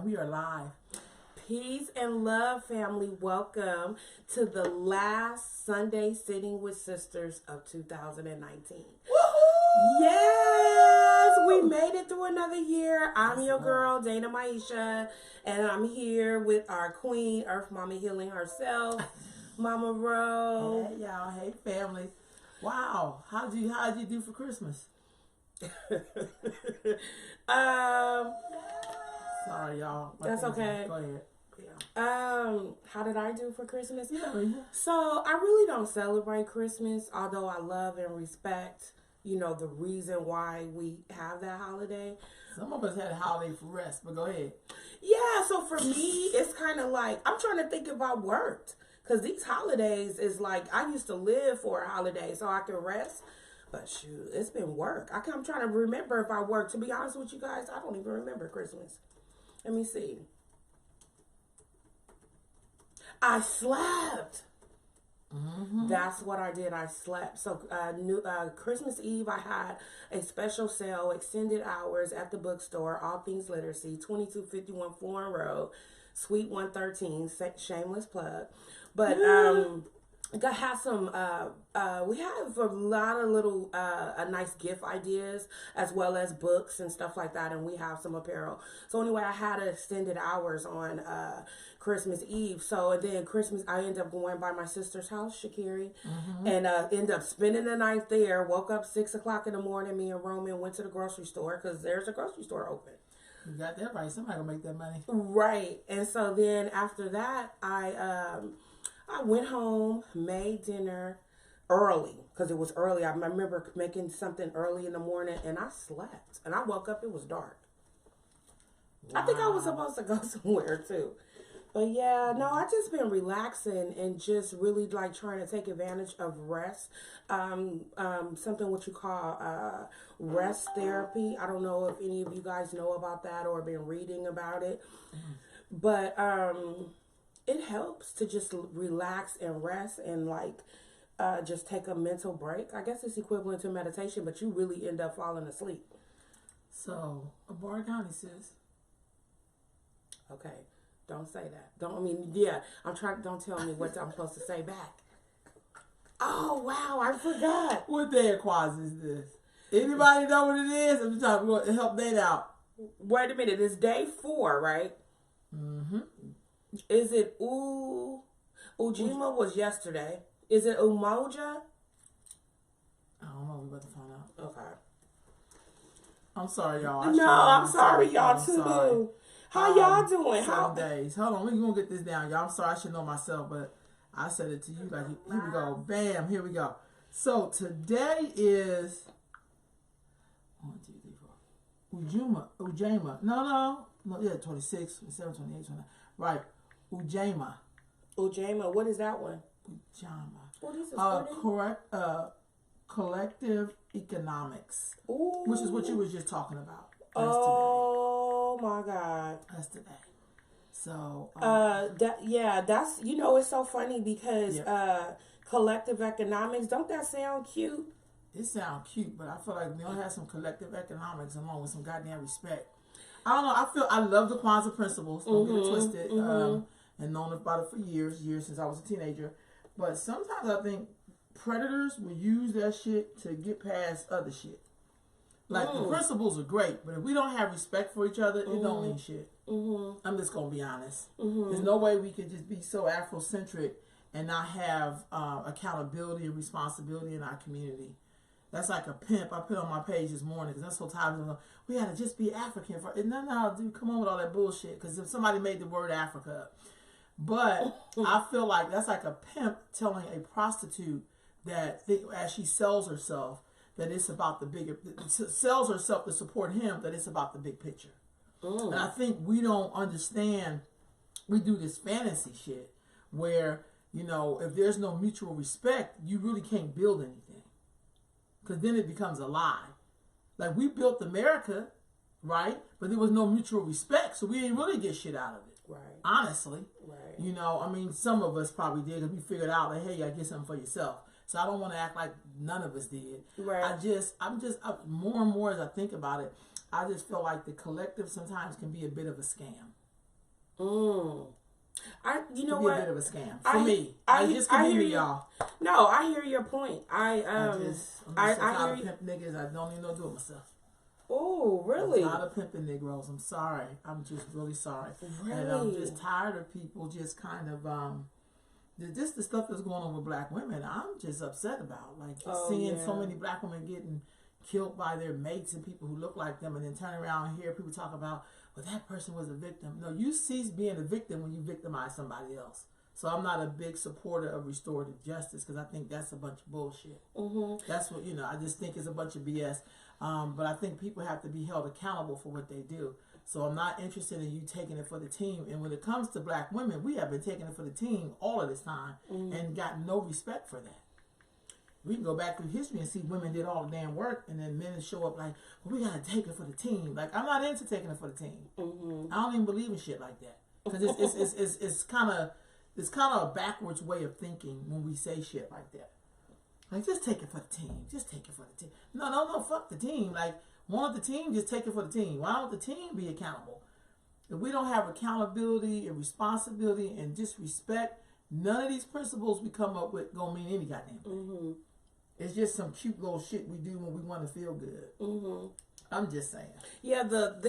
And we are live. Peace and love, family. Welcome to the last Sunday Sitting with Sisters of 2019. Woohoo! Yes, we made it through another year. I'm Yes, your Lord. girl, Dana Maisha, and I'm here with our queen, Earth Mama Healing herself, Mama Ro. Hey, y'all. Hey, family. Wow. How'd you do for Christmas? Sorry, y'all. That's okay. Go ahead. How did I do for Christmas? Yeah. So I really don't celebrate Christmas, although I love and respect, the reason why we have that holiday. Some of us had a holiday for rest, but go ahead. Yeah, so for me, it's kind of like, I'm trying to think if I worked. Because these holidays is like, I used to live for a holiday so I can rest. But shoot, it's been work. I'm trying to remember if I worked. To be honest with you guys, I don't even remember Christmas. Let me see. I slept. Mm-hmm. That's what I did. I slept. So Christmas Eve, I had a special sale, extended hours at the bookstore, All Things Literacy, 2251 Foreign Road, Suite 113, shameless plug. But I have some, we have a lot of little, nice gift ideas as well as books and stuff like that. And we have some apparel. So anyway, I had extended hours on, Christmas Eve. So and then Christmas, I ended up going by my sister's house, Shakiri, and ended up spending the night there. Woke up 6 o'clock in the morning. Me and Roman went to the grocery store because there's a grocery store open. You got that right. Somebody gonna make that money. Right. And so then after that, I went home, made dinner early because it was early. I remember making something early in the morning, and I slept. And I woke up, it was dark. Wow. I think I was supposed to go somewhere too. But yeah, no, I just been relaxing and just really like trying to take advantage of rest. Something what you call rest therapy. I don't know if any of you guys know about that or been reading about it. But it helps to just relax and rest and like just take a mental break. I guess it's equivalent to meditation, but you really end up falling asleep. So, Abar County says. Okay. Don't say that. Don't tell me what I'm supposed to say back. Oh, wow, I forgot. What day of Quaz is this? Anybody know what it is? I'm just trying to help Nate out. Wait a minute. It's day 4, right? Mm-hmm. Is it Ujima was yesterday. Is it Umoja? I don't know. We're about to find out. Okay. I'm sorry, y'all. I'm sorry, y'all, too. Sorry. How y'all doing? 7 days. Hold on, we're going to get this down. Y'all, I'm sorry, I should know myself, but I said it to you. Like, here we go. Bam, here we go. So, today is 1, 2, 3, 4. Ujima. No, yeah, 26, 27, 28, 29. Right. Ujima, what is that one? Ujima. What is this? Collective economics. Ooh. Which is what you was just talking about. Oh my God. That's today. So that's it's so funny because collective economics, don't that sound cute? It sounds cute, but I feel like we don't have some collective economics along with some goddamn respect. I don't know. I love the Kwanzaa principles. Don't get it twisted. And known about it for years since I was a teenager. But sometimes I think predators will use that shit to get past other shit. Like, the principles are great, but if we don't have respect for each other, it don't mean shit. I'm just going to be honest. There's no way we could just be so Afrocentric and not have accountability and responsibility in our community. That's like a pimp I put on my page this morning because I'm so tired of we got to just be African. No, dude, come on with all that bullshit because if somebody made the word Africa up. But I feel like that's like a pimp telling a prostitute that as she sells herself, that it's about the bigger, sells herself to support him, that it's about the big picture. And I think we don't understand, we do this fantasy shit where, if there's no mutual respect, you really can't build anything. Because then it becomes a lie. Like, we built America, right? But there was no mutual respect, so we didn't really get shit out of it. Right. Honestly. Right. Some of us probably did because we figured out, like, hey, you got to get something for yourself. So I don't want to act like none of us did. Right. I'm more and more as I think about it, I just feel like the collective sometimes can be a bit of a scam. You know be what? a bit of a scam for me. Just I me, hear you. y'all. No, I hear your point. I'm just I tired hear of pimp niggas. I don't even know do it myself. Oh, really? I'm tired of pimping Negroes. I'm sorry. I'm just really sorry. Really? And I'm just tired of people just kind of just the stuff that's going on with black women. I'm just upset about seeing so many black women getting killed by their mates and people who look like them, and then turn around and hear people talk about, well, that person was a victim. No, you cease being a victim when you victimize somebody else. So I'm not a big supporter of restorative justice because I think that's a bunch of bullshit. Mm-hmm. That's what, I just think it's a bunch of BS. But I think people have to be held accountable for what they do. So I'm not interested in you taking it for the team. And when it comes to black women, we have been taking it for the team all of this time and got no respect for that. We can go back through history and see women did all the damn work, and then men show up like, well, we got to take it for the team. Like, I'm not into taking it for the team. Mm-hmm. I don't even believe in shit like that. Because it's kind of a backwards way of thinking when we say shit like that. Like, just take it for the team. Just take it for the team. No, fuck the team. Like, want the team, just take it for the team. Why don't the team be accountable? If we don't have accountability and responsibility and just respect, none of these principles we come up with gonna mean any goddamn thing. Mm-hmm. It's just some cute little shit we do when we want to feel good. Mm-hmm. I'm just saying. Yeah,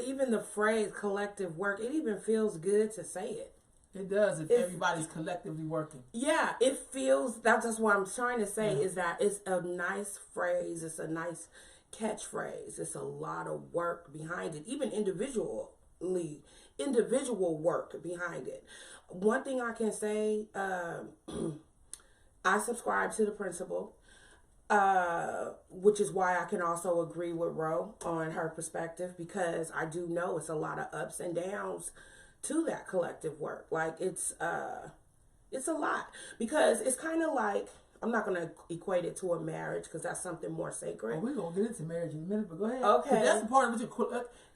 even the phrase collective work, it even feels good to say it. It does if everybody's collectively working. Yeah, it feels, that's just what I'm trying to say, is that it's a nice phrase, it's a nice catchphrase, it's a lot of work behind it, even individual work behind it. One thing I can say, I subscribe to the principle, which is why I can also agree with Ro on her perspective, because I do know it's a lot of ups and downs to that collective work. Like, it's a lot, because it's kind of like, I'm not going to equate it to a marriage because that's something more sacred. Well, we're going to get into marriage in a minute, but go ahead. Okay. That's the part of it.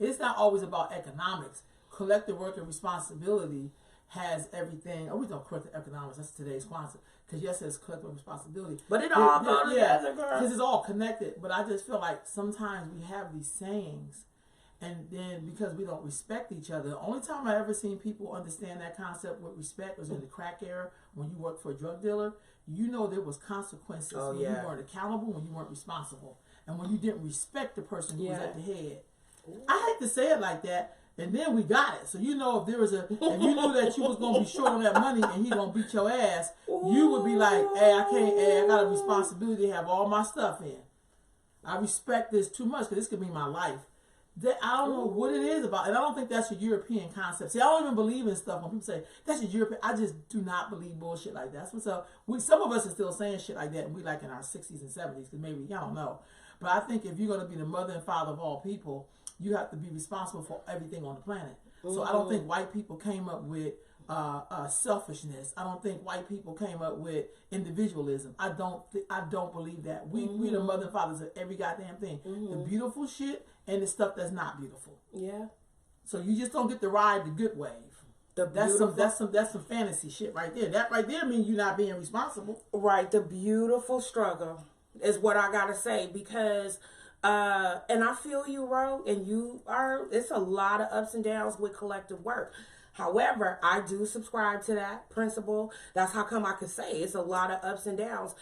It's not always about economics. Collective work and responsibility has everything. Oh, we don't collective economics. That's today's concept. Because yes, it's collective responsibility. But it all goes together, girl. Because it's all connected. But I just feel like sometimes we have these sayings, and then because we don't respect each other, the only time I ever seen people understand that concept with respect was in the crack era when you worked for a drug dealer. You know there was consequences when you weren't accountable, when you weren't responsible, and when you didn't respect the person who was at the head. I hate to say it like that, and then we got it. So if if you knew that you was gonna be short on that money and he gonna beat your ass, you would be like, hey, I got a responsibility to have all my stuff in. I respect this too much because this could be my life. I don't know what it is about, and I don't think that's a European concept. See, I don't even believe in stuff when people say that's a European. I just do not believe bullshit like that. That's what's up. Some of us are still saying shit like that, and we like in our 60s and 70s, because maybe, I don't know. But I think if you're going to be the mother and father of all people, you have to be responsible for everything on the planet. So I don't think white people came up with selfishness. I don't think white people came up with individualism. I don't believe that. We the mother and fathers of every goddamn thing. The beautiful shit and the stuff that's not beautiful. Yeah. So you just don't get to ride the good wave. That's some fantasy shit right there. That right there means you're not being responsible. Right. The beautiful struggle is what I gotta say, because and I feel you, Ro, and it's a lot of ups and downs with collective work. However, I do subscribe to that principle. That's how come I can say it's a lot of ups and downs.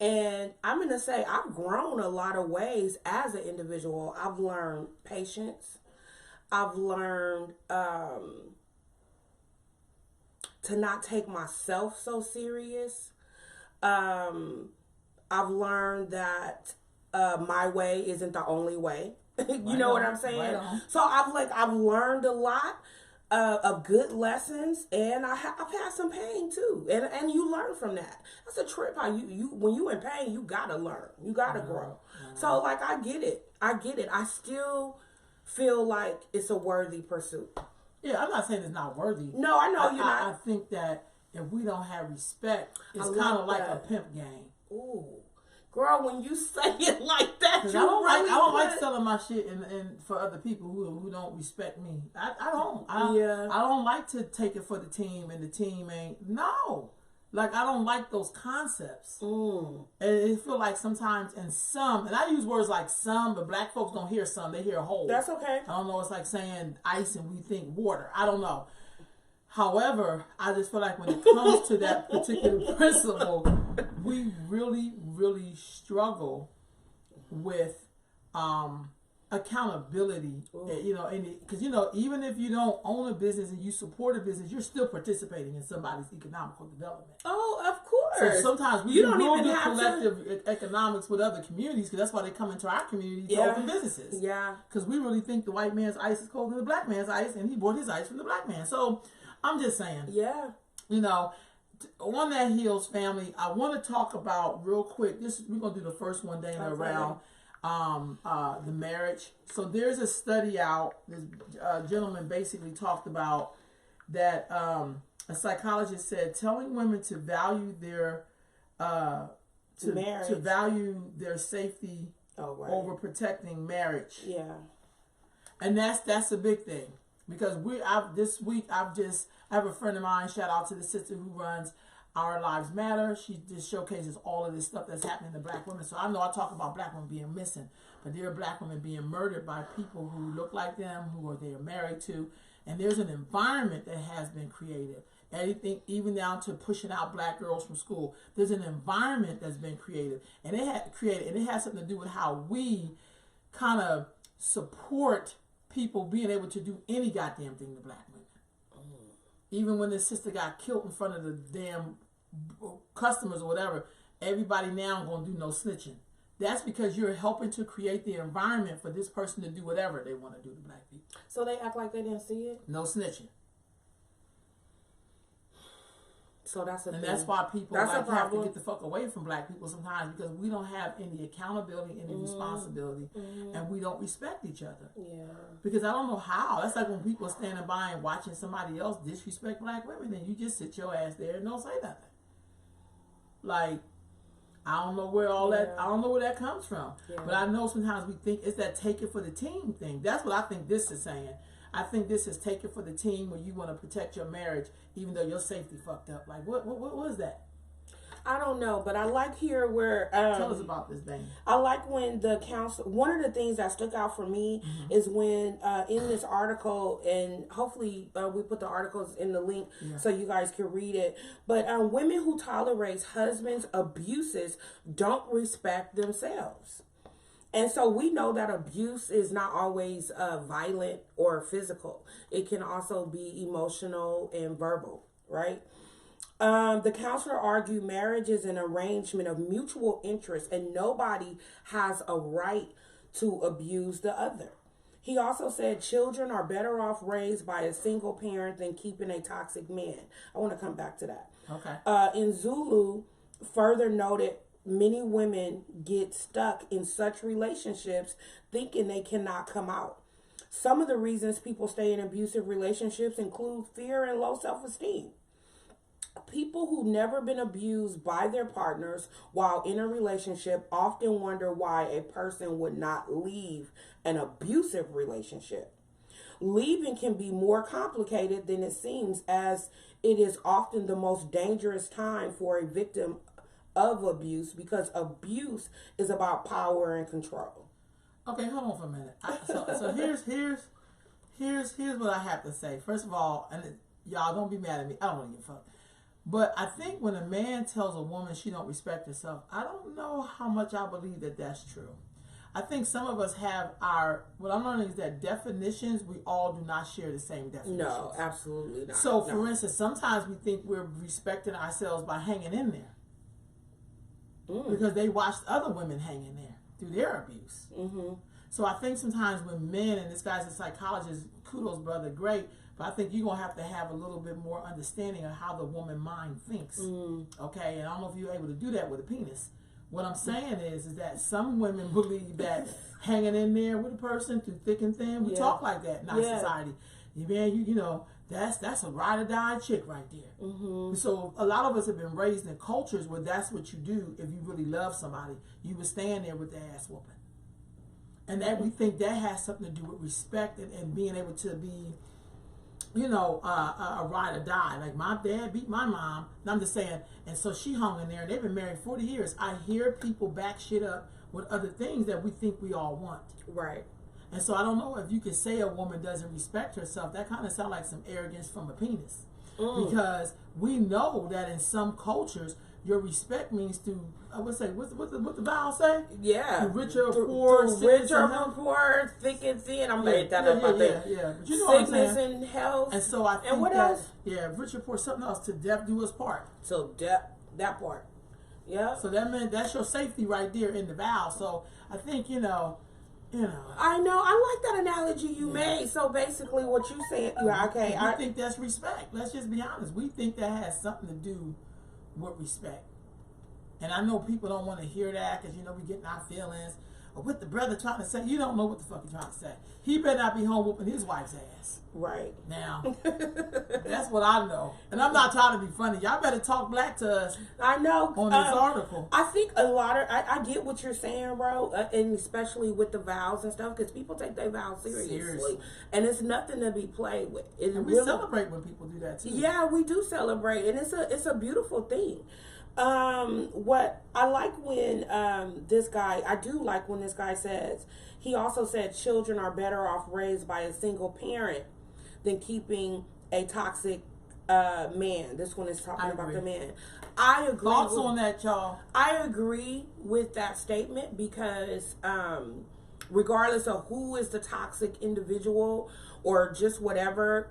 And I'm going to say I've grown a lot of ways as an individual. I've learned patience. I've learned to not take myself so serious. I've learned that my way isn't the only way. You know what I'm saying? Right. So I've learned a lot of good lessons, and I've had some pain too, and you learn from that. That's a trip. How you when you in pain, you gotta learn, you gotta grow. So like I get it. I still feel like it's a worthy pursuit. Yeah, I'm not saying it's not worthy. No, I know you're not. I think that if we don't have respect, it's kind of like a pimp game. Ooh. Girl, when you say it like that, I don't like selling my shit and for other people who don't respect me. I don't like to take it for the team and the team ain't. No. Like, I don't like those concepts. And it feel like sometimes in some, and I use words like some, but black folks don't hear some, they hear whole. That's okay. I don't know, it's like saying ice and we think water. I don't know. However, I just feel like when it comes to that particular principle, we really, really struggle with accountability. You know, because even if you don't own a business and you support a business, you're still participating in somebody's economical development. Oh, of course. So sometimes we don't even do collective economics with other communities, because that's why they come into our community to open businesses. Yeah. Because we really think the white man's ice is colder than the black man's ice, and he bought his ice from the black man. So I'm just saying. Yeah. On that heels, family, I want to talk about real quick. We're gonna do the first one, Dana, around the marriage. So there's a study out. This gentleman basically talked about that. A psychologist said telling women to value their to value their safety over protecting marriage. Yeah, and that's a big thing, because this week I have a friend of mine. Shout out to the sister who runs Our Lives Matter. She just showcases all of this stuff that's happening to black women. So I know I talk about black women being missing, but there are black women being murdered by people who look like them, who they are married to, and there's an environment that has been created. Anything, even down to pushing out black girls from school. There's an environment that's been created, and it has something to do with how we kind of support people being able to do any goddamn thing to black women. Even when this sister got killed in front of the damn customers or whatever, everybody now gonna do no snitching. That's because you're helping to create the environment for this person to do whatever they want to do to black people. So they act like they didn't see it? No snitching. So that's that's why people have to get the fuck away from black people sometimes, because we don't have any accountability, any responsibility, and we don't respect each other. Yeah. Because I don't know how. That's like when people are standing by and watching somebody else disrespect black women, and you just sit your ass there and don't say nothing. Like, I don't know where I don't know where that comes from. Yeah. But I know sometimes we think it's that take it for the team thing. That's what I think this is saying. I think this is take it for the team, where you want to protect your marriage even though your safety fucked up. Like, what was that? I don't know, but I like here where tell us about this thing. I like when the council. One of the things that stuck out for me is when in this article, and hopefully we put the articles in the link so you guys can read it. But women who tolerate husbands' abuses don't respect themselves. And so we know that abuse is not always violent or physical. It can also be emotional and verbal, right? The counselor argued marriage is an arrangement of mutual interest, and nobody has a right to abuse the other. He also said children are better off raised by a single parent than keeping a toxic man. I want to come back to that. Okay. In Zulu, further noted, many women get stuck in such relationships thinking they cannot come out. Some of the reasons people stay in abusive relationships include fear and low self-esteem. People who've never been abused by their partners while in a relationship often wonder why a person would not leave an abusive relationship. Leaving can be more complicated than it seems, as it is often the most dangerous time for a victim of abuse, because abuse is about power and control. Okay, hold on for a minute. So here's what I have to say. First of all, and y'all don't be mad at me. I don't want to give a fuck. But I think when a man tells a woman she don't respect herself, I don't know how much I believe that that's true. I think some of us have what I'm learning is that definitions, we all do not share the same definitions. No, absolutely not. So for instance, sometimes we think we're respecting ourselves by hanging in there. Because they watched other women hang in there through their abuse. So I think sometimes when men, and this guy's a psychologist, kudos brother, great, but I think you're going to have a little bit more understanding of how the woman mind thinks. Okay, and I don't know if you're able to do that with a penis. What I'm saying is that some women believe that hanging in there with a person through thick and thin, we talk like that in our society. Man, you know, that's a ride or die chick right there. So a lot of us have been raised in cultures where that's what you do. If you really love somebody, you would stand there with the ass whooping, and that we think that has something to do with respect and being able to be, you know, a ride or die. Like my dad beat my mom, and I'm just saying, and so she hung in there, and they've been married 40 years. I hear people back shit up with other things that we think we all want. Right. And so I don't know if you could say a woman doesn't respect herself. That kind of sounds like some arrogance from a penis. because we know that in some cultures, your respect means to, I would say, what the Bible say? Yeah. The richer or poor, poor, thick and thin. I'm made that up. Yeah. But you know what I'm saying? Sickness and health. And so I think and what that, else? Yeah, rich or poor, something else, to death do us part. So that part. Yeah. So that meant that's your safety right there in the vow. So I think, you know. I know. I like that analogy you made. So basically what you said, okay. I think that's respect. Let's just be honest. We think that has something to do with respect. And I know people don't want to hear that because, we get in our feelings. Or what the brother trying to say, you don't know what the fuck he's trying to say. He better not be home whooping his wife's ass. Right. Now, that's what I know. And I'm not trying to be funny. Y'all better talk black to us. I know. On this article. I think a lot of, I get what you're saying, bro. And especially with the vows and stuff, because people take their vows seriously. And it's nothing to be played with. And we celebrate when people do that too. Yeah, we do celebrate. And it's a beautiful thing. What I like when I do like when this guy says, he also said children are better off raised by a single parent than keeping a toxic man. This one is talking about the man. I agree. Thoughts on that, y'all? I agree with that statement because regardless of who is the toxic individual or just whatever,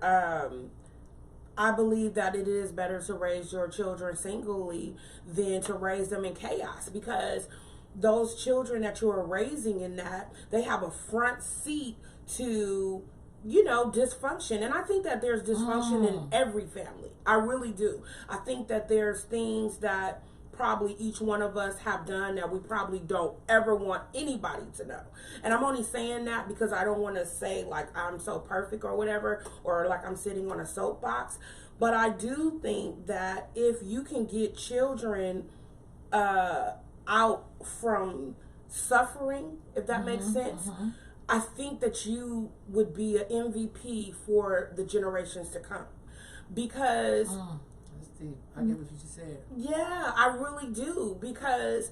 I believe that it is better to raise your children singly than to raise them in chaos, because those children that you are raising in that, they have a front seat to, dysfunction. And I think that there's dysfunction in every family. I really do. I think that there's things that probably each one of us have done that we probably don't ever want anybody to know. And I'm only saying that because I don't want to say like I'm so perfect or whatever, or like I'm sitting on a soapbox. But I do think that if you can get children out from suffering, if that makes sense, I think that you would be an MVP for the generations to come. Because I get what you just said. Yeah, I really do. Because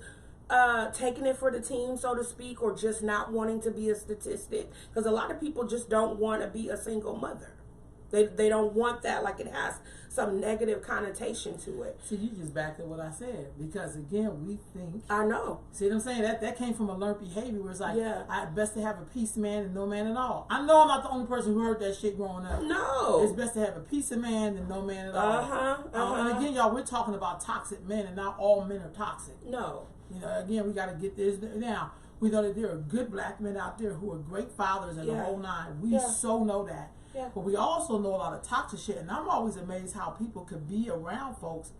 taking it for the team, so to speak, or just not wanting to be a statistic. Because a lot of people just don't want to be a single mother. They don't want that, like it has some negative connotation to it. See, you just backed up what I said. Because again, we think. I know. See what I'm saying? That came from a learned behavior where it's like, it's best to have a piece of man and no man at all. I know I'm not the only person who heard that shit growing up. No. It's best to have a piece of man and no man at all. And again, y'all, we're talking about toxic men, and not all men are toxic. No. Again, we got to get this now. We know that there are good black men out there who are great fathers and the whole nine. We so know that. Yeah. But we also know a lot of toxic shit, and I'm always amazed how people could be around folks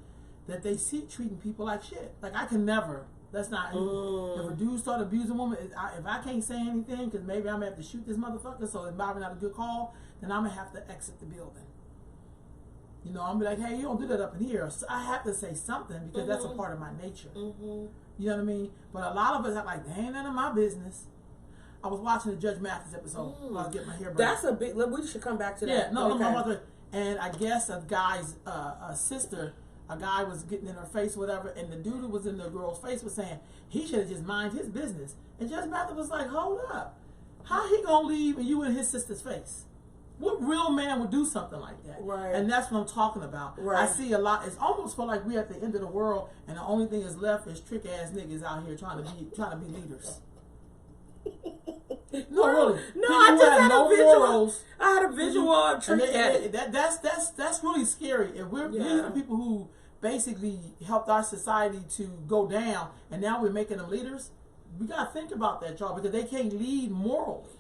that they see treating people like shit. Like, I can never. That's not. If a dude start abusing a woman, if I can't say anything because maybe I'm gonna have to shoot this motherfucker, so it's probably not a good call, then I'm gonna have to exit the building. I'm gonna be like, hey, you don't do that up in here. So I have to say something because that's a part of my nature. You know what I mean? But a lot of us are like, they ain't none of my business. I was watching the Judge Mathis episode while I was getting my hair braided. That's a big. We should come back to that. Yeah, no. And I guess a guy's sister, a guy was getting in her face, or whatever, and the dude who was in the girl's face was saying he should have just mind his business. And Judge Mathis was like, hold up, how he gonna leave and you in his sister's face? What real man would do something like that? Right. And that's what I'm talking about. Right. I see a lot. It's almost feel like we're at the end of the world, and the only thing that's left is trick ass niggas out here trying to be leaders. No, really. No, I just had a visual. Morals. I had a visual of trick. That's really scary. If we're these are people who basically helped our society to go down, and now we're making them leaders. We gotta think about that, y'all, because they can't lead morally.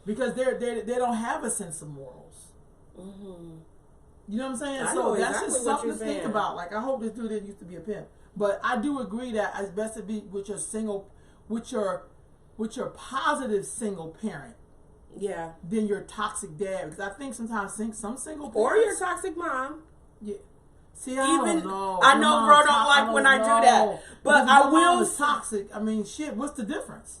Because they don't have a sense of morals. You know what I'm saying? So that's just something to think about. Like, I hope this dude didn't used to be a pimp, but I do agree that it's best to be with your positive single parent. Yeah. Than your toxic dad, because I think sometimes some single parents, or your toxic mom. Yeah. See, I don't know. I know, bro, don't like when I do that, but I will. Is toxic. I mean, shit. What's the difference?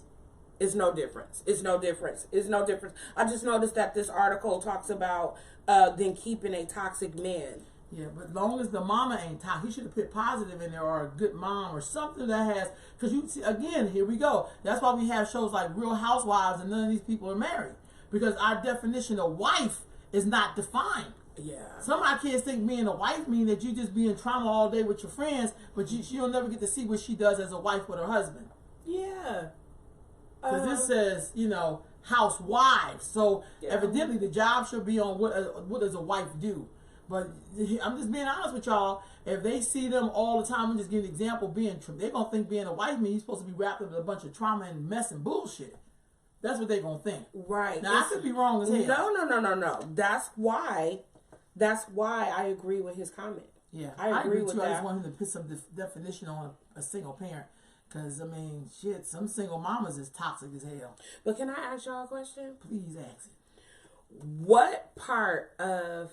It's no difference. It's no difference. It's no difference. I just noticed that this article talks about then keeping a toxic man. Yeah, but as long as the mama ain't toxic, he should have put positive in there, or a good mom, or something that has. Because you see, again, here we go. That's why we have shows like Real Housewives, and none of these people are married, because our definition of wife is not defined. Yeah. Some of my kids think being a wife mean that you just be in trauma all day with your friends, but you'll never get to see what she does as a wife with her husband. Yeah. Because this says, housewives. So evidently the job should be on what does a wife do. But I'm just being honest with y'all. If they see them all the time, I'm just giving an example, they're going to think being a wife means you're supposed to be wrapped up in a bunch of trauma and mess and bullshit. That's what they're going to think. Right. Now, I could be wrong as hell. No. That's why I agree with his comment. Yeah, I agree with too. that. I just want him to put some definition on a single parent. Because, shit, some single mamas is toxic as hell. But can I ask y'all a question? Please ask it. What part of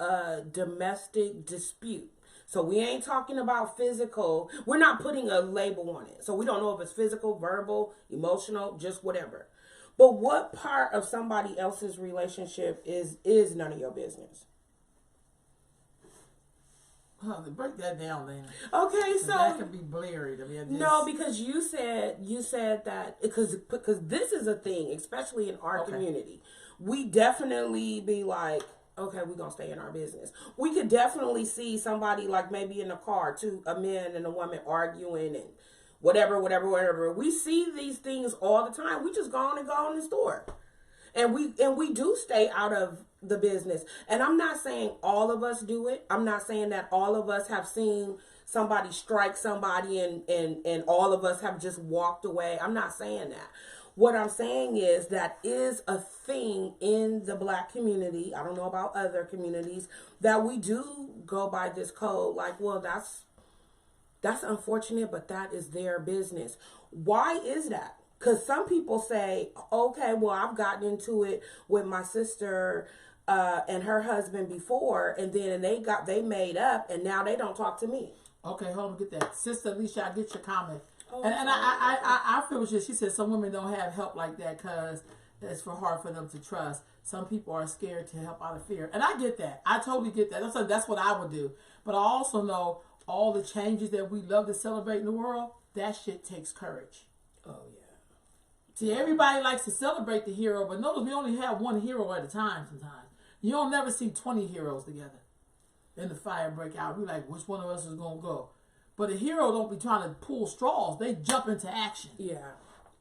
a domestic dispute, so we ain't talking about physical, we're not putting a label on it. So we don't know if it's physical, verbal, emotional, just whatever. But what part of somebody else's relationship is none of your business? Break that down, then. Okay, so that could be blurry. No, because you said that because this is a thing, especially in our community. We definitely be like, okay, we're gonna stay in our business. We could definitely see somebody like maybe in a car, a man and a woman arguing and whatever. We see these things all the time. We just go in the store. And we do stay out of the business. And I'm not saying all of us do it. I'm not saying that all of us have seen somebody strike somebody and all of us have just walked away. I'm not saying that. What I'm saying is that is a thing in the Black community. I don't know about other communities that we do go by this code. Like, well, that's unfortunate, but that is their business. Why is that? Because some people say, okay, well, I've gotten into it with my sister and her husband before, and then they made up, and now they don't talk to me. Okay, hold on, get that. Sister Alicia, I get your comment. Oh, and I feel what she said. Some women don't have help like that because it's hard for them to trust. Some people are scared to help out of fear. And I get that. I totally get that. That's what I would do. But I also know all the changes that we love to celebrate in the world, that shit takes courage. Oh, yeah. See, everybody likes to celebrate the hero, but notice we only have one hero at a time sometimes. You don't never see 20 heroes together. Then the fire break out. We like, which one of us is going to go? But a hero don't be trying to pull straws. They jump into action. Yeah.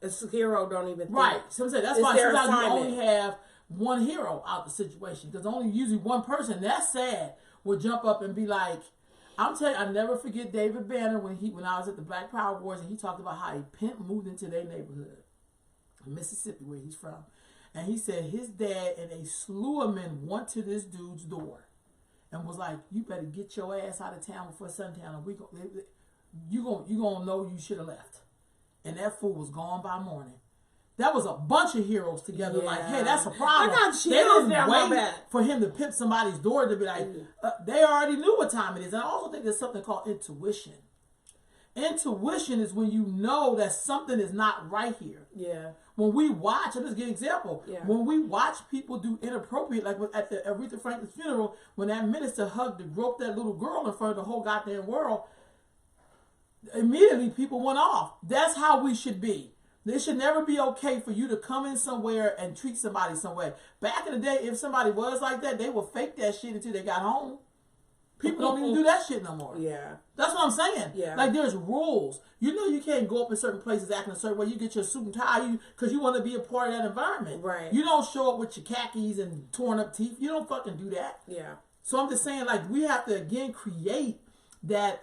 A hero don't even think. Right. So I'm saying that's why sometimes you only have one hero out the situation. Because only usually one person, that's sad, will jump up and be like, I'm telling you, I never forget David Banner when I was at the Black Power Wars and he talked about how a pimp moved into their neighborhood. Mississippi, where he's from. And he said his dad and a slew of men went to this dude's door and was like, you better get your ass out of town before sundown or you gonna know you should have left. And that fool was gone by morning. That was a bunch of heroes together like, hey, that's a problem. I got chills down my back. For him to pimp somebody's door to be like, they already knew what time it is. And I also think there's something called intuition. Intuition is when you know that something is not right here. Yeah. When we watch, I'm just giving an example. Yeah. When we watch people do inappropriate, like at the Aretha Franklin's funeral, when that minister hugged and groped that little girl in front of the whole goddamn world, immediately people went off. That's how we should be. It should never be okay for you to come in somewhere and treat somebody some way. Back in the day, if somebody was like that, they would fake that shit until they got home. People don't even do that shit no more. Yeah. That's what I'm saying. Yeah. Like, there's rules. You know you can't go up in certain places acting a certain way. You get your suit and tie because you want to be a part of that environment. Right. You don't show up with your khakis and torn up teeth. You don't fucking do that. Yeah. So I'm just saying, like, we have to, again, create that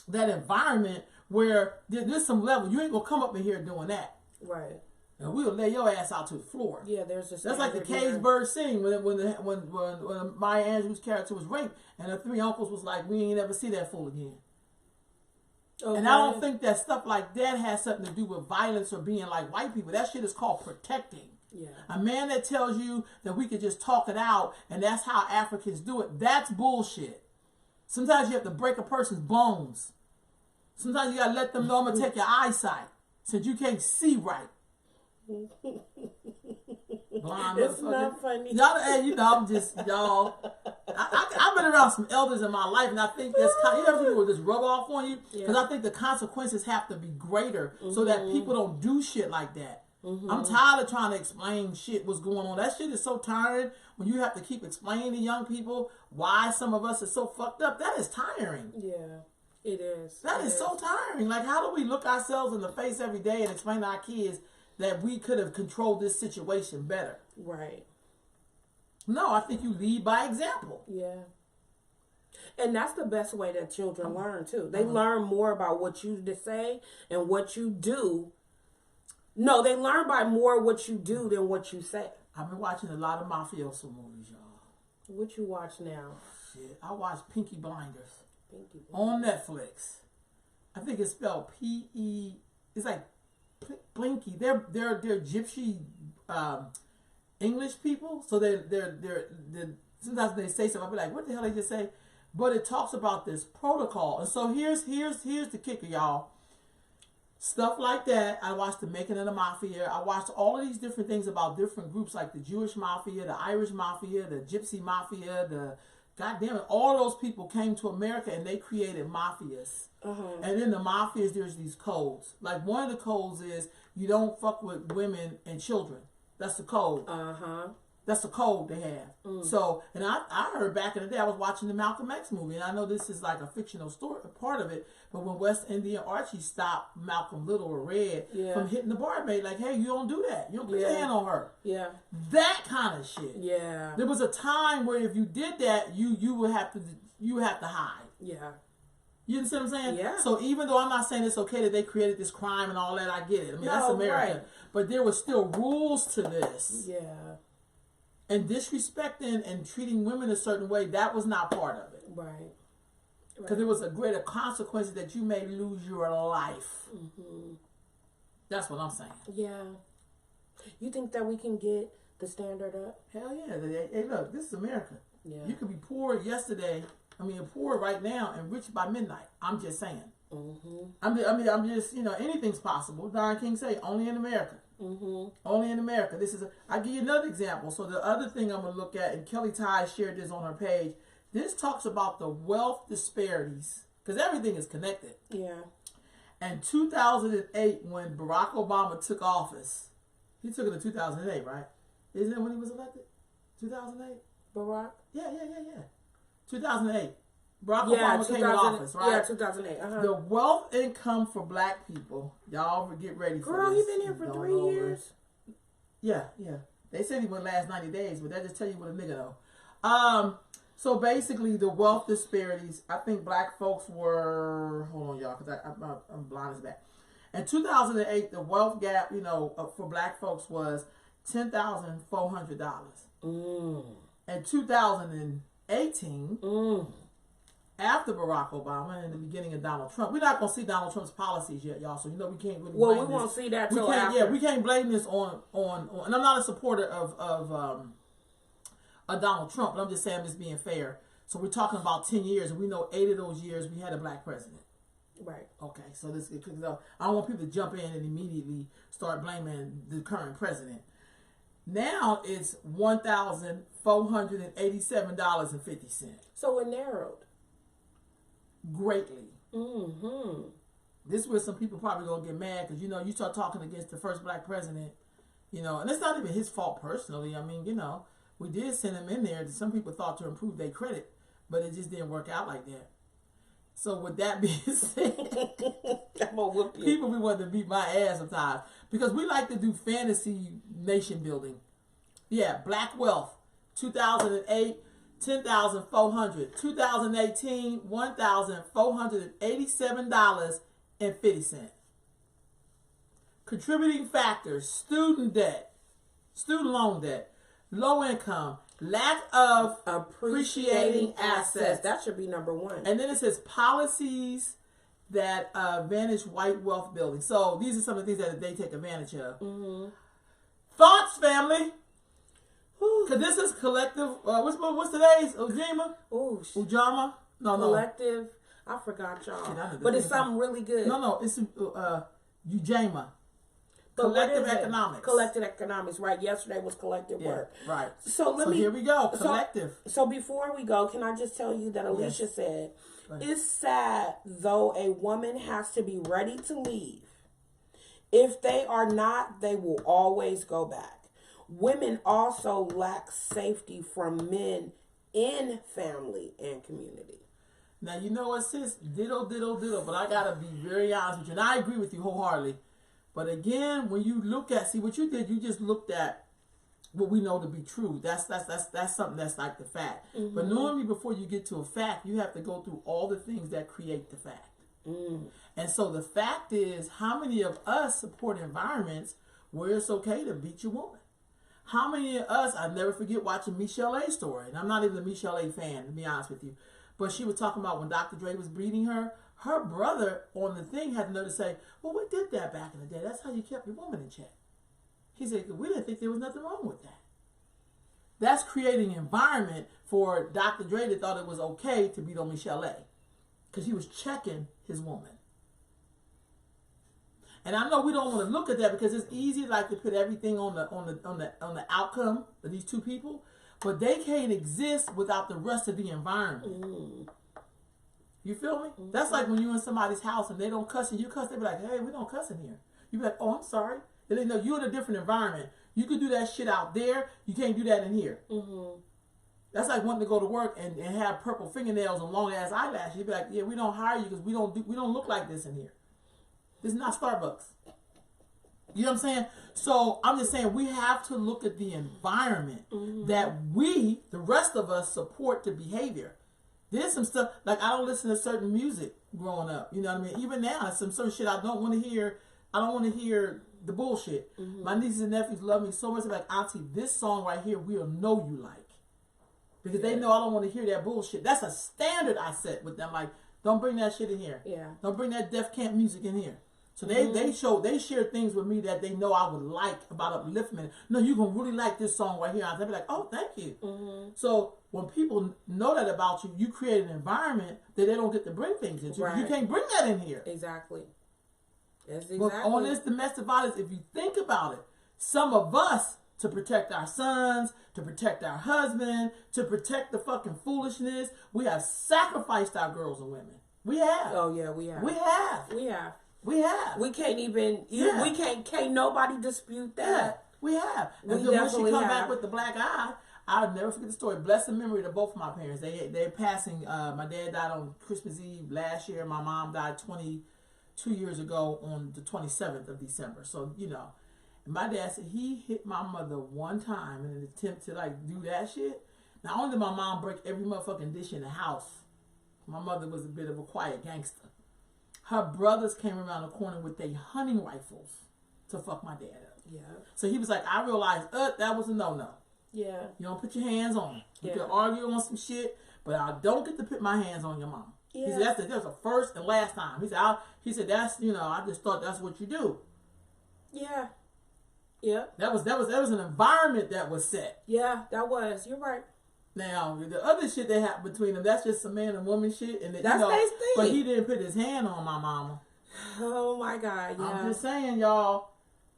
that environment where there's some level. You ain't going to come up in here doing that. Right. And we'll lay your ass out to the floor. Yeah, there's just that's like the Cage Bird scene when Maya Angelou's character was raped, and her three uncles was like, "We ain't ever see that fool again." Okay. And I don't think that stuff like that has something to do with violence or being like white people. That shit is called protecting. Yeah. A man that tells you that we could just talk it out and that's how Africans do it, that's bullshit. Sometimes you have to break a person's bones. Sometimes you gotta let them know I'm gonna take your eyesight since you can't see right. Blind it's not funny. Y'all, hey, I'm just, y'all. I've been around some elders in my life, and I think that's kind of, people will just rub off on you because I think the consequences have to be greater so that people don't do shit like that. I'm tired of trying to explain shit what's going on. That shit is so tiring when you have to keep explaining to young people why some of us are so fucked up. That is tiring. Yeah, it is. That is so tiring. Like, how do we look ourselves in the face every day and explain to our kids that we could have controlled this situation better? Right. No, I think you lead by example. Yeah. And that's the best way that children learn, too. They learn more about what you say and what you do. No, they learn by more what you do than what you say. I've been watching a lot of mafioso movies, y'all. What you watch now? Shit, I watched Peaky Blinders on Netflix. I think it's spelled P-E. It's like Blinky. They're gypsy English people, so they're sometimes they say something. I'll be like, what the hell they just say? But it talks about this protocol, and so here's the kicker, y'all. Stuff like that. I watched The Making of the Mafia. I watched all of these different things about different groups, like the Jewish Mafia, the Irish Mafia, the Gypsy Mafia, the goddamn it. All those people came to America and they created mafias. And in the mafias, there's these codes. Like one of the codes is you don't fuck with women and children. That's the code. That's the code they have. So, and I heard back in the day, I was watching the Malcolm X movie, and I know this is like a fictional story, part of it, but when West Indian Archie stopped Malcolm Little or Red from hitting the barmaid, like, hey, you don't do that. You don't put your hand on her. Yeah. That kind of shit. Yeah. There was a time where if you did that, you would have to hide. Yeah. You understand what I'm saying? Yeah. So even though I'm not saying it's okay that they created this crime and all that, I get it. I mean, that's America. Right. But there were still rules to this. Yeah. And disrespecting and treating women a certain way, that was not part of it. Right. Because there was a greater consequence that you may lose your life. That's what I'm saying. Yeah. You think that we can get the standard up? Hell yeah. Hey, look, this is America. Yeah. You could be poor yesterday. Poor right now and rich by midnight. I'm just saying. I'm just, anything's possible. Don King say, only in America. Only in America. I'll give you another example. So the other thing I'm going to look at, and Kelly Ty shared this on her page, this talks about the wealth disparities, because everything is connected. Yeah. And 2008, when Barack Obama took office, he took it in 2008, right? Isn't it when he was elected? 2008? Barack? Yeah. 2008. Barack Obama came in office, right? Yeah, 2008. The wealth income for black people, y'all get ready for Girl, this. Girl, he been here for 3 years. Yeah. They said he would last 90 days, but that just tell you what a nigga know. So basically, the wealth disparities, I think black folks were, hold on, y'all, because I'm blind as that. In 2008, the wealth gap, for black folks was $10,400. In 2018, after Barack Obama and the beginning of Donald Trump, we're not going to see Donald Trump's policies yet, y'all. So we can't really. Well, we won't see that till after. Yeah, we can't blame this on. And I'm not a supporter of Donald Trump, but I'm just saying I'm just being fair. So we're talking about 10 years, and we know 8 of those years we had a black president. Right. Okay. So I don't want people to jump in and immediately start blaming the current president. Now it's $1,487.50. So it narrowed greatly. This is where some people probably gonna get mad because you start talking against the first black president, and it's not even his fault personally. We did send him in there. Some people thought to improve their credit, but it just didn't work out like that. So with that being said, I'm gonna whoop you. People be wanting to beat my ass sometimes because we like to do fantasy nation building. Yeah, black wealth, 2008, 10,400. 2018, $1,487.50. Contributing factors: student debt, student loan debt, low income, lack of appreciating assets. That should be number 1. And then it says policies that advantage white wealth building. So these are some of the things that they take advantage of. Thoughts, family? Because this is collective. What's today's? Ujima? Ujama? No. Collective. I forgot, y'all. But it's something really good. No. It's Ujama. Collective economics. Collective economics, right? Yesterday was collective work. Right. So here we go. Collective. So before we go, can I just tell you that Alicia said, it's sad though a woman has to be ready to leave. If they are not, they will always go back. Women also lack safety from men in family and community. Now, you know what, sis? Ditto, ditto, ditto. But I got to be very honest with you. And I agree with you wholeheartedly. But again, when you look at, see what you did, you just looked at what we know to be true. That's something that's like the fact. Mm-hmm. But normally before you get to a fact, you have to go through all the things that create the fact. Mm. And so the fact is, how many of us support environments where it's okay to beat your woman? How many of us, I never forget watching Michelle A. story, and I'm not even a Michelle A. fan, to be honest with you, but she was talking about when Dr. Dre was beating her, her brother on the thing had the nerve to say, well, we did that back in the day. That's how you kept your woman in check. He said, we didn't think there was nothing wrong with that. That's creating an environment for Dr. Dre that thought it was okay to beat on Michelle A. Because he was checking his woman. And I know we don't want to look at that because it's easy like to put everything on the outcome of these two people, but they can't exist without the rest of the environment. Mm. You feel me? Mm-hmm. That's like when you're in somebody's house and they don't cuss and you cuss, they be like, hey, we don't cuss in here. You be like, oh, I'm sorry. They didn't know you're in a different environment. You could do that shit out there. You can't do that in here. Mm-hmm. That's like wanting to go to work and have purple fingernails and long ass eyelashes. You'd be like, yeah, we don't hire you because we don't look like this in here. This is not Starbucks. You know what I'm saying? So I'm just saying we have to look at the environment that we, the rest of us, support the behavior. There's some stuff, like I don't listen to certain music growing up. You know what I mean? Even now, some certain shit I don't want to hear. I don't want to hear the bullshit. Mm-hmm. My nieces and nephews love me so much. They're like, Auntie, this song right here, we'll know you like. Because they know I don't want to hear that bullshit. That's a standard I set with them. Like, don't bring that shit in here. Yeah. Don't bring that Def Camp music in here. So they share things with me that they know I would like about upliftment. No, you're going to really like this song right here. I'll be like, oh, thank you. Mm-hmm. So when people know that about you, you create an environment that they don't get to bring things into. Right. You can't bring that in here. Exactly. Yes, exactly. But on this domestic violence, if you think about it, some of us, to protect our sons, to protect our husband, to protect the fucking foolishness, we have sacrificed our girls and women. We have. Oh, yeah, we have. We have. We have. We have. We can't even, we can't nobody dispute that. Yeah, we have. And then when she come back with the black eye, I'll never forget the story. Bless the memory of both of my parents. They're passing, my dad died on Christmas Eve last year. My mom died 22 years ago on the 27th of December. So, you know, and my dad said he hit my mother one time in an attempt to like do that shit. Not only did my mom break every motherfucking dish in the house, my mother was a bit of a quiet gangster. Her brothers came around the corner with their hunting rifles to fuck my dad up. Yeah. So he was like, I realized, that was a no-no. Yeah. You don't put your hands on him. You can argue on some shit, but I don't get to put my hands on your mom. Yeah. He said, that's the first and last time. He said, that's, you know, I just thought that's what you do. Yeah. Yeah. That was an environment that was set. Yeah, that was. You're right. Now, the other shit that happened between them, that's just some man and woman shit. And that's their thing. But he didn't put his hand on my mama. Oh, my God, yeah. I'm just saying, y'all,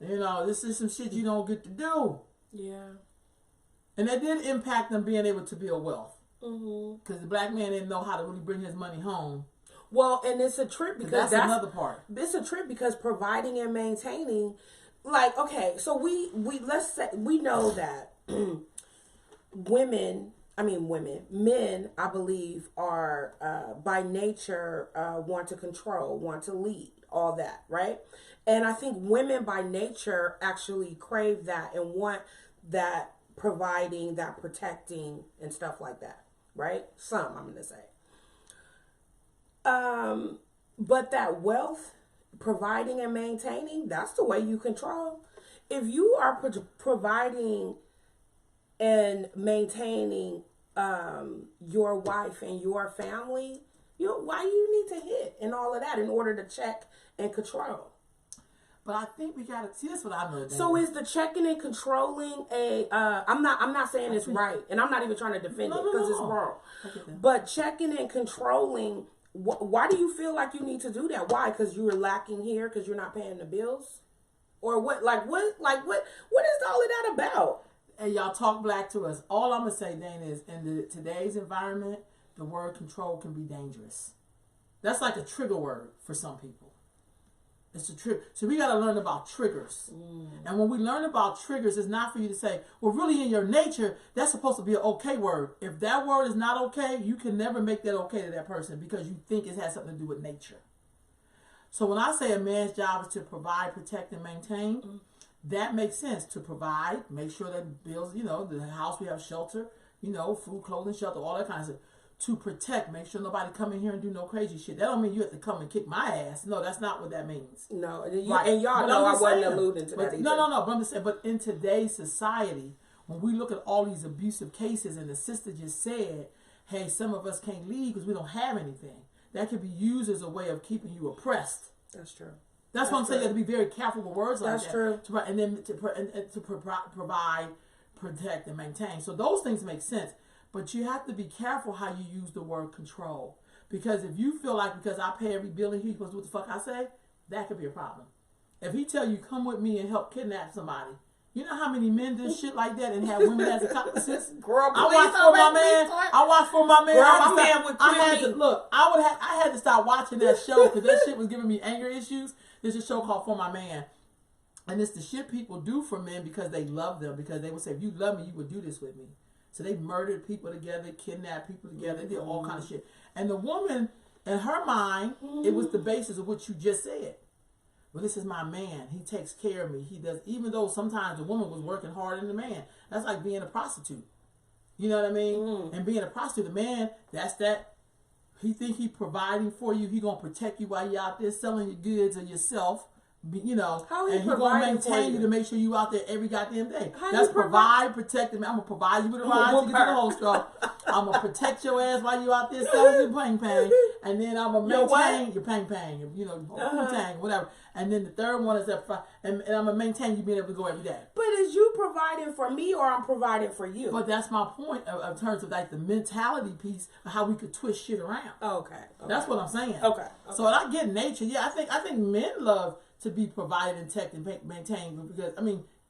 you know, this is some shit you don't get to do. Yeah. And that did impact them being able to build wealth. Because the black man didn't know how to really bring his money home. Well, and it's a trip because that's another part. It's a trip because providing and maintaining, like, okay, so we let's say, we know that men, I believe, are by nature want to control, want to lead, all that, right? And I think women by nature actually crave that and want that providing, that protecting, and stuff like that, right? Some, I'm going to say. But that wealth, providing and maintaining, that's the way you control. If you are providing and maintaining your wife and your family, why you need to hit and all of that in order to check and control. But I think we gotta see, this. What I know. So is the checking and controlling I'm not saying it's right, and I'm not even trying to defend it because it's wrong. But checking and controlling, why do you feel like you need to do that? Why? Because you're lacking here, because you're not paying the bills, or what? What is all of that about? And y'all talk black to us. All I'm gonna say, Dana, is in today's environment, the word control can be dangerous. That's like a trigger word for some people. It's a trick. So we got to learn about triggers. And when we learn about triggers, it's not for you to say, well, really in your nature, that's supposed to be an okay word. If that word is not okay, you can never make that okay to that person because you think it has something to do with nature. So when I say a man's job is to provide, protect, and maintain, that makes sense. To provide, make sure that bills, the house, we have shelter, food, clothing, shelter, all that kind of stuff. To protect, make sure nobody come in here and do no crazy shit. That don't mean you have to come and kick my ass. No, that's not what that means. No, and y'all know I wasn't alluding to that either. No. But I'm just saying, but in today's society, when we look at all these abusive cases, and the sister just said, hey, some of us can't leave because we don't have anything. That could be used as a way of keeping you oppressed. That's true. That's what I'm saying. You have to be very careful with words like that. That's true. And then to provide, protect, and maintain. So those things make sense. But you have to be careful how you use the word control. Because if you feel like because I pay every bill and he's supposed to do what the fuck I say, that could be a problem. If he tell you, come with me and help kidnap somebody, you know how many men do shit like that and have women as accomplices? Girl, I watch for my man. Girl, my man would I had to stop watching that show because that shit was giving me anger issues. There's a show called For My Man. And it's the shit people do for men because they love them. Because they would say, if you love me, you would do this with me. So they murdered people together, kidnapped people together. They did all kind of shit. And the woman, in her mind, it was the basis of what you just said. Well, this is my man. He takes care of me. He does, even though sometimes the woman was working harder than the man. That's like being a prostitute. You know what I mean? And being a prostitute, the man, that's that. He think he providing for you. He gonna protect you while you're out there selling your goods or yourself. And he gonna maintain you to make sure you out there every goddamn day. That's provide, protect. I'm gonna provide you with a ride to get to the hostel. I'm gonna protect your ass while you out there selling your pang, and then I'm gonna maintain your pang, putang, whatever. And then the third one is that, and I'm gonna maintain you being able to go every day. But is you providing for me or I'm providing for you? But that's my point in terms of like the mentality piece of how we could twist shit around. Okay. That's what I'm saying. Okay. So I get nature. Yeah, I think men love to be provided and protected and maintained because,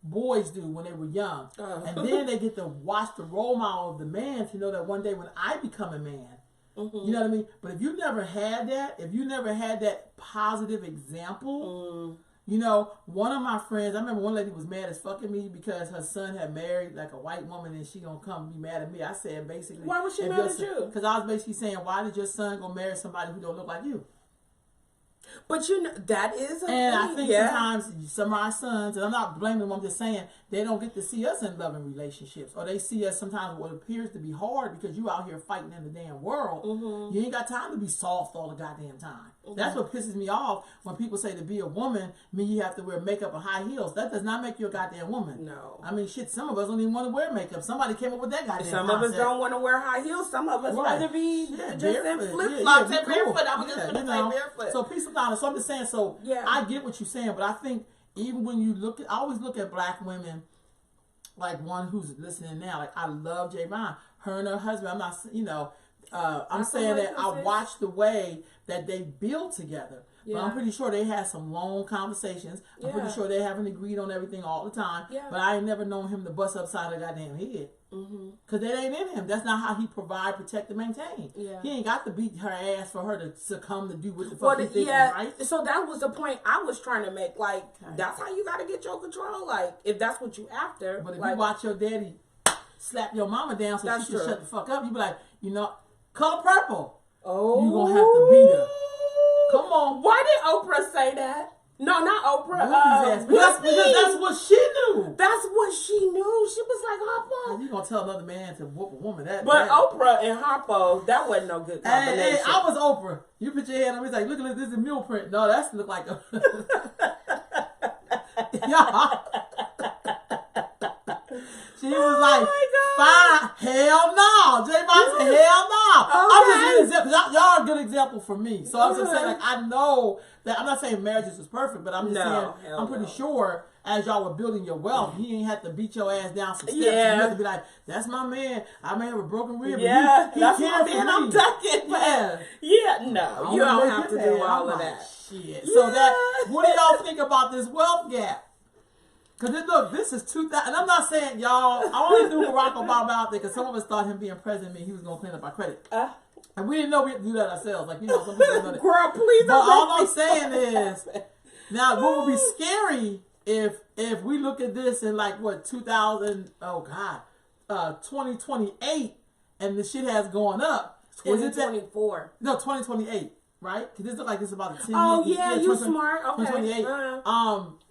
boys do when they were young. And then they get to watch the role model of the man to know that one day when I become a man, you know what I mean? But if you never had that positive example, one of my friends, I remember one lady was mad as fucking me because her son had married like a white woman and she gonna come be mad at me. I said basically, why was she mad at you? Because I was basically saying, why did your son go marry somebody who don't look like you? But that is a and I think sometimes some of our sons, and I'm not blaming them, I'm just saying they don't get to see us in loving relationships, or they see us sometimes what appears to be hard because you out here fighting in the damn world. You ain't got time to be soft all the goddamn time. That's what pisses me off when people say to be a woman mean you have to wear makeup and high heels. That does not make you a goddamn woman. No. Shit, some of us don't even want to wear makeup. Somebody came up with that goddamn Some concept. of us don't want to wear high heels. Some of us rather be just in flip-flops and barefoot. I was just going to say barefoot. So peace of thought. So I'm just saying, I get what you're saying, but I think even when you I always look at black women like one who's listening now. Like, I love Javon. Her and her husband, I'm not, I'm saying that I watched the way that they build together. But I'm pretty sure they had some long conversations. I'm pretty sure they haven't agreed on everything all the time. But I ain't never known him to bust upside the goddamn head. Because that ain't in him. That's not how he provide, protect, and maintain. He ain't got to beat her ass for her to succumb to do what the fuck he thinking, right? So that was the point I was trying to make. Like, that's how you got to get your control. Like, if that's what you after. But if you watch your daddy slap your mama down so she can shut the fuck up, you be like, color purple. Oh. You gonna have to beat her. Come on. Why did Oprah say that? No, not Oprah. Because that's what she knew. That's what she knew. She was like, Harpo. You gonna tell another man to whoop a woman? Oprah and Harpo, that wasn't no good combination. Hey, I was Oprah. You put your hand on me, like, look at this, this is a mule print. No, that's look like a. She was like, fine, hell no. Javon said, hell no. Okay. I'm just giving example. Y'all are a good example for me. So I'm just saying, like, I know that I'm not saying marriages is perfect, but I'm just saying, I'm pretty sure as y'all were building your wealth, he ain't have to beat your ass down some steps. Yeah. You have to be like, that's my man. I may have a broken rib, but he that's cares my man. I'm ducking. No, you don't have to do all of that. Shit. So what do y'all think about this wealth gap? Because look, this is 2000, and I'm not saying y'all, I only knew Barack Obama out there because some of us thought him being president mean he was going to clean up our credit. And we didn't know we had to do that ourselves. Like, some people know that. Girl, please But all I'm saying is, Now, what would be scary if we look at this in like what 2028, and the shit has gone up. 2024. No, 2028. Right? Because this look like this about a 10 Oh years. yeah, you smart. Okay. 2028.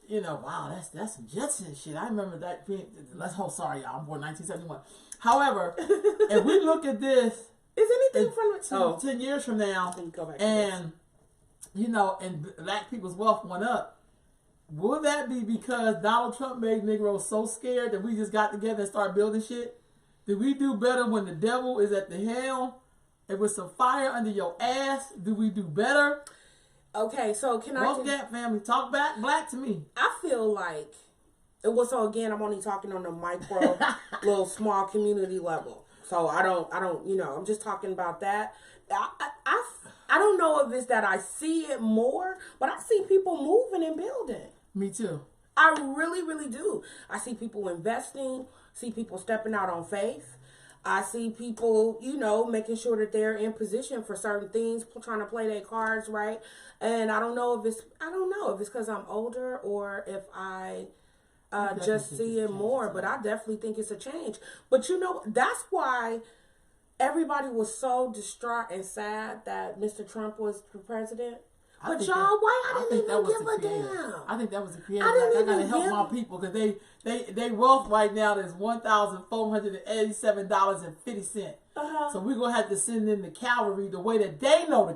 You know, wow, that's some Jetson shit. I remember that being. Sorry, y'all. I'm born 1971. However, if we look at this, is anything from 10 years from now, and you know, and black people's wealth went up, will that be because Donald Trump made Negroes so scared that we just got together and started building shit? Did we do better when the devil is at the helm? And with some fire under your ass, do we do better? Okay, so can Wealth gap, family. Talk back black to me. I feel like it was, so again, I'm only talking on the micro, little small community level. So I don't, you know, I'm just talking about that. I don't know if it's that I see it more, but I see people moving and building. Me too. I really, really do. I see people investing, see people stepping out on faith. I see people, you know, making sure that they're in position for certain things, trying to play their cards right. And I don't know if it's because I'm older or if I just see it more, but I definitely think it's a change. But you know, that's why everybody was so distraught and sad that Mr. Trump was the president. But y'all, why I didn't even give a damn? I think that was the creator. I gotta help my people because they wealth right now is $1,487.50. So we're gonna have to send in the cavalry the way that they know the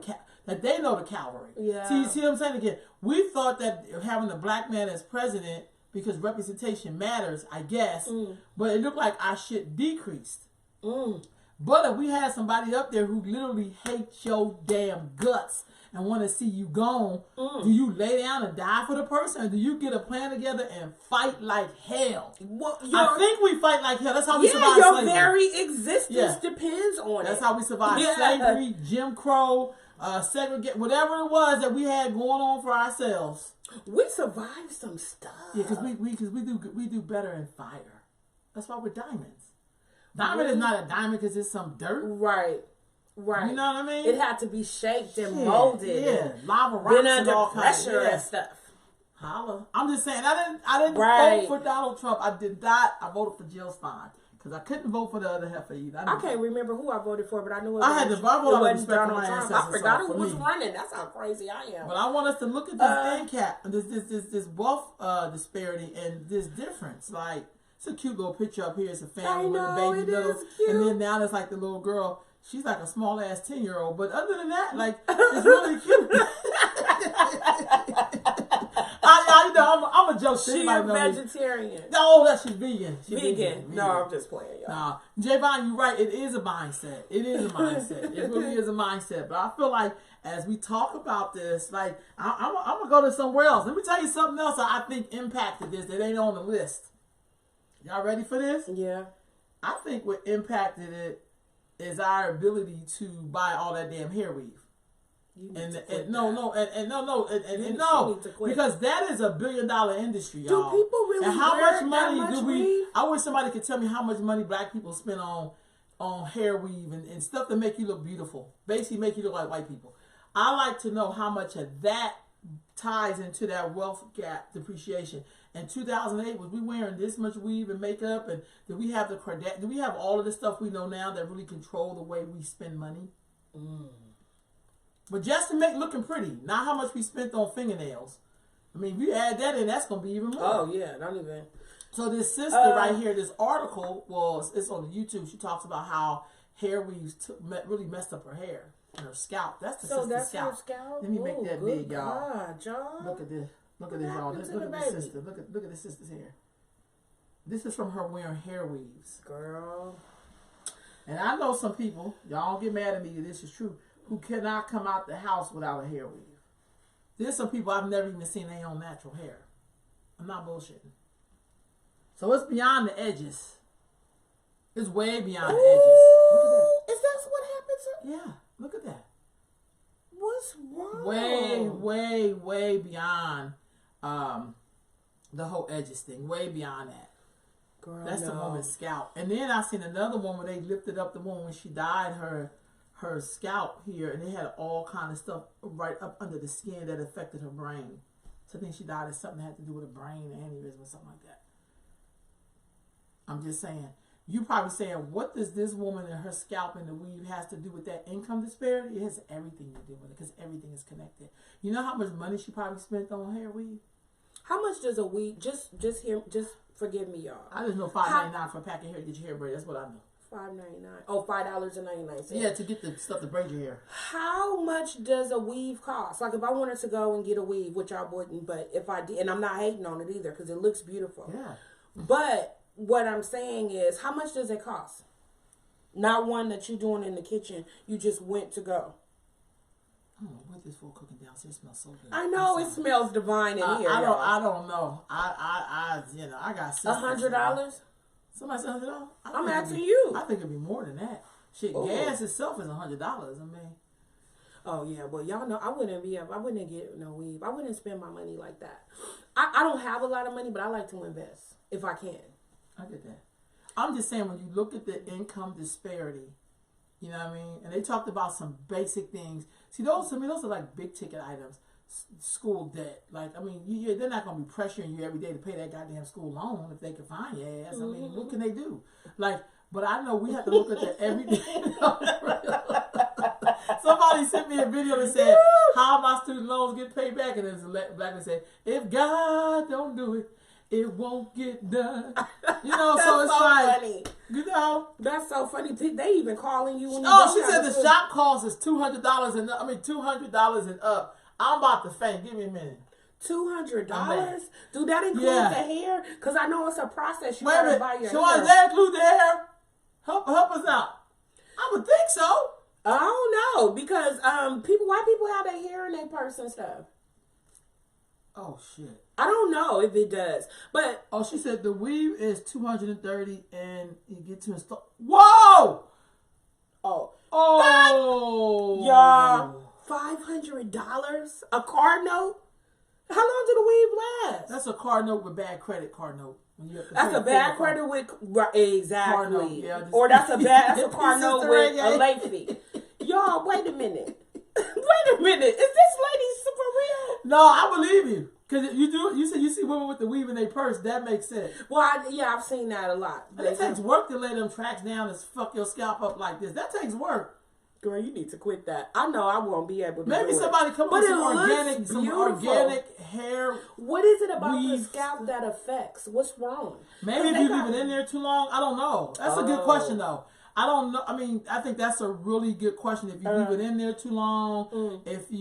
cavalry. Yeah. See what I'm saying again? We thought that having a black man as president because representation matters, I guess. But it looked like our shit decreased. But if we had somebody up there who literally hates your damn guts and want to see you gone, do you lay down and die for the person, or do you get a plan together and fight like hell? Well, I think we fight like hell. That's how we survive your slavery. Very existence depends on That's how we survived slavery, Jim Crow, segregate, whatever it was that we had going on for ourselves. We survived some stuff. Yeah, because we do better in fire. That's why we're diamonds. Diamond is not a diamond because it's some dirt. Right. You know what I mean? It had to be shaped and molded. Yeah, lava rocks been and under all pressure kinds of, and stuff. Holla. I'm just saying, I didn't vote for Donald Trump. I did not. I voted for Jill Stein because I couldn't vote for the other heifer either. I can't remember who I voted for, but I knew it wasn't Donald Trump. I forgot who was running. That's how crazy I am. But I want us to look at this income, this wealth disparity and this difference. Like, it's a cute little picture up here. It's a family with a baby little, and then now there's like the little girl. She's like a small ass 10-year-old, but other than that, like it's really cute. I'm a joke. She's a vegetarian. No, she's vegan. Vegan. No, I'm just playing, y'all. Nah, Javon, you're right. It is a mindset. It really is a mindset. But I feel like as we talk about this, like I'm gonna go to somewhere else. Let me tell you something else that I think impacted this that ain't on the list. Y'all ready for this? Yeah. I think what impacted it is our ability to buy all that damn hair weave. Because that is $1 billion industry, y'all. Do people really? And how much money do we? I wish somebody could tell me how much money black people spend on hair weave and stuff to make you look beautiful. Basically, make you look like white people. I like to know how much of that ties into that wealth gap depreciation. In 2008, was we wearing this much weave and makeup? And did we have do we have all of the stuff we know now that really control the way we spend money? But just to make looking pretty, not how much we spent on fingernails. I mean, if you add that in, that's going to be even more. Oh, yeah, not even. So this sister right here, this article, it's on YouTube. She talks about how hair weaves really messed up her hair and her scalp. That's the sister's scalp. Her scalp? Let me make that big, y'all. God, John. Look at this. Look at this, y'all. Look at this sister. Look at this sister's hair. This is from her wearing hair weaves. Girl. And I know some people, y'all don't get mad at me if this is true, who cannot come out the house without a hair weave. There's some people I've never even seen their own natural hair. I'm not bullshitting. So it's beyond the edges. It's way beyond the edges. Look at that. Is that what happens? Yeah, look at that. What's wrong? Way beyond the whole edges thing. Way beyond that. Girl, that's the woman's scalp. And then I seen another one where they lifted up the woman when she dyed her scalp here, and they had all kind of stuff right up under the skin that affected her brain. So I think she died of something that had to do with a brain aneurysm or something like that. I'm just saying. You probably saying, what does this woman and her scalp and the weave has to do with that income disparity? It has everything to do with it because everything is connected. You know how much money she probably spent on hair weave? How much does a weave? Just forgive me, y'all. I just know $5.99 for a pack of hair to get your hair braided. That's what I know. $5.99. Oh, $5.99. Yeah, to get the stuff to braid your hair. How much does a weave cost? Like if I wanted to go and get a weave, which I wouldn't, but if I did, and I'm not hating on it either because it looks beautiful. Yeah. But what I'm saying is, how much does it cost? Not one that you're doing in the kitchen. You just went to go. I don't know what this food cooking downstairs smells so good. I know it smells divine in here. I don't know. I got $100. Somebody said $100. I'm asking you. I think it'd be more than that. Shit, gas itself is $100. I mean. Oh yeah, well y'all know I wouldn't get no weave. I wouldn't spend my money like that. I don't have a lot of money, but I like to invest if I can. I get that. I'm just saying when you look at the income disparity, you know what I mean? And they talked about some basic things. See, those are like big ticket items. School debt. Like, I mean, they're not going to be pressuring you every day to pay that goddamn school loan if they can find your ass. I mean, what can they do? Like, but I know we have to look at that every day. Somebody sent me a video that said, how my student loans get paid back. And there's a black man said, if God don't do it, it won't get done. You know, so it's so like, funny. You know. That's so funny. They even calling you when you she said the shop cost is $200 and up. $200 and up. I'm about to faint. Give me a minute. $200? Do that include the hair? Because I know it's a process. You gotta buy your hair. So does that include the hair? Help us out. I would think so. I don't know because white people have their hair in their purse and stuff. Oh shit. I don't know if it does, but she said the weave is $230 and you get to install. Whoa! Y'all, $500 a card note. How long do the weave last? That's a card note with bad credit card note. That's a bad credit with exactly, note, yeah, or that's a card note with a late fee. Y'all, wait a minute. Wait a minute. Is this lady super real? No, I believe you. Because you said you see women with the weave in their purse. That makes sense. Well, I've seen that a lot. And it takes work to lay them tracks down and fuck your scalp up like this. That takes work. Girl, you need to quit that. I know I won't be able to Maybe do somebody come up with some organic hair. What is it about the scalp that affects? What's wrong? Maybe if you leave it in there too long. I don't know. That's a good question, though. I don't know. I mean, I think that's a really good question. If you leave it in there too long, maybe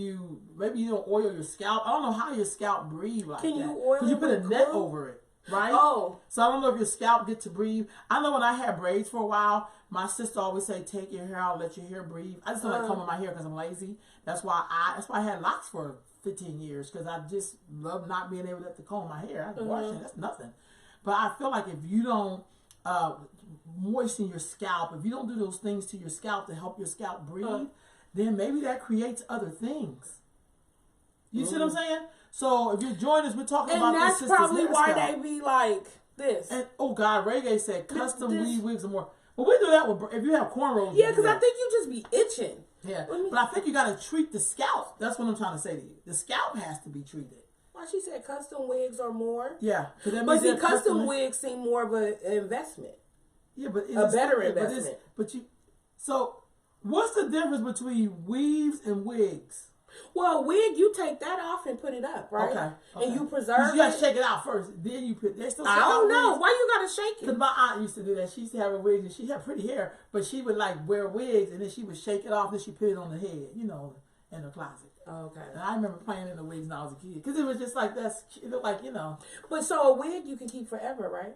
you don't oil your scalp. I don't know how your scalp breathe like that. Can you oil it? Because you put a net over it, right? Oh. So I don't know if your scalp gets to breathe. I know when I had braids for a while, my sister always say, take your hair out, let your hair breathe. I just don't like combing my hair because I'm lazy. That's why I had locks for 15 years because I just love not being able to comb my hair. I can wash it. That's nothing. But I feel like if you don't moisten your scalp, if you don't do those things to your scalp to help your scalp breathe, then maybe that creates other things. You see what I'm saying? So if you're joining us, we're talking about this. And that's probably why they be like this. And oh God, Reggae said custom weave wigs are more. But we do that with if you have cornrows. Yeah, because I think you just be itching. Yeah, but I think you got to treat the scalp. That's what I'm trying to say to you. The scalp has to be treated. Why she said custom wigs are more? Yeah, but see, custom wigs seem more of an investment. Yeah, but a better investment. So what's the difference between weaves and wigs? Well, wig, you take that off and put it up, right? Okay. And you preserve it. You got to shake it out first. Then you put. They still. I don't know. Why you got to shake it? Because my aunt used to do that. She used to have a wig and she had pretty hair, but she would like wear wigs and then she would shake it off and she put it on the head, in the closet. Okay. And I remember playing in the wigs when I was a kid because it was just like it looked like But so a wig you can keep forever, right?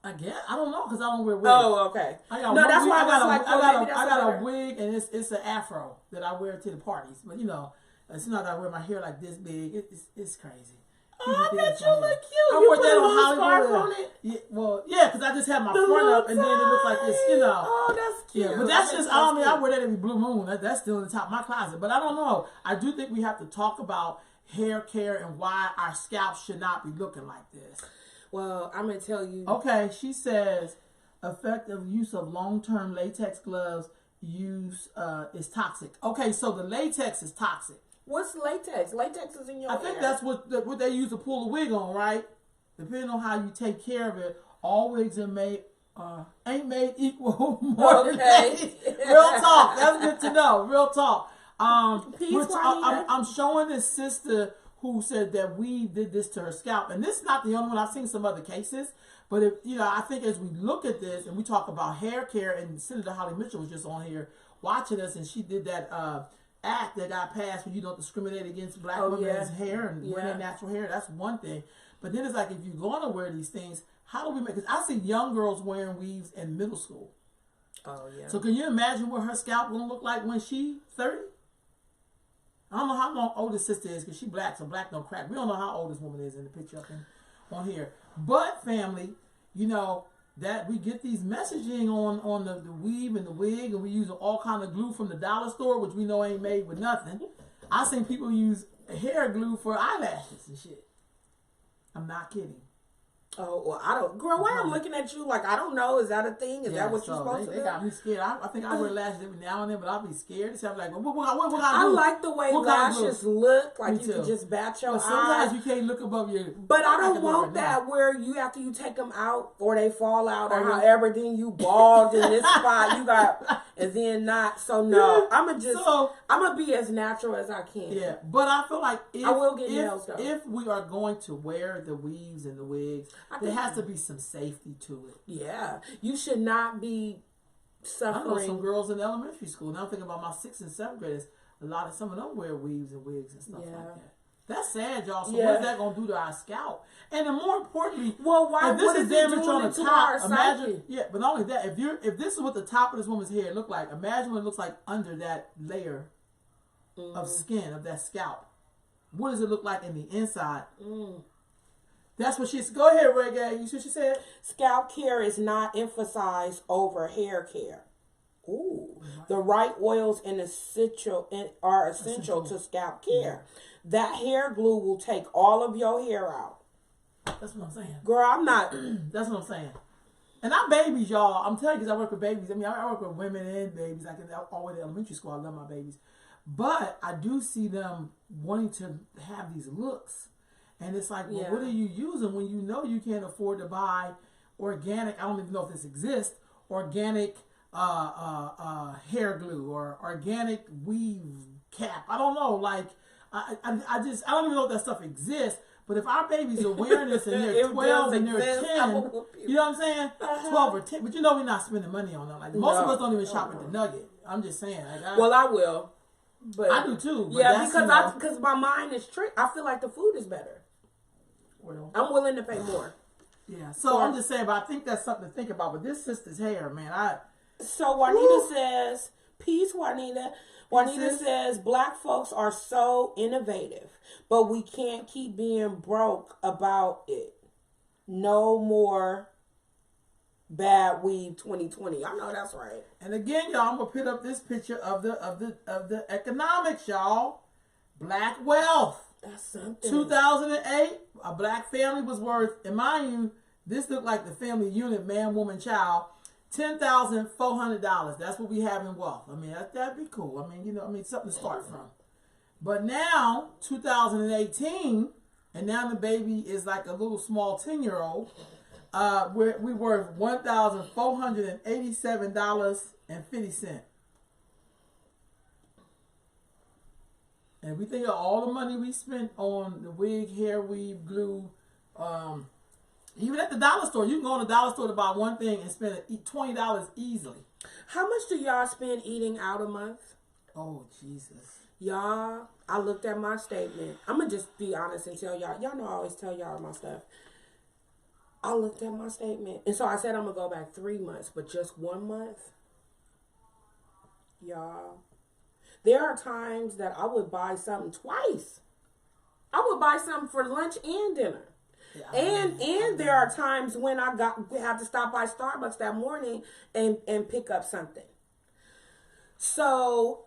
I guess I don't know because I don't wear wigs. Oh, okay. I got a wig and it's an afro that I wear to the parties. But as soon as I wear my hair like this big, it's crazy. Oh, I bet you look cute. I wore that on Hollywood. Yeah, because I just had my front up and then it looked like this. Oh, that's cute. Yeah, but that's just I wear that every blue moon. That's still in the top of my closet. But I don't know. I do think we have to talk about hair care and why our scalps should not be looking like this. Well, I'm going to tell you. Okay, she says effective use of long-term latex gloves is toxic. Okay, so the latex is toxic. What's latex? Latex is in your hair. I think that's what they use to pull a wig on, right? Depending on how you take care of it, all wigs are made ain't made equal. Okay. Real talk. That's good to know. Real talk. I'm showing this sister who said that we did this to her scalp, and this is not the only one. I've seen some other cases, but if, I think as we look at this and we talk about hair care, and Senator Holly Mitchell was just on here watching us, and she did that act that got passed where you don't discriminate against black women's hair and wearing natural hair. That's one thing. But then it's like, if you're going to wear these things, how do we make? Because I see young girls wearing weaves in middle school. Oh yeah. So can you imagine what her scalp gonna look like when she's 30? I don't know how long old this sister is, because she black, so black don't crack. We don't know how old this woman is in the picture up on here. But family, that we get these messaging on the weave and the wig, and we use all kind of glue from the dollar store, which we know ain't made with nothing. I seen people use hair glue for eyelashes and shit. I'm not kidding. Oh, well, I don't. Girl, why I'm looking at you like I don't know. Is that a thing? Is that what you're supposed to do? They got me scared. I think I wear lashes every now and then, but I'll be scared. So I'm like, what I like the way lashes look. Like you can just bat your eyes. Sometimes you can't look above your. But I don't want that where you, after you take them out or they fall out or however, then you bald in this spot. You got, and then not. So no, I'm gonna be as natural as I can. Yeah, but I feel like I will get nails though. If we are going to wear the weaves and the wigs, there has to be some safety to it. Yeah, you should not be suffering. I know some girls in elementary school. Now I'm thinking about my 6th and 7th graders. Some of them wear weaves and wigs and stuff like that. That's sad, y'all. So what is that going to do to our scalp? And then more importantly, if this is damage on the top, imagine. Yeah, but not only that, if this is what the top of this woman's hair look like, imagine what it looks like under that layer of skin of that scalp. What does it look like in the inside? That's what she's. Go ahead, Reggae. You see what she said? Scalp care is not emphasized over hair care. Ooh, the right oils are essential to scalp care. That hair glue will take all of your hair out. That's what I'm saying. Girl, I'm not. That's what I'm saying. And I'm babies, y'all. I'm telling you, because I work with babies. I mean, I work with women and babies. I can always in elementary school. I love my babies, but I do see them wanting to have these looks. And it's like, well, what are you using when you know you can't afford to buy organic? I don't even know if this exists. Organic hair glue or organic weave cap. I don't know. Like, I don't even know if that stuff exists. But if our babies are wearing this and they're 12 and they're 10, you know what I'm saying? 12 or 10. But we're not spending money on them. Like most of us don't even shop at the Nugget. I'm just saying. Like, I will. But I do too. But yeah, because my mind is tricked. I feel like the food is better. Well, I'm willing to pay more. Yeah, so I'm just saying, but I think that's something to think about. But this sister's hair, man, So Juanita says, peace, Juanita. Juanita says, black folks are so innovative, but we can't keep being broke about it. No more bad weave 2020. I know that's right. And again, y'all, I'm gonna put up this picture of the economics, y'all. Black wealth. That's something. 2008, a black family was worth, and mind you, this looked like the family unit, man, woman, child, $10,400. That's what we have in wealth. I mean, that'd be cool. I mean, something to start from. But now, 2018, and now the baby is like a little small 10-year-old. We worth $1,487.50. And we think of all the money we spent on the wig, hair weave, glue, even at the dollar store. You can go to the dollar store to buy one thing and spend $20 easily. How much do y'all spend eating out a month? Oh, Jesus. Y'all, I looked at my statement. I'm going to just be honest and tell y'all. Y'all know I always tell y'all my stuff. I looked at my statement. And so I said I'm going to go back 3 months, but just 1 month. Y'all. There are times that I would buy something twice. I would buy something for lunch and dinner. Yeah, and there are times when I had to stop by Starbucks that morning and pick up something. So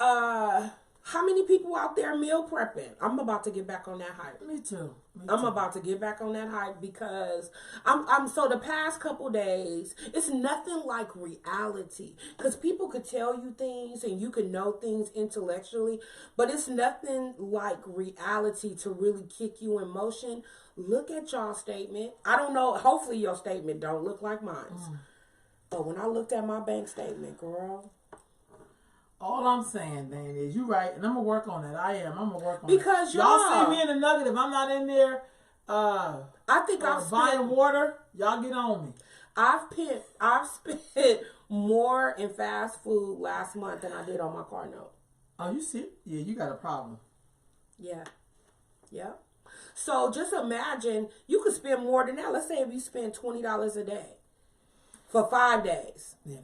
How many people out there meal prepping? I'm about to get back on that hype. Me too. I'm about to get back on that hype because I'm so the past couple days, it's nothing like reality. Because people could tell you things and you could know things intellectually, but it's nothing like reality to really kick you in motion. Look at y'all statement. I don't know. Hopefully your statement don't look like mine. But when I looked at my bank statement, girl. All I'm saying, Dan, is you right, and I'm gonna work on it. I'm gonna work on because it. Y'all see me in the Nugget. If I'm not in there, I think I've buying water. Y'all get on me. I've spent more in fast food last month than I did on my car note. Oh, you see? Yeah, you got a problem. Yeah. So just imagine you could spend more than that. Let's say if you spend $20 a day for 5 days. Yeah,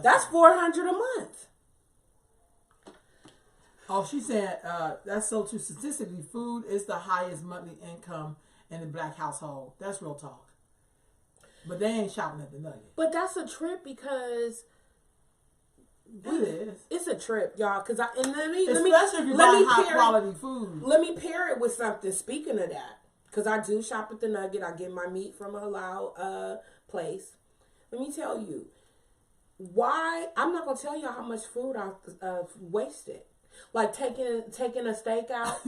that's $400 a month. Oh, she said that's so true. Statistically, food is the highest monthly income in the black household. That's real talk. But they ain't shopping at the Nugget. But that's a trip because it is. It's a trip, y'all. Because especially if you're buying high quality food. Let me pair it with something. Speaking of that, because I do shop at the Nugget. I get my meat from a halal place. Let me tell you why. I'm not gonna tell y'all how much food I've wasted. Like taking a steak out,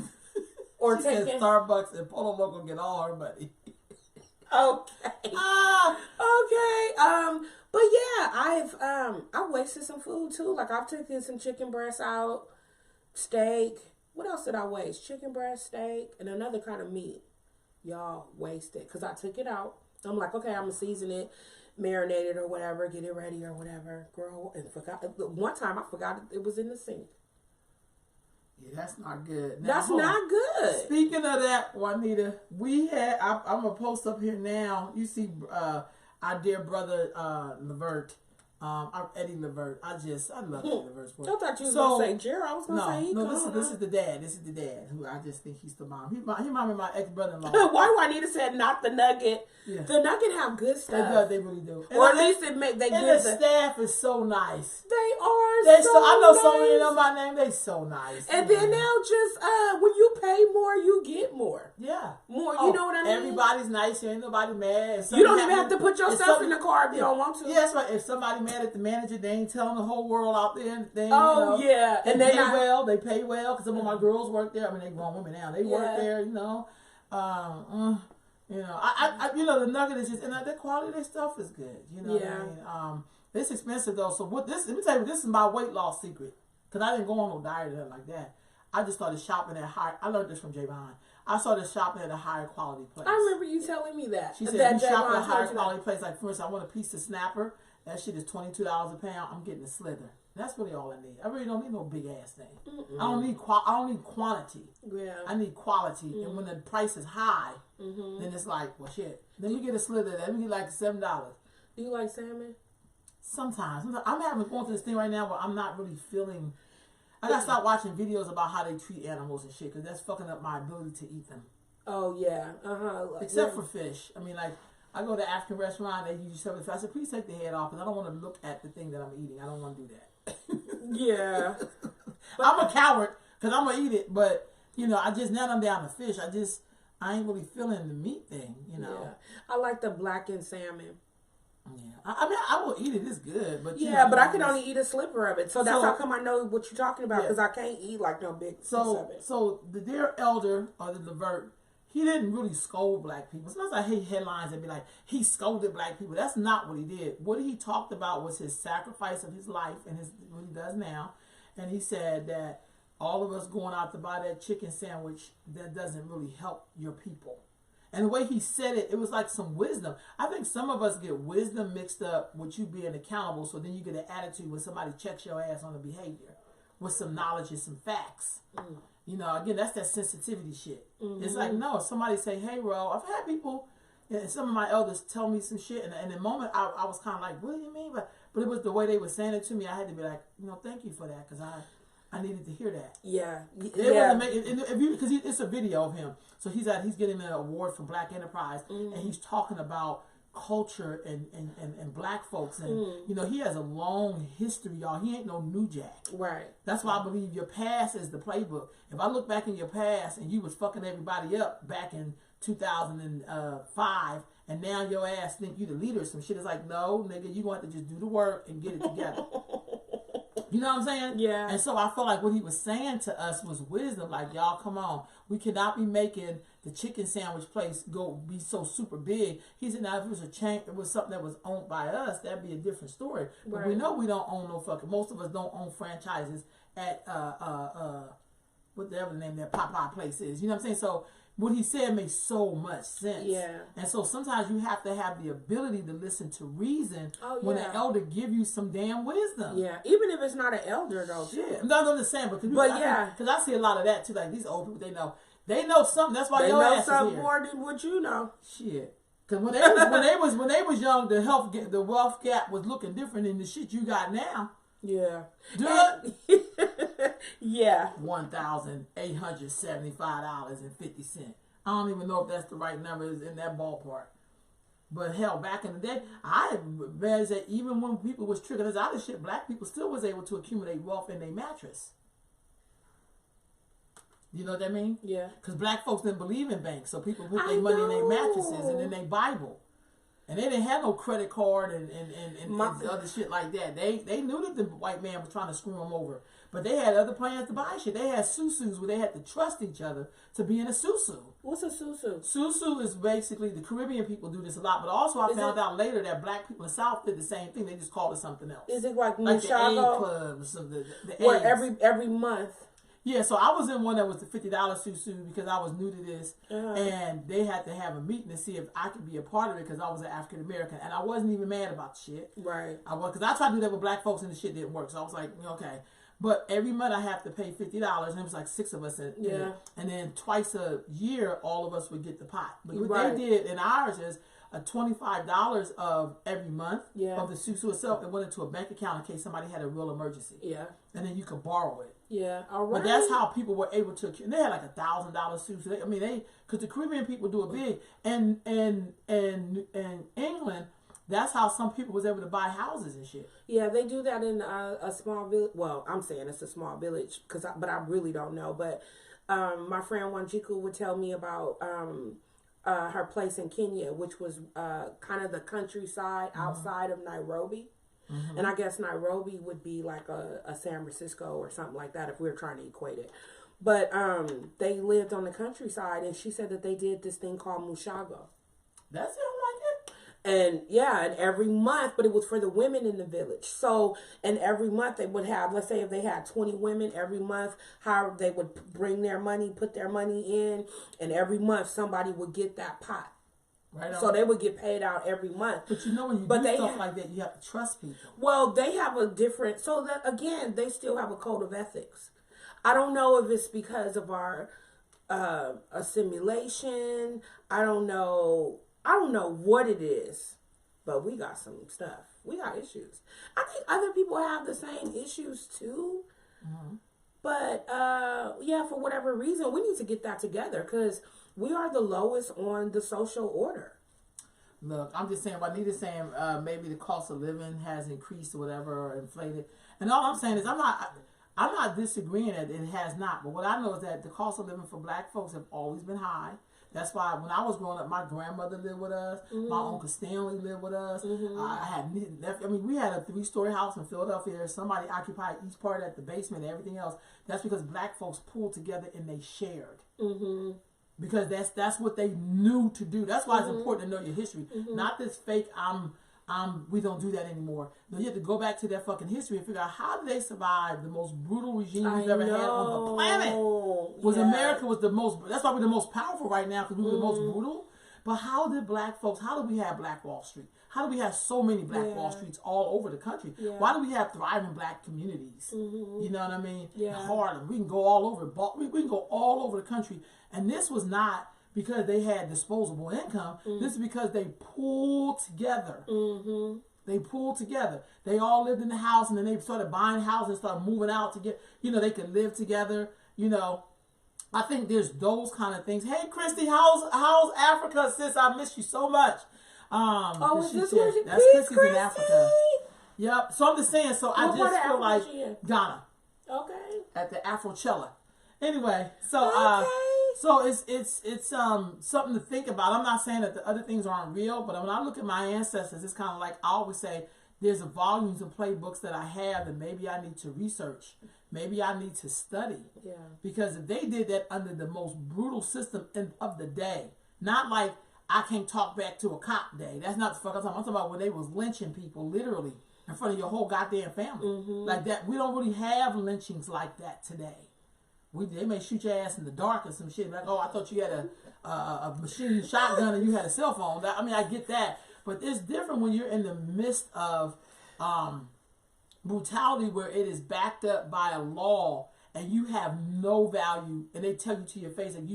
or taking Starbucks and Polo Loco get all her money. Okay. Okay. But yeah, I've wasted some food too. Like I've taken some chicken breasts out, steak. What else did I waste? Chicken breast, steak, and another kind of meat. Y'all wasted because I took it out. I'm like, okay, I'm gonna season it, marinate it or whatever, get it ready or whatever. Girl, and forgot. One time I forgot it was in the sink. Yeah, that's not good. Now, that's not good. Speaking of that, Juanita, I'm going to post up here now. You see our dear brother Levert, Eddie Levert. I love Eddie Levert's work. I thought you was going to say Jerry. I was going to say this is the dad. This is the dad who I just think he's the mom. He reminds me of my ex-brother-in-law. Why Juanita said not the Nugget? Yeah. The Nugget have good stuff. They really do. Or at least they good. And the staff is so nice. They are I know nice. so many of them by name. They so nice. And then they'll just, when you pay more, you get more. Yeah. More, you know what I mean? Everybody's nice. Ain't nobody mad. You don't even have to put yourself in the car if you don't want to. Yeah, that's right. If somebody mad at the manager, they ain't telling the whole world out there. Yeah. And they pay well. They pay well because some of my girls work there. I mean, they grown women now. They work there, the Nugget is just, and the quality of their stuff is good. You know what I mean? It's expensive though. So let me tell you, this is my weight loss secret. Because I didn't go on no diet or nothing like that. I just started shopping at I learned this from Javon. I started shopping at a higher quality place. I remember you telling me that. She said, you shop at a higher quality place. Like, for instance, I want a piece of snapper. That shit is $22 a pound. I'm getting a slither. That's really all I need. I really don't need no big ass thing. I don't need quantity. Yeah. I need quality. And when the price is high, then it's like, well, shit. Let me get a slither. Let me get like $7. Do you like salmon? Sometimes. I'm going through this thing right now where I'm not really feeling. I gotta start watching videos about how they treat animals and shit, because that's fucking up my ability to eat them. Oh yeah, Except for fish. I mean, like, I go to African restaurant, they usually serve the fish. I said, please take the head off, because I don't want to look at the thing that I'm eating. I don't want to do that. Yeah. I'm a coward, because I'm gonna eat it, but now I'm down to fish. I ain't really feeling the meat thing. Yeah. I like the blackened salmon. Yeah, I mean, I will eat it. It's good, but but I can only eat a sliver of it. So that's how come I know what you're talking about, because I can't eat like no big piece of it. So the dear elder or the Levert, he didn't really scold black people. Sometimes I hate headlines that be like, he scolded black people. That's not what he did. What he talked about was his sacrifice of his life and what he does now. And he said that all of us going out to buy that chicken sandwich, that doesn't really help your people. And the way he said it, it was like some wisdom. I think some of us get wisdom mixed up with you being accountable, so then you get an attitude when somebody checks your ass on the behavior with some knowledge and some facts. Again, that's that sensitivity shit. It's like, no, if somebody say, hey, bro, I've had people, and some of my elders tell me some shit, and in the moment I was kind of like, what do you mean? But it was the way they were saying it to me. I had to be like, thank you for that, because I needed to hear that. Yeah. Because it's a video of him. So he's getting an award for Black Enterprise, and he's talking about culture and black folks, and you know, he has a long history, y'all. He ain't no new jack. Right. That's why I believe your past is the playbook. If I look back in your past and you was fucking everybody up back in 2005, and now your ass think you the leader or some shit, it's like, no, nigga, you gonna have to just do the work and get it together. You know what I'm saying? Yeah. And so I felt like what he was saying to us was wisdom. Like, y'all, come on. We cannot be making the chicken sandwich place be so super big. He said, now if it was a chain, it was something that was owned by us, that'd be a different story. But Right. we know we don't own no fucking, most of us don't own franchises at, whatever the name of that Popeye place is. You know what I'm saying? So what he said makes so much sense. Yeah. And so sometimes you have to have the ability to listen to reason when yeah. an elder give you some damn wisdom. Yeah. Even if it's not an elder, though. Shit. No, I'm just saying, but yeah. Because I see a lot of that too. Like these old people, they know something. That's why They your know ass is something here. more than what you know. Shit. Because when they was young, the wealth gap was looking different than the shit you got now. Yeah. Dude. Yeah. $1,875.50. I don't even know if that's the right number, is in that ballpark. But hell, back in the day, I had read that even when people was tricking us out of shit, black people still was able to accumulate wealth in their mattress. You know what I mean? Yeah. Because black folks didn't believe in banks, so people put their money in their mattresses and in their Bible. And they didn't have no credit card and other shit like that. They knew that the white man was trying to screw them over. But they had other plans to buy shit. They had susus where they had to trust each other to be in a susu. What's a susu? Susu is basically, the Caribbean people do this a lot. But also I found out later that black people in the South did the same thing. They just called it something else. Is it like the A Chicago? clubs, the Where A's. every month. Yeah, so I was in one that was the $50 susu because I was new to this, and they had to have a meeting to see if I could be a part of it because I was an African American, and I wasn't even mad about the shit. Right. Because I tried to do that with black folks and the shit didn't work, so I was like, okay. But every month I have to pay $50, and it was like 6 of us in it. And then twice a year, all of us would get the pot. But what they did in ours is a $25 of every month of the susu itself. It went into a bank account in case somebody had a real emergency. Yeah. And then you could borrow it. Yeah, all right. But that's how people were able to. And they had like $1,000 suits. I mean, because the Caribbean people do it big, and England, that's how some people was able to buy houses and shit. Yeah, they do that in a small village. Well, I'm saying it's a small village but I really don't know. But my friend Wanjiku would tell me about her place in Kenya, which was kind of the countryside outside of Nairobi. Mm-hmm. And I guess Nairobi would be like a San Francisco or something like that if we were trying to equate it. But they lived on the countryside, and she said that they did this thing called Mushago. That sounds like it. And and every month, but it was for the women in the village. So, and every month they would have, let's say if they had 20 women, every month, how they would bring their money, put their money in, and every month somebody would get that pot. Right on. So they would get paid out every month. But you know when you do stuff like that, you have to trust people. Well, they have a different, so that again, they still have a code of ethics. I don't know if it's because of our assimilation. I don't know what it is, but we got some stuff. We got issues. I think other people have the same issues too. Mm-hmm. But for whatever reason, we need to get that together because we are the lowest on the social order. Look, I'm just saying, Juanita's saying maybe the cost of living has increased or whatever, or inflated. And all I'm saying is I'm not disagreeing that it has not. But what I know is that the cost of living for black folks have always been high. That's why when I was growing up, my grandmother lived with us. Mm-hmm. My Uncle Stanley lived with us. Mm-hmm. We had a 3-story house in Philadelphia. Somebody occupied each part at the basement and everything else. That's because black folks pulled together and they shared. Mm-hmm. Because that's what they knew to do. That's why it's important to know your history. Mm-hmm. Not this fake, we don't do that anymore. No, you have to go back to their fucking history and figure out how did they survive the most brutal regime we've ever had on the planet. America was the most, that's why we're the most powerful right now because we were the most brutal. But how did we have Black Wall Street? How do we have so many Black Wall Streets all over the country? Yeah. Why do we have thriving black communities? Mm-hmm. You know what I mean? Yeah. Harlem. We can go all over. We can go all over the country. And this was not because they had disposable income. Mm-hmm. This is because they pulled together. Mm-hmm. They pulled together. They all lived in the house, and then they started buying houses and started moving out to get, they could live together. I think there's those kind of things. Hey, Christy, how's Africa, sis? I miss you so much. Oh, is she this said, where she that's Peace Chrissy's in Africa. Yep. So I'm just saying. So I What part just of feel Africa like she in? Ghana Okay. at the Afrochella. Anyway, so Okay. so it's something to think about. I'm not saying that the other things aren't real, but when I look at my ancestors, it's kind of like I always say, there's volumes of playbooks that I have that maybe I need to research, maybe I need to study. Yeah. Because if they did that under the most brutal system of the day, not like I can't talk back to a cop day. That's not the fuck I'm talking about. I'm talking about when they was lynching people literally in front of your whole goddamn family. Like that. We don't really have lynchings like that today. They may shoot your ass in the dark or some shit. Like, oh, I thought you had a machine shotgun and you had a cell phone. I mean, I get that. But it's different when you're in the midst of brutality where it is backed up by a law and you have no value and they tell you to your face that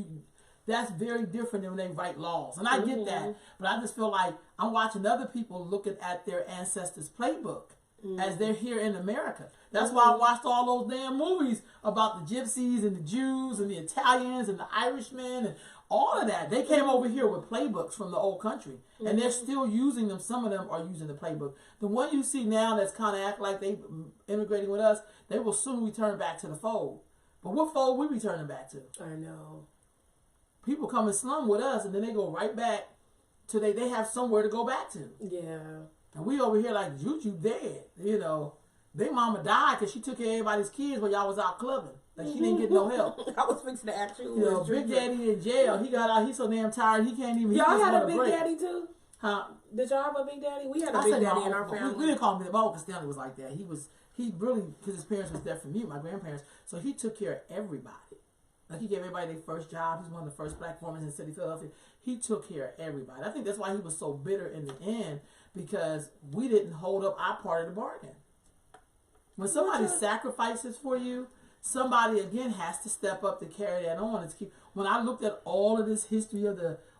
that's very different than when they write laws. And I get that. But I just feel like I'm watching other people looking at their ancestors' playbook as they're here in America. That's why I watched all those damn movies about the gypsies and the Jews and the Italians and the Irishmen and all of that. They came over here with playbooks from the old country. And they're still using them. Some of them are using the playbook. The one you see now that's kind of act like they immigrating with us, they will soon return back to the fold. But what fold we returning back to? I know. People come and slum with us and then they go right back to they have somewhere to go back to. Yeah. And we over here like, Juju dead. You know, their mama died because she took care of everybody's kids while y'all was out clubbing. Like, she didn't get no help. I was fixing to ask you. You know, Big Daddy in jail. He got out. He's so damn tired. He can't even. Y'all had a Big Daddy too? Huh? Did y'all have a Big Daddy? We had a Big Daddy in our family. We didn't call him Big Daddy because Stanley was like that. He really, because his parents was deaf from mute, my grandparents. So he took care of everybody. Like, he gave everybody their first job. He's one of the first black foremen in the city of Philadelphia. He took care of everybody. I think that's why he was so bitter in the end, because we didn't hold up our part of the bargain. When somebody sacrifices for you, somebody again has to step up to carry that on. When I looked at all of this history of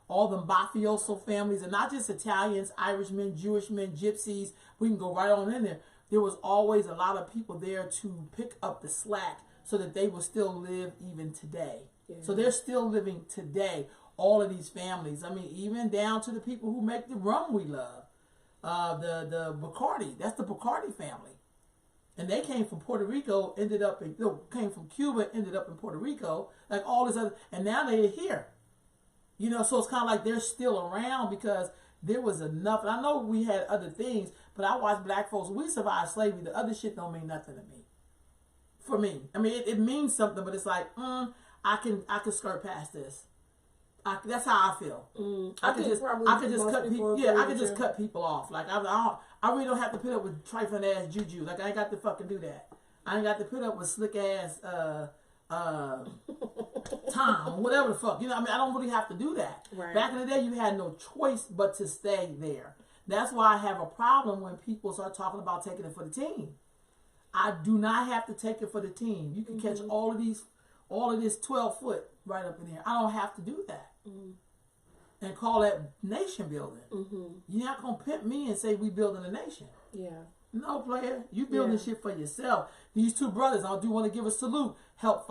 all the mafioso families, and not just Italians, Irishmen, Jewish men, gypsies, we can go right on in there. There was always a lot of people there to pick up the slack so that they will still live even today. Yeah. So they're still living today, all of these families. I mean, even down to the people who make the rum we love. The Bacardi, that's the Bacardi family. And they came from Puerto Rico, came from Cuba, ended up in Puerto Rico, like all this other, and now they're here. You know, so it's kind of like they're still around because there was enough. And I know we had other things, but I watched black folks, we survived slavery. The other shit don't mean nothing to me. For me. I mean, it means something, but it's like, I can skirt past this. That's how I feel. I could just cut people. Yeah, I could just cut people off. Like I really don't have to put up with trifling ass juju. Like I ain't got to fucking do that. I ain't got to put up with slick ass Tom, whatever the fuck. You know, I mean, I don't really have to do that. Right. Back in the day, you had no choice but to stay there. That's why I have a problem when people start talking about taking it for the team. I do not have to take it for the team. You can catch all of this 12 foot right up in here. I don't have to do that. And call that nation building. You're not gonna pimp me and say we building a nation. Yeah. No, player. You building shit for yourself. These two brothers, I do want to give a salute. Help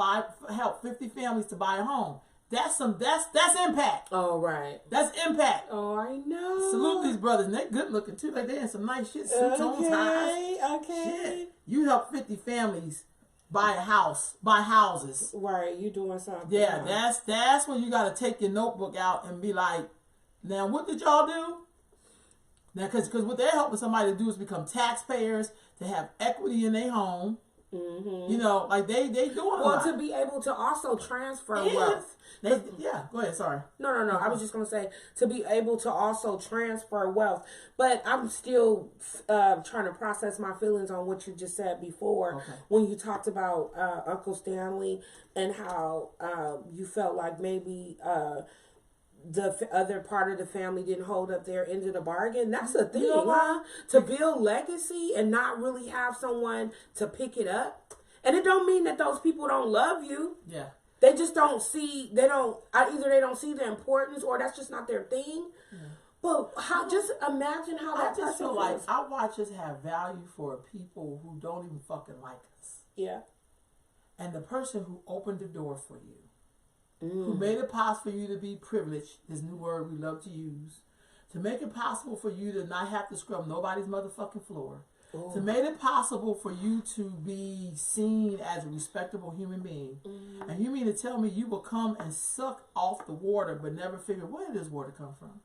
50 families to buy a home. That's impact. Oh, right. That's impact. Oh, I know. Salute these brothers. And they good looking too. Like they in some nice shit. Suits on ties. Okay. Shit. You help 50 families buy a house, buy houses. Right, you doing something. Yeah, that's when you got to take your notebook out and be like, now what did y'all do? Now, because what they're helping somebody to do is become taxpayers, to have equity in their home. You know, like they doing a lot. To be able to also transfer wealth. Go ahead, sorry. No. I was just going to say, to be able to also transfer wealth. But I'm still trying to process my feelings on what you just said before. Okay. When you talked about Uncle Stanley and how you felt like maybe the other part of the family didn't hold up their end of the bargain. That's a thing, huh? To build legacy and not really have someone to pick it up. And it don't mean that those people don't love you. Yeah. They just don't see, either they don't see the importance or that's just not their thing. Yeah. But just imagine how that person feels. Like our watches have value for people who don't even fucking like us. Yeah. And the person who opened the door for you, who made it possible for you to be privileged, this new word we love to use, to make it possible for you to not have to scrub nobody's motherfucking floor, Ooh. to make it possible for you to be seen as a respectable human being. And you mean to tell me you will come and suck off the water but never figure where did this water come from?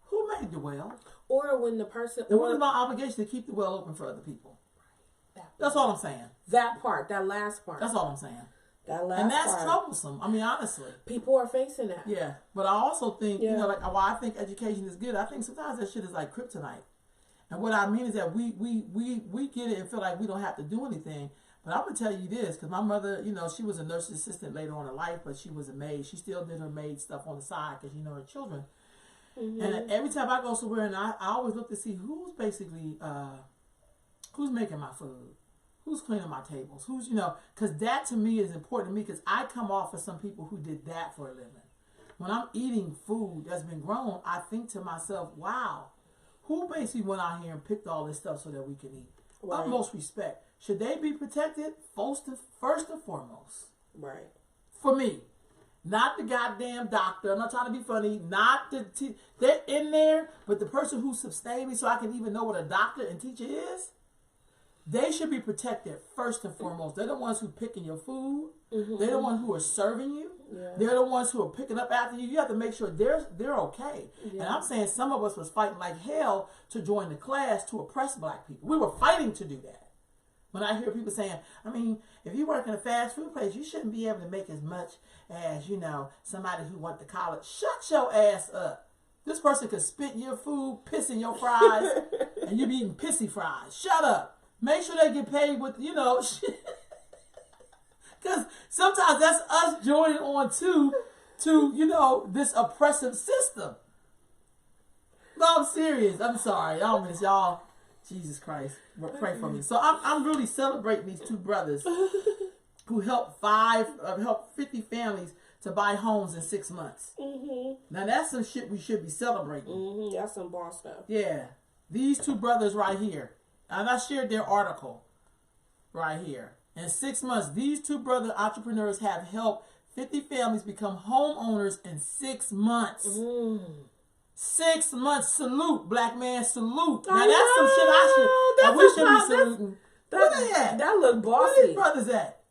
Who made the well? Or when the person... And what is my obligation to keep the well open for other people? That's all I'm saying. That part, that last part. That's all I'm saying. That last and that's part. troublesome. I mean, honestly. People are facing that. Yeah. But I also think, you know, like, while I think education is good, I think sometimes that shit is like kryptonite. And what I mean is that we get it and feel like we don't have to do anything. But I'm going to tell you this, because my mother, you know, she was a nurse's assistant later on in life, but she was a maid. She still did her maid stuff on the side because, you know, her children. And every time I go somewhere, and I always look to see who's basically, who's making my food, who's cleaning my tables, who's, you know, because that to me is important to me because I come off of some people who did that for a living. When I'm eating food that's been grown, I think to myself, wow, who basically went out here and picked all this stuff so that we can eat? Right. Utmost respect. Should they be protected? First and foremost. Right. For me. Not the goddamn doctor. I'm not trying to be funny. Not the they're in there, but the person who sustained me so I can even know what a doctor and teacher is, they should be protected first and foremost. They're the ones who picking your food. They're the ones who are serving you. Yeah. They're the ones who are picking up after you. You have to make sure they're okay. Yeah. And I'm saying some of us was fighting like hell to join the class to oppress black people. We were fighting to do that. When I hear people saying, I mean, if you work in a fast food place, you shouldn't be able to make as much as, you know, somebody who went to college. Shut your ass up. This person could spit in your food, piss in your fries, and you be eating pissy fries. Shut up. Make sure they get paid with, you know, because sometimes that's us joining on to, you know, this oppressive system. No, I'm serious. I'm sorry. Y'all miss y'all. Jesus Christ. Pray for me. So I'm really celebrating these two brothers who helped 50 families to buy homes in 6 months. Now that's some shit we should be celebrating. That's some boss stuff. Yeah. These two brothers right here. And I shared their article right here. In 6 months, these two brother entrepreneurs have helped 50 families become homeowners in 6 months. 6 months. Salute, black man, salute. Now that's some shit we should be saluting. Where they at? That look bossy. Where these brothers at?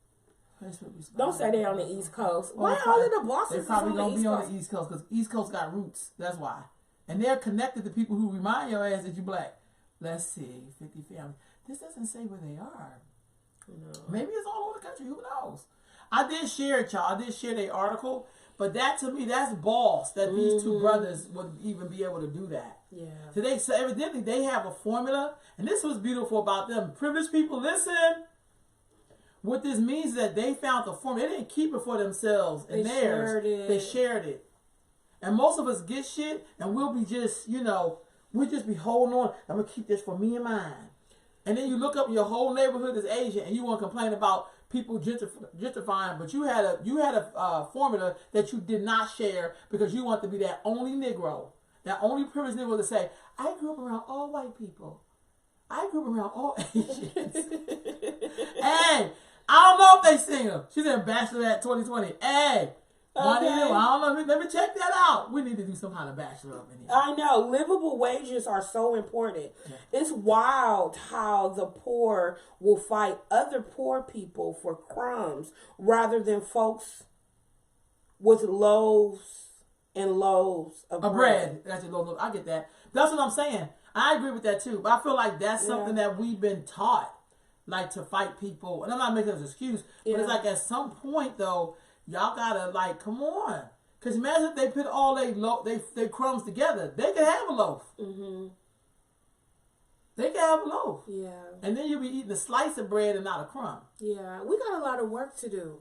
Don't say they on the East Coast. Why all of the bosses They're probably on going to be on the East Coast because East Coast got roots. That's why. And they're connected to people who remind your ass that you black. Let's see. 50 families. This doesn't say where they are. No. Maybe it's all over the country. Who knows? I did share it, y'all. I did share their article. But that, to me, that's boss that these two brothers would even be able to do that. Yeah. So evidently, they have a formula. And this was beautiful about them. Privileged people, listen. What this means is that they found the formula. They didn't keep it for themselves and theirs. They shared it. And most of us get shit, and we'll be just, you know, we'll just be holding on. I'm going to keep this for me and mine. And then you look up your whole neighborhood is Asian, and you want to complain about people gentrifying, but you had a formula that you did not share because you want to be that only Negro, that only privileged Negro to say, I grew up around all white people. I grew up around all Asians. Hey, I don't know if they sing her. She's in Bachelorette 2020. Hey, I don't know. Let me check that out. We need to do some kind of bachelor up in here. I know. Livable wages are so important. Yeah. It's wild how the poor will fight other poor people for crumbs rather than folks with loaves and loaves of bread. That's low. I get that. That's what I'm saying. I agree with that too. But I feel like that's something that we've been taught, like to fight people. And I'm not making it as an excuse, but it's like at some point though, y'all gotta like, come on. Cause imagine if they put all they crumbs together, they could have a loaf. They can have a loaf. Yeah. And then you'll be eating a slice of bread and not a crumb. Yeah. We got a lot of work to do.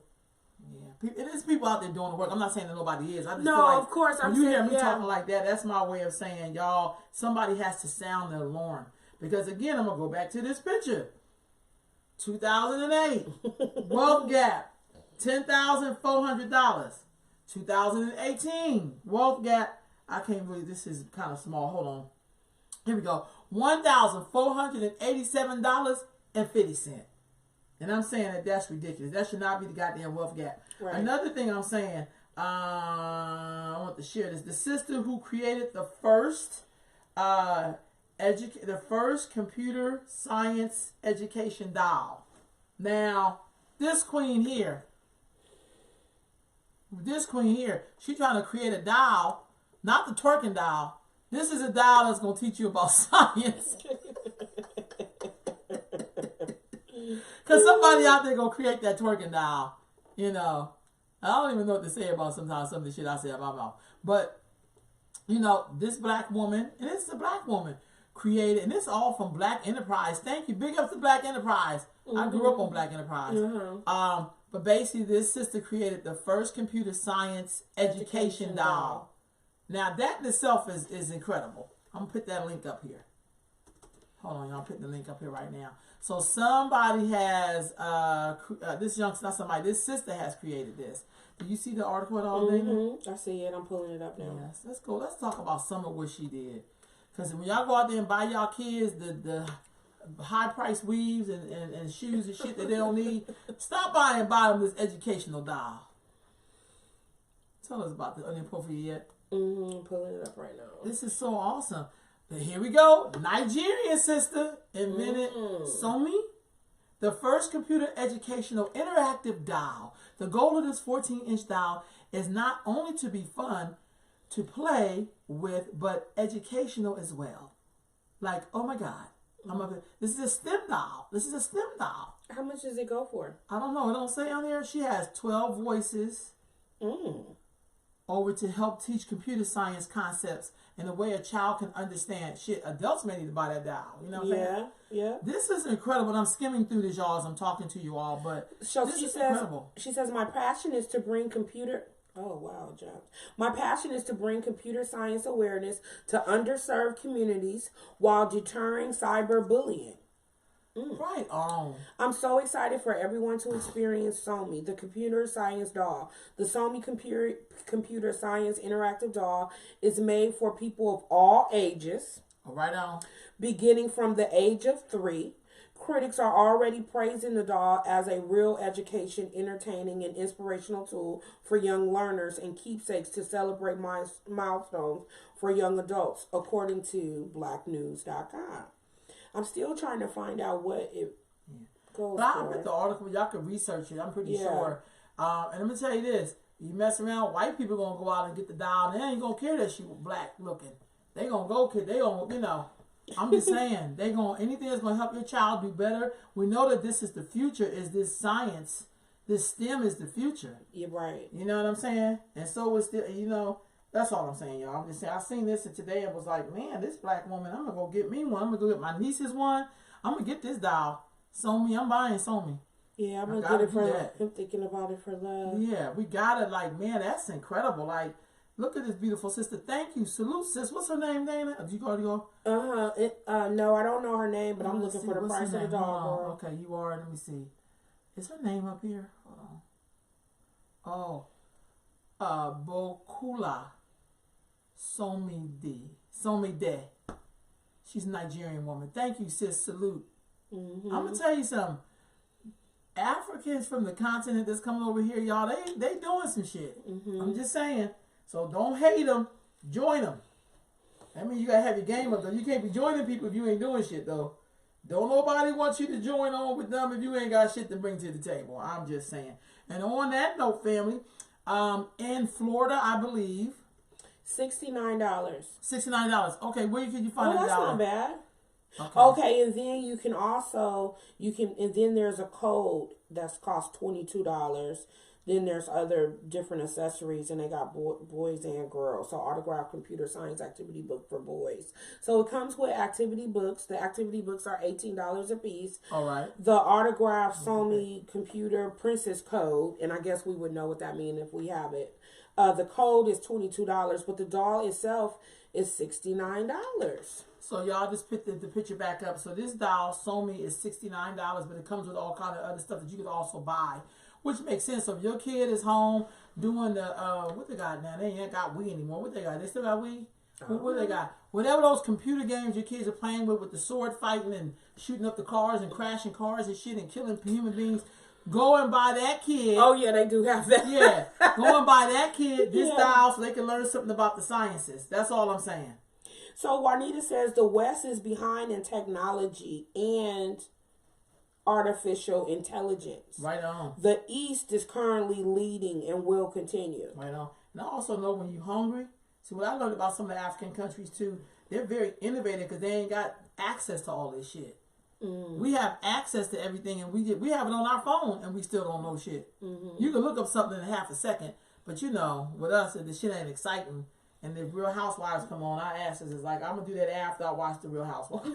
Yeah. There's people out there doing the work. I'm not saying that nobody is. I just feel no, like of course. When you hear me talking like that, that's my way of saying, y'all, somebody has to sound the alarm. Because again, I'm gonna go back to this picture. 2008, wealth gap. $10,400. 2018, wealth gap. I can't believe this is kind of small. Hold on. Here we go. $1,487.50. And I'm saying that's ridiculous. That should not be the goddamn wealth gap. Right. Another thing I'm saying, I want to share this. The sister who created the first the first computer science education doll. Now, this queen here, she's trying to create a doll, not the twerking doll. This is a doll that's going to teach you about science. Because somebody out there going to create that twerking doll. You know, I don't even know what to say about sometimes some of the shit I say out my mouth. But, you know, this black woman, and it's a black woman, created, and it's all from Black Enterprise. Thank you. Big up to Black Enterprise. Mm-hmm. I grew up on Black Enterprise. Mm-hmm. But basically, this sister created the first computer science education doll. Now, that in itself is incredible. I'm going to put that link up here. Hold on, y'all. I'm putting the link up here right now. So somebody has, this sister has created this. Do you see the article at all, Dana? I see it. I'm pulling it up now. Yes, let's go. Let's talk about some of what she did. Because when y'all go out there and buy y'all kids the high-priced weaves and shoes and shit that they don't need, stop by and buy them this educational doll. Tell us about the unappropriate yet. I'm pulling it up right now. This is so awesome. But here we go. Nigerian sister invented Somi, the first computer educational interactive doll. The goal of this 14-inch doll is not only to be fun to play with, but educational as well. Like, oh my God. This is a STEM doll. How much does it go for? I don't know. It don't say on here. She has 12 voices over to help teach computer science concepts in a way a child can understand. Shit, adults may need to buy that doll. You know what I'm saying? Yeah. This is incredible. I'm skimming through this, y'all, as I'm talking to you all, but this is incredible. She says, my passion is to bring computer... Oh, wow, John. My passion is to bring computer science awareness to underserved communities while deterring cyberbullying. Right on. I'm so excited for everyone to experience Somi, the computer science doll. The Somi computer science interactive doll is made for people of all ages. Right on. Beginning from the age of 3. Critics are already praising the doll as a real education, entertaining, and inspirational tool for young learners and keepsakes to celebrate milestones for young adults, according to blacknews.com. I'm still trying to find out what it goes but for. I read the article. Y'all can research it. I'm pretty sure. And I'm going to tell you this. You mess around, white people going to go out and get the doll. And they ain't going to care that she was black looking. They going to go, they going to, you know. I'm just saying, anything that's going to help your child do better. We know that this is the future, is this science. This STEM is the future. You're right. You know what I'm saying? And so it's still, you know, that's all I'm saying, y'all. I'm just saying, I seen this and today and was like, man, this black woman, I'm going to go get me one. I'm going to go get my niece's one. I'm going to get this doll. Somi, I'm buying Somi. Yeah, I'm going to get it for love. I'm thinking about it for love. Yeah, we got it. Like, man, that's incredible. Like, look at this beautiful sister. Thank you. Salute, sis. What's her name, Dana? Did you already go? No, I don't know her name, but I'm looking for the price of the doll, girl. Okay, you are. Let me see. Is her name up here? Hold on. Bokula Somide. She's a Nigerian woman. Thank you, sis. Salute. I'm going to tell you something. Africans from the continent that's coming over here, y'all, they doing some shit. I'm just saying. So don't hate them. Join them. I mean, you got to have your game up, though. You can't be joining people if you ain't doing shit, though. Don't nobody want you to join on with them if you ain't got shit to bring to the table. I'm just saying. And on that note, family, in Florida, I believe. $69. $69. Okay, where can you find that? Oh, that's not bad. Okay, and then you can also, and then there's a code that's cost $22. Then there's other different accessories, and they got boys and girls. So autographed computer science activity book for boys. So it comes with activity books. The activity books are $18 a piece. All right. The autographed Somi computer princess code, and I guess we would know what that means if we have it. The code is $22, but the doll itself is $69. So y'all just put the picture back up. So this doll, Somi, is $69, but it comes with all kind of other stuff that you could also buy. Which makes sense. So if your kid is home doing the, what they got now? They ain't got Wii anymore. What they got? They still got Wii? What they got? Whatever those computer games your kids are playing with the sword fighting and shooting up the cars and crashing cars and shit and killing human beings. go and buy that kid. Oh yeah, they do have that. Yeah, go and buy that kid this Yeah. style so they can learn something about the sciences. That's all I'm saying. So Juanita says the West is behind in technology and artificial intelligence. Right on. The East is currently leading and will continue. Right on. And I also know when you're hungry. See, what I learned about some of the African countries too, they're very innovative because they ain't got access to all this shit. We have access to everything, and we have it on our phone, and we still don't know shit. You can look up something in half a second, but you know, with us, if the shit ain't exciting, and the Real Housewives come on, our asses is like, I'm gonna do that after I watch the Real Housewives.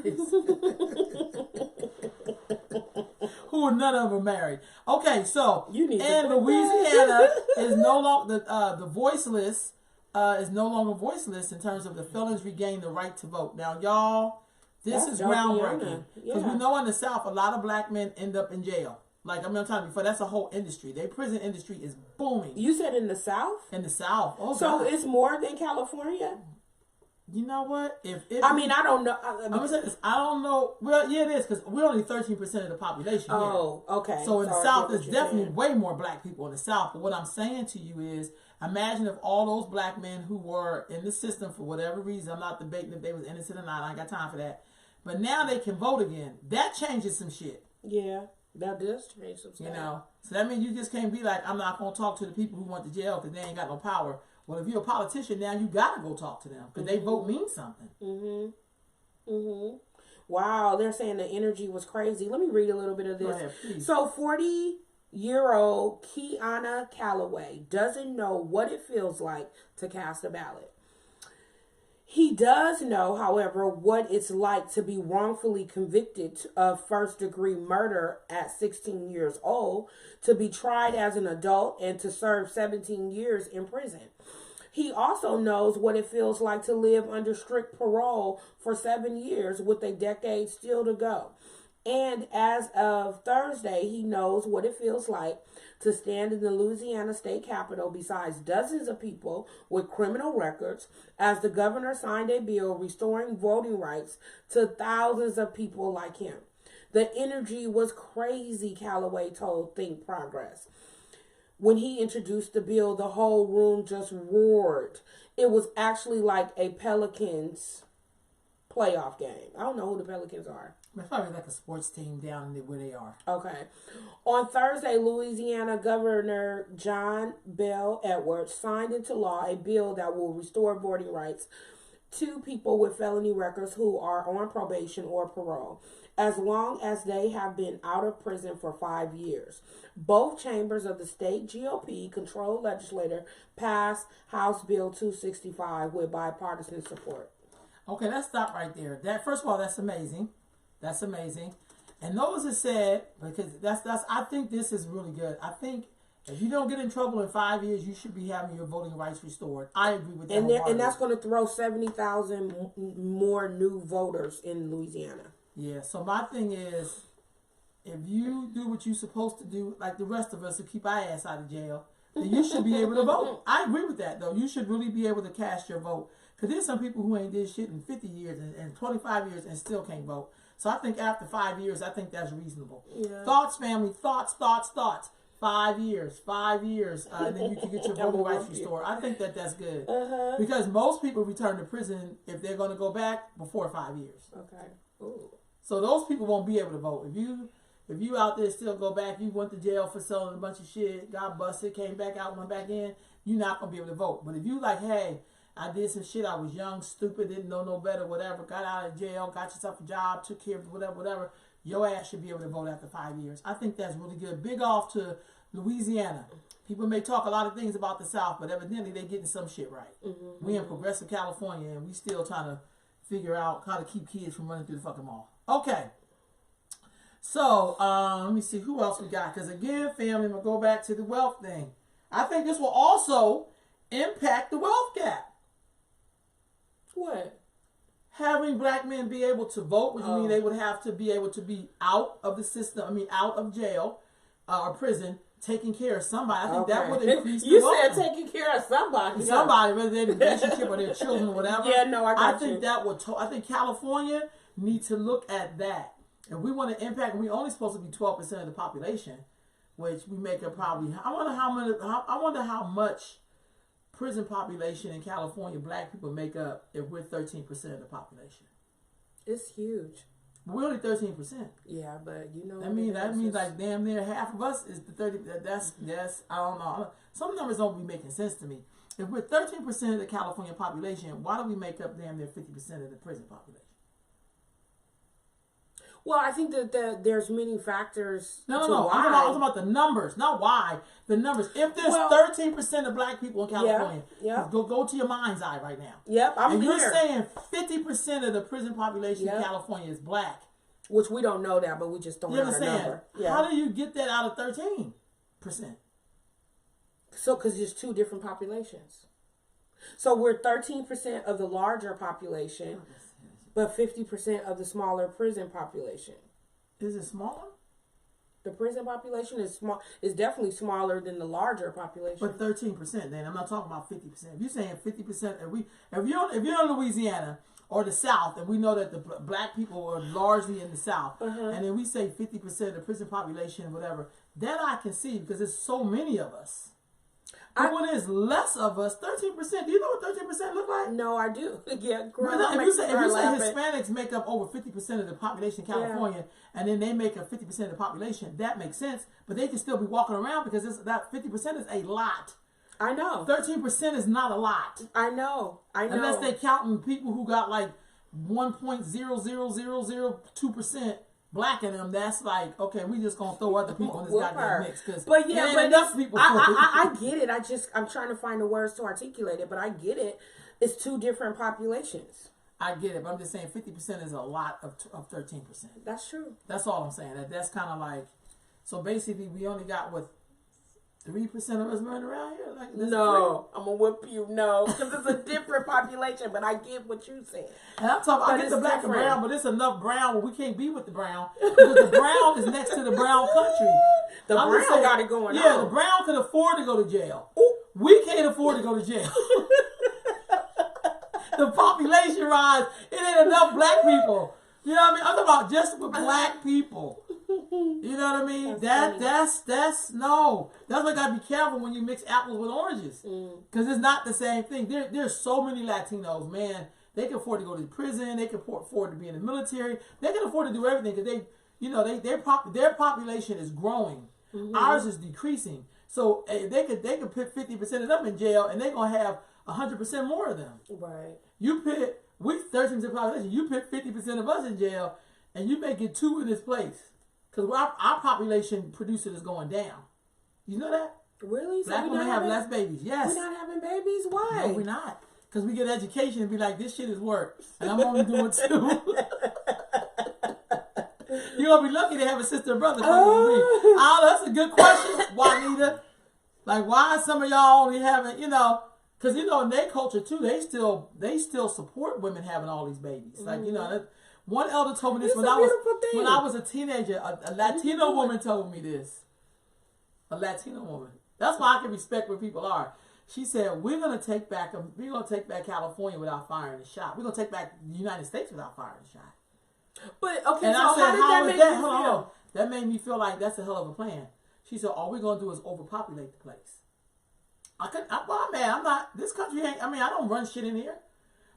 Who are none of them married? Okay, so You need to and put Louisiana is no longer the voiceless. Is no longer voiceless in terms of the felons regain the right to vote. Now, y'all. This That's is groundbreaking Yeah. because we know in the South a lot of black men end up in jail. Like I'm telling you before, that's a whole industry. Their prison industry is booming You said in the South? in the South. Oh, So God. it's more than California? You know what? I mean, I don't know. I'm gonna say this. I don't know. Well, yeah, it is because we're only 13% of the population here. Oh, okay. So in the Sorry, I South, get there's what you're definitely saying. way more black people in the South. But what I'm saying to you is, imagine if all those black men who were in the system for whatever reason, I'm not debating if they was innocent or not. I ain't got time for that. But now they can vote again. That changes some shit. Yeah, that does change some stuff. You know, so that means you just can't be like, I'm not going to talk to the people who went to jail because they ain't got no power. Well, if you're a politician now, you got to go talk to them because they vote means something. Wow, they're saying the energy was crazy. Let me read a little bit of this. Go ahead, please. So 40-year-old Kiana Calloway doesn't know what it feels like to cast a ballot. He does know, however, what it's like to be wrongfully convicted of first-degree murder at 16 years old, to be tried as an adult, and to serve 17 years in prison. He also knows what it feels like to live under strict parole for 7 years with a decade still to go. And as of Thursday, he knows what it feels like to stand in the Louisiana state capitol besides dozens of people with criminal records as the governor signed a bill restoring voting rights to thousands of people like him. The energy was crazy, Calloway told Think Progress. When he introduced the bill, the whole room just roared. It was actually like a Pelicans playoff game. I don't know who the Pelicans are. It's probably like a sports team down where they are. Okay. On Thursday, Louisiana Governor John Bel Edwards signed into law a bill that will restore voting rights to people with felony records who are on probation or parole, as long as they have been out of prison for 5 years. Both chambers of the state GOP-controlled legislature passed House Bill 265 with bipartisan support. Okay, let's stop right there. That first of all, that's amazing. That's amazing. And notice it said, because that's I think this is really good. I think if you don't get in trouble in 5 years, you should be having your voting rights restored. I agree with that. And that's going to throw 70,000 more new voters in Louisiana. Yeah, so my thing is, if you do what you're supposed to do, like the rest of us who keep our ass out of jail, then you should be able to vote. I agree with that, though. You should really be able to cast your vote. Because there's some people who ain't did shit in 50 years and 25 years and still can't vote. So I think after 5 years, I think that's reasonable. Yeah. Thoughts, family. Thoughts. 5 years. And then you can get your voting rights restored. I think that's good. Because most people return to prison if they're going to go back before 5 years. Okay. Ooh. So those people won't be able to vote. If you out there still go back, you went to jail for selling a bunch of shit, got busted, came back out, went back in, you're not going to be able to vote. But if you like, hey, I did some shit, I was young, stupid, didn't know no better, whatever, got out of jail, got yourself a job, took care of whatever, your ass should be able to vote after 5 years. I think that's really good. Big off to Louisiana. People may talk a lot of things about the South, but evidently they getting some shit right. We in progressive California, and we still trying to figure out how to keep kids from running through the fucking mall. Okay. So, let me see who else we got. Because again, family, I'm going to go back to the wealth thing. I think this will also impact the wealth gap. What? Having black men be able to vote, which means they would have to be able to be out of the system, out of jail or prison, taking care of somebody. I think that would increase the You said vote. taking care of somebody. Somebody, whether they're in a relationship or their children or whatever. Yeah, no, I got I think you. that would. I think California needs to look at that. If we want to impact, we're only supposed to be 12% of the population. which we make up probably. I wonder how much prison population in California black people make up if we're 13% of the population. It's huge. We're only 13%. Yeah, but you know that means like damn near half of us is the 30. That's I don't know. Some numbers don't be making sense to me. If we're 13% of the California population, why do we make up damn near 50% of the prison population? Well, I think that there's many factors. No. Why. I'm talking about the numbers, not why. The numbers. If there's 13% of black people in California, go to your mind's eye right now. Yep, and you're saying 50% of the prison population in California is black. Which we don't know that, but we just don't know the number. Yeah. How do you get that out of 13%? So, because there's two different populations. So we're 13% of the larger population, but 50% of the smaller prison population. Is it smaller? The prison population is small. Is definitely smaller than the larger population. But 13%. Then I'm not talking about 50%. If you're saying 50%, if you're in Louisiana or the South, and we know that the black people are largely in the South, and then we say 50% of the prison population, whatever, that I can see because there's so many of us. But when there's less of us, 13%, do you know what 13% look like? No, I do. Yeah, if you say Hispanics make up over 50% of the population in California, and then they make up 50% of the population, that makes sense. But they can still be walking around because that 50% is a lot. I know. 13% is not a lot. I know. Unless they're counting people who got like 1.00002% black in them, that's like, okay, we just gonna throw other people in this goddamn mix. But enough people. I get it. I'm trying to find the words to articulate it, but I get it. It's two different populations. I get it, but I'm just saying 50% is a lot of 13%. That's true. That's all I'm saying. That's kind of like, so basically we only got 3% of us running around here? Like, no, I'm gonna whip you. No, because it's a different population. But I get what you're saying. And I'm talking. I get the black and brown, but it's enough brown where we can't be with the brown because the brown is next to the brown country. The brown got it going on. Yeah, the brown can afford to go to jail. Ooh. We can't afford to go to jail. The population rise. It ain't enough black people. You know what I mean? I'm talking about just with black people. You know what I mean? That's no. That's why you gotta be careful when you mix apples with oranges, because it's not the same thing. There's so many Latinos, man. They can afford to go to prison. They can afford to be in the military. They can afford to do everything because their population is growing. Ours is decreasing. So they could put 50% of them in jail, and they're gonna have 100% more of them. Right. We 13% of the population. You put 50% of us in jail, and you may get 2 in this place. Because our population producer is going down. You know that? Really? Black women have less babies. Yes. We're not having babies? Why? No, we're not. Because we get education and be like, this shit is work. And I'm only doing 2. You're going to be lucky to have a sister and brother. Oh, that's a good question, Juanita. Like, why some of y'all only having, because, in their culture, too, they still support women having all these babies. Like, one elder told me this when I was a teenager. A Latino woman told me this. A Latino woman. That's why I can respect where people are. She said, we're gonna take back California without firing a shot. We're gonna take back the United States without firing a shot. But okay, and so I said, how did that make you feel? That made me feel like that's a hell of a plan. She said, all we're gonna do is overpopulate the place. This country ain't. I don't run shit in here.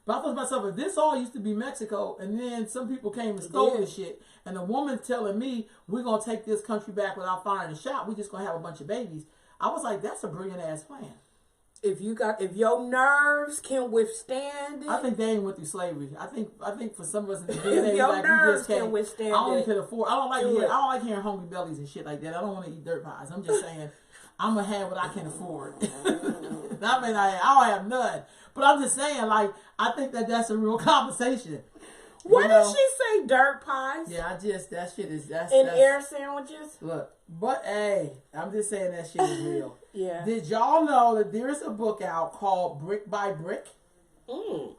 But I thought to myself, if this all used to be Mexico, and then some people came and stole this shit, and the woman telling me we're gonna take this country back without firing a shot, we're just gonna have a bunch of babies. I was like, that's a brilliant ass plan. If your nerves can withstand it, I think they ain't went through slavery. I think for some of us in the beginning, your like nerves we just can withstand I only it. could afford. I don't like hearing hungry bellies and shit like that. I don't want to eat dirt pies. I'm just saying, I'm gonna have what I can afford. I don't have none. But I'm just saying, like, I think that's a real conversation. What did she say? Dirt pies? Yeah, that shit is air sandwiches. Look, but hey, I'm just saying that shit is real. Yeah. Did y'all know that there is a book out called Brick by Brick?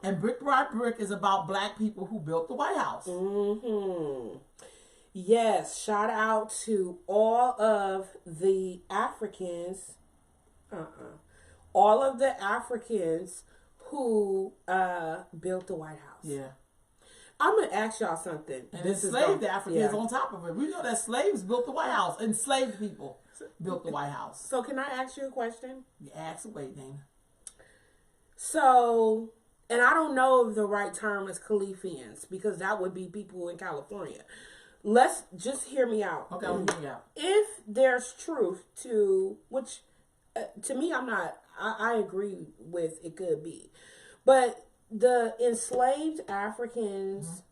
And Brick by Brick is about black people who built the White House. Yes, shout out to all of the Africans. All of the Africans who built the White House. Yeah. I'm gonna ask y'all something. And enslaved Africans on top of it. We know that slaves built the White House. Enslaved people built the White House. So can I ask you a question? You ask away, Dana. So, and I don't know if the right term is Khalifians, because that would be people in California. Let's just hear me out. Okay, I'll hear you out. If there's truth to, which to me, I agree with it could be. But the enslaved Africans,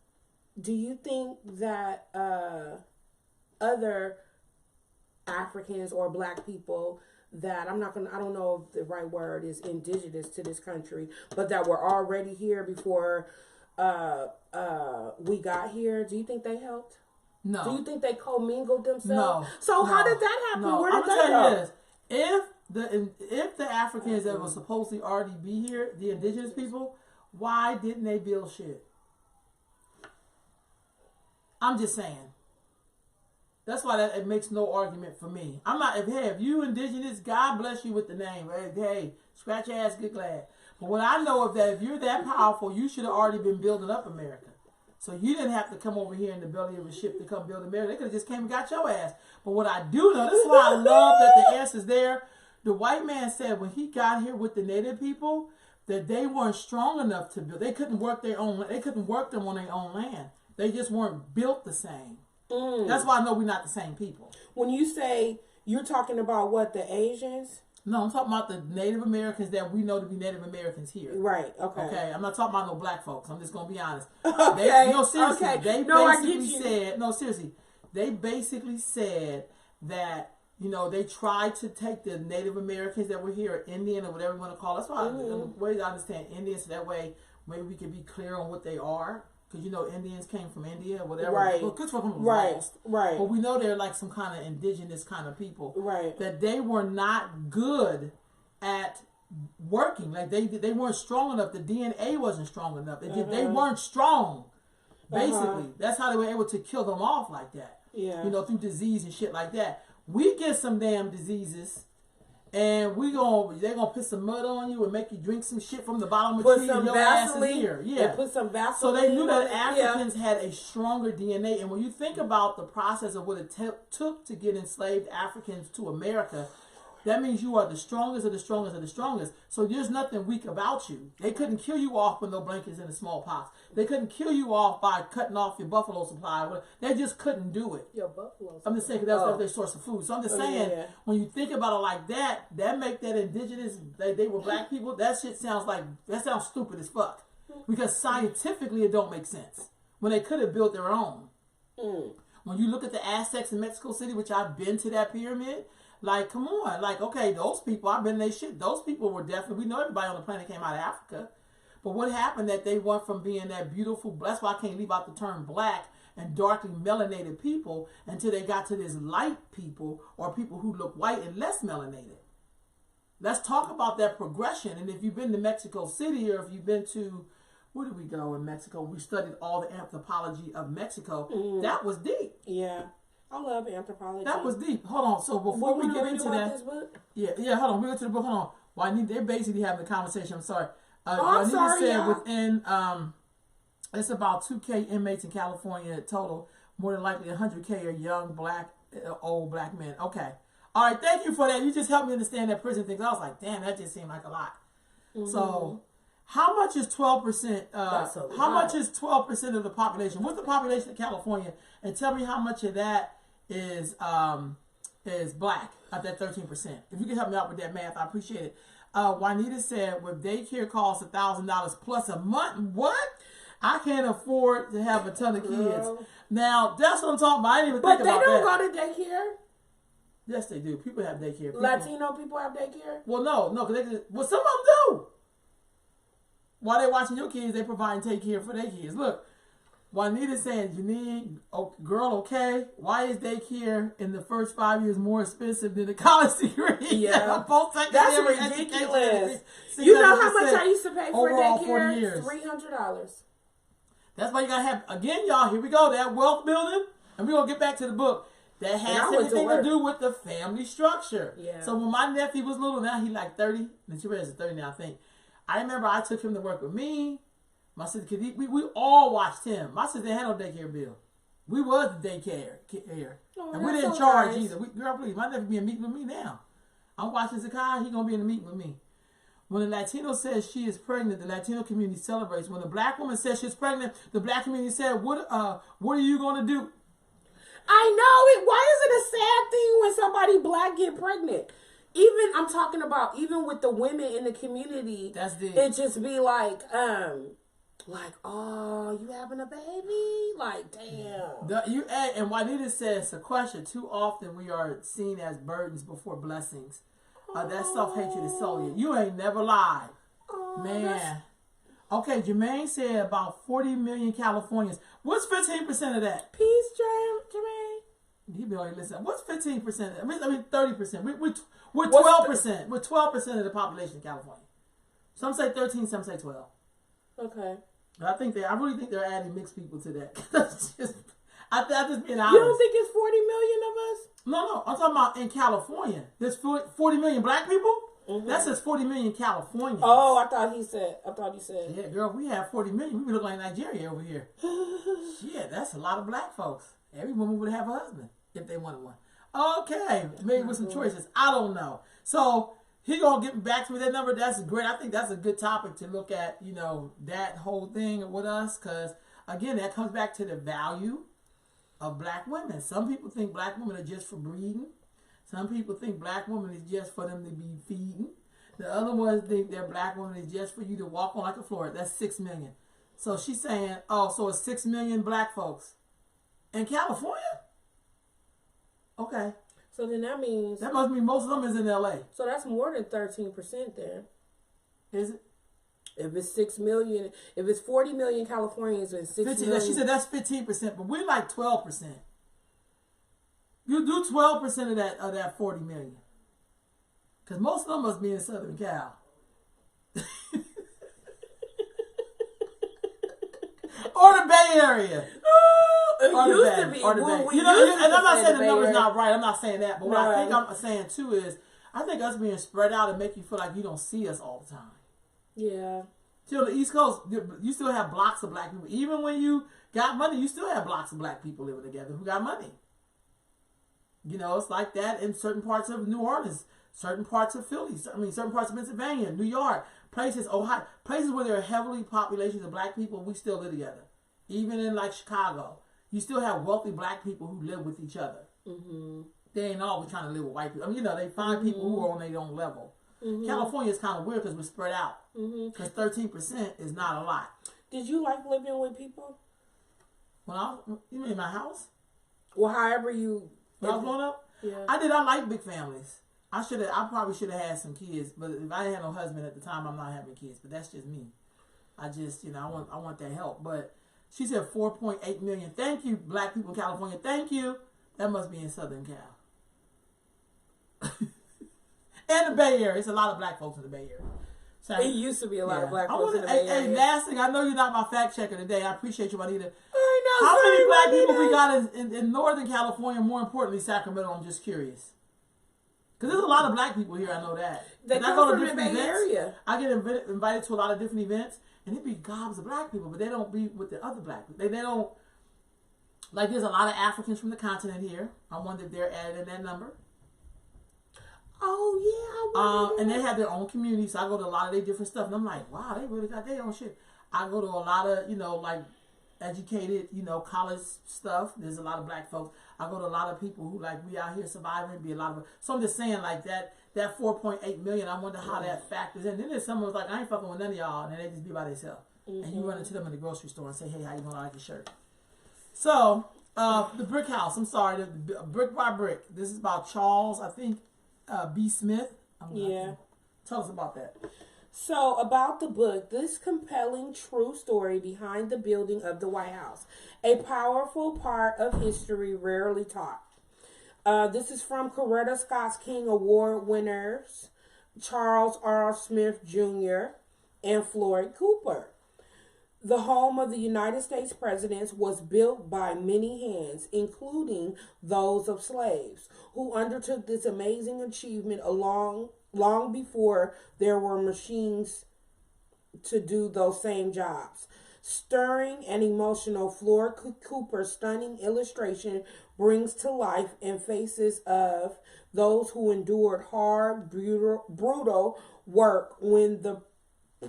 do you think that other Africans or black people that I don't know if the right word is indigenous to this country, but that were already here before we got here, do you think they helped? No. Do you think they commingled themselves? No. So how did that happen? No. Where did I'm they gonna tell you go? this. If the Africans that were supposedly already be here, the indigenous people, why didn't they build shit? I'm just saying. That's why it makes no argument for me. I'm not, if you indigenous, God bless you with the name. Hey, scratch your ass, get glad. But what I know is that if you're that powerful, you should have already been building up America. So you didn't have to come over here in the belly of a ship to come build America. They could have just came and got your ass. But what I do know, this is why I love that the answer's there. The white man said when he got here with the native people, that they weren't strong enough to build. They couldn't work them on their own land. They just weren't built the same. That's why I know we're not the same people. When you say you're talking about what, the Asians? No, I'm talking about the Native Americans that we know to be Native Americans here. Right, okay. Okay, I'm not talking about no black folks. I'm just going to be honest. Okay. Seriously. Okay. They basically said that, they tried to take the Native Americans that were here, Indian or whatever you want to call it. That's why the way I understand Indians, so that way maybe we can be clear on what they are. Because, Indians came from India or whatever. Right. Well, Right. But we know they're like some kind of indigenous kind of people. Right. That they were not good at working. Like, they weren't strong enough. The DNA wasn't strong enough. They weren't strong. Basically. That's how they were able to kill them off like that. Yeah. Through disease and shit like that. We get some damn diseases. And they're gonna put some mud on you and make you drink some shit from the bottom of the tree and your ass is here. Yeah. Put some Vaseline. So they knew that Africans had a stronger DNA. And when you think about the process of what it took to get enslaved Africans to America, that means you are the strongest of the strongest of the strongest. So there's nothing weak about you. They couldn't kill you off with no blankets and a smallpox. They couldn't kill you off by cutting off your buffalo supply. They just couldn't do it. Your buffalo supply. I'm just saying because that was their source of food. So I'm just saying, when you think about it like that, that make that indigenous, they were black people, that shit sounds stupid as fuck. Because scientifically it don't make sense. When they could have built their own. When you look at the Aztecs in Mexico City, which I've been to that pyramid, like, come on. Like, okay, those people, I've been in their shit. Those people were definitely, we know everybody on the planet came out of Africa. But what happened that they went from being that beautiful, that's why I can't leave out the term black and darkly melanated people until they got to this light people or people who look white and less melanated. Let's talk about that progression. And if you've been to Mexico City or if you've been to, where did we go in Mexico? We studied all the anthropology of Mexico. That was deep. Yeah. I love anthropology. That was deep. Hold on. So before we get into that, hold on. We go to the book. Hold on. They're basically having a conversation. I'm sorry. I'm sorry. Said within it's about 2K inmates in California total. More than likely 100K are young old black men. Okay. All right. Thank you for that. You just helped me understand that prison thing. I was like, damn, that just seemed like a lot. So, how much is 12%? How much is 12% of the population? What's the population of California? And tell me how much of that is black at that 13%. If you can help me out with that math, I appreciate it. Juanita said, with daycare costs $1,000 plus a month. What? I can't afford to have a ton of kids. Now, that's what I'm talking about. I didn't even think about that. But they don't go to daycare. Yes, they do. People have daycare. Latino people have daycare? Well, no. Well, some of them do. While they're watching your kids, they provide and take care for their kids. Look, Juanita's saying, Janine, girl, okay, why is daycare in the first 5 years more expensive than the college degree? Yeah. That's ridiculous. You know how much I used to pay for daycare? $300. That's why you got to have, again, y'all, here we go, that wealth building. And we're going to get back to the book. That has everything to do with the family structure. Yeah. So when my nephew was little, now he's like 30. And she is 30 now, I think. I remember I took him to work with me. My sister, cause we all watched him. My sister had no daycare bill. We was the daycare, and we didn't charge either. Girl, please, my nephew being meeting with me now. I'm watching Zakai. He gonna be in the meeting with me. When a Latino says she is pregnant, the Latino community celebrates. When a black woman says she's pregnant, the black community said, "What are you gonna do?" I know it. Why is it a sad thing when somebody black get pregnant? Even I'm talking about even with the women in the community. That's the. It just be like, oh, you having a baby? Like, damn. And Juanita says, a question. Too often we are seen as burdens before blessings. That self-hatred is so you ain't never lied. Man. Okay, Jermaine said about 40 million Californians. What's 15% of that? Peace, Jermaine. He be already listening. What's 15%? I mean 30%. We're 12%. We're 12% of the population in California. Some say 13, some say 12. Okay. But I really think they're adding mixed people to that. I just being honest. You don't think it's 40 million of us? No. I'm talking about in California. There's 40 million black people? Mm-hmm. That says 40 million Californians. Oh, I thought you said. Yeah, girl, we have 40 million. We would look like Nigeria over here. Shit, that's a lot of black folks. Every woman would have a husband if they wanted one. Okay, maybe with some choices. I don't know. So he gonna get back to me that number. That's great. I think that's a good topic to look at. That whole thing with us, because again, that comes back to the value of black women. Some people think black women are just for breeding. Some people think black women is just for them to be feeding. The other ones think that black women is just for you to walk on like a floor. That's 6 million. So she's saying, so it's 6 million black folks in California? Okay. So then that means... That must mean most of them is in L.A. So that's more than 13% there. Is it? If it's 6 million, if it's 40 million Californians and 6 million... She said that's 15%, but we're like 12%. You do 12% of that 40 million. Because most of them must be in Southern Cal. Or the Bay Area. It used to be. Or the Bay. And I'm not saying the number's not right. I'm not saying that. But what I think I'm saying too is, I think us being spread out and make you feel like you don't see us all the time. Yeah. Till the East Coast, you still have blocks of black people. Even when you got money, you still have blocks of black people living together who got money. It's like that in certain parts of New Orleans, certain parts of Philly, certain parts of Pennsylvania, New York, places, Ohio, places where there are heavily populations of black people, we still live together. Even in like Chicago, you still have wealthy black people who live with each other. Mm-hmm. They ain't always trying to live with white people. They find people who are on their own level. Mm-hmm. California is kind of weird because we're spread out. Because 13% is not a lot. Did you like living with people? You mean my house? Well, however you... When I was growing up? Yeah. I did. I like big families. I probably should have had some kids, but if I didn't have no husband at the time, I'm not having kids. But that's just me. I just, I want that help. But she said 4.8 million. Thank you, black people in California. Thank you. That must be in Southern Cal. And the Bay Area. It's a lot of black folks in the Bay Area. So it used to be a lot of black folks in the Bay Area. Hey, last thing, I know you're not my fact checker today. I appreciate you, Juanita. I know. How many black people we got in Northern California, more importantly, Sacramento? I'm just curious. Because there's a lot of black people here, I know that. They come from the Bay Area. I get invited to a lot of different events, and it be gobs of black people, but they don't be with the other black people. They don't, like there's a lot of Africans from the continent here. I wonder if they're added in that number. Oh, yeah. And they have their own community, so I go to a lot of their different stuff, and I'm like, wow, they really got their own shit. I go to a lot of, like, educated, college stuff. There's a lot of black folks. I go to a lot of people who, like, we out here surviving, so I'm just saying, like, that 4.8 million, I wonder how that factors in. Then there's someone who's like, I ain't fucking with none of y'all, and then they just be by themselves. Mm-hmm. And you run into them in the grocery store and say, hey, how you gonna like your shirt? So, the Brick House, I'm sorry, the Brick by Brick. This is about Charles, I think, B. Smith. Tell us about that. So, about the book, this compelling true story behind the building of the White House, a powerful part of history rarely taught. This is from Coretta Scott King Award winners Charles R. Smith Jr. and Floyd Cooper. The home of the United States presidents was built by many hands, including those of slaves, who undertook this amazing achievement long before there were machines to do those same jobs. Stirring and emotional, Flora Cooper's stunning illustration brings to life in faces of those who endured hard, brutal work when the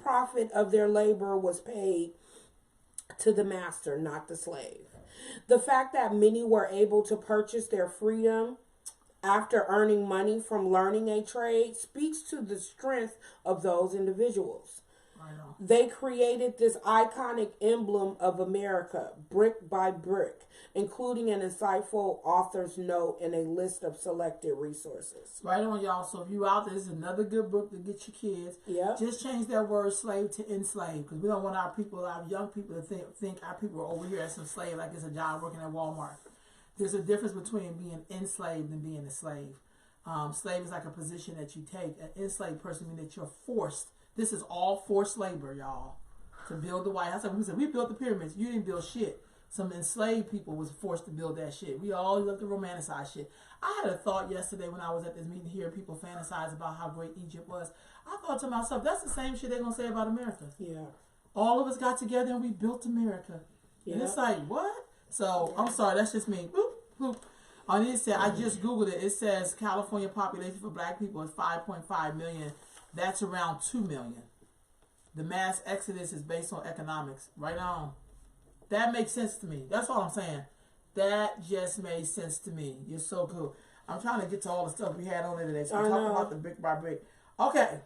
profit of their labor was paid to the master, not the slave. The fact that many were able to purchase their freedom after earning money from learning a trade speaks to the strength of those individuals. They created this iconic emblem of America, brick by brick, including an insightful author's note and a list of selected resources. Right on, y'all. So if you out there, this is another good book to get your kids. Yeah. Just change that word slave to enslaved, because we don't want our people, our young people, to think our people are over here as some slave, like it's a job working at Walmart. There's a difference between being enslaved and being a slave. Slave is like a position that you take. An enslaved person means that you're forced. This is all forced labor, y'all, to build the White House. We said, we built the pyramids. You didn't build shit. Some enslaved people was forced to build that shit. We all love to romanticize shit. I had a thought yesterday when I was at this meeting here, people fantasize about how great Egypt was. I thought to myself, that's the same shit they're going to say about America. Yeah. All of us got together and we built America. Yeah. And it's like, what? So, I'm sorry, that's just me. Boop, boop. On it said, I just Googled it. It says California population for black people is 5.5 million. That's around 2 million. The mass exodus is based on economics. Right on. That makes sense to me. That's all I'm saying. That just made sense to me. You're so cool. I'm trying to get to all the stuff we had on there today. So we're talking about the brick by brick. Okay.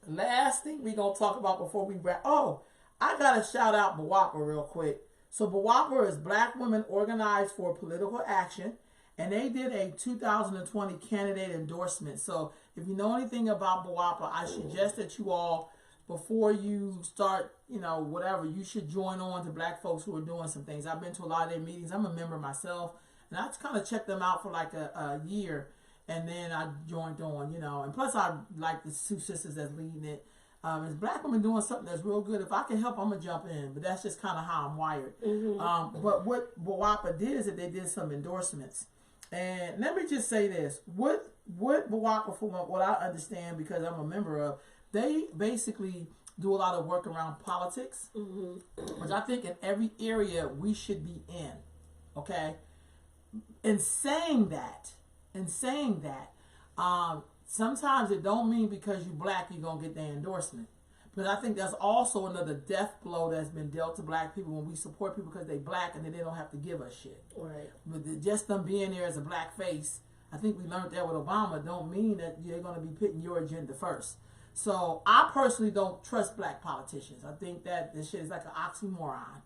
Last thing we're going to talk about before we wrap. Oh, I got to shout out BWOPA real quick. So BWOPA is Black Women Organized for Political Action. And they did a 2020 candidate endorsement. So if you know anything about BWOPA, I suggest that you all, before you start, whatever, you should join on to black folks who are doing some things. I've been to a lot of their meetings. I'm a member myself. And I just kind of checked them out for like a year. And then I joined on, And plus I like the two sisters that's leading it. It's black women doing something that's real good. If I can help, I'm going to jump in. But that's just kind of how I'm wired. Mm-hmm. But what BWOPA did is that they did some endorsements. And let me just say this. What BWOPA, from what I understand, because I'm a member of, they basically do a lot of work around politics, which I think in every area we should be in. Okay? In saying that, sometimes it don't mean because you black you're going to get their endorsement. But I think that's also another death blow that's been dealt to black people when we support people because they black and then they don't have to give us shit. Right. But just them being there as a black face, I think we learned that with Obama, don't mean that you're going to be putting your agenda first. So I personally don't trust black politicians. I think that this shit is like an oxymoron.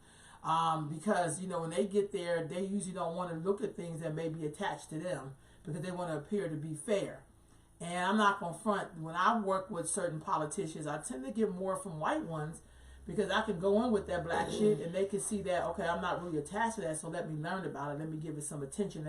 Because, when they get there, they usually don't want to look at things that may be attached to them because they want to appear to be fair. And I'm not going to front. When I work with certain politicians, I tend to get more from white ones because I can go in with that black shit and they can see that, okay, I'm not really attached to that, so let me learn about it. Let me give it some attention.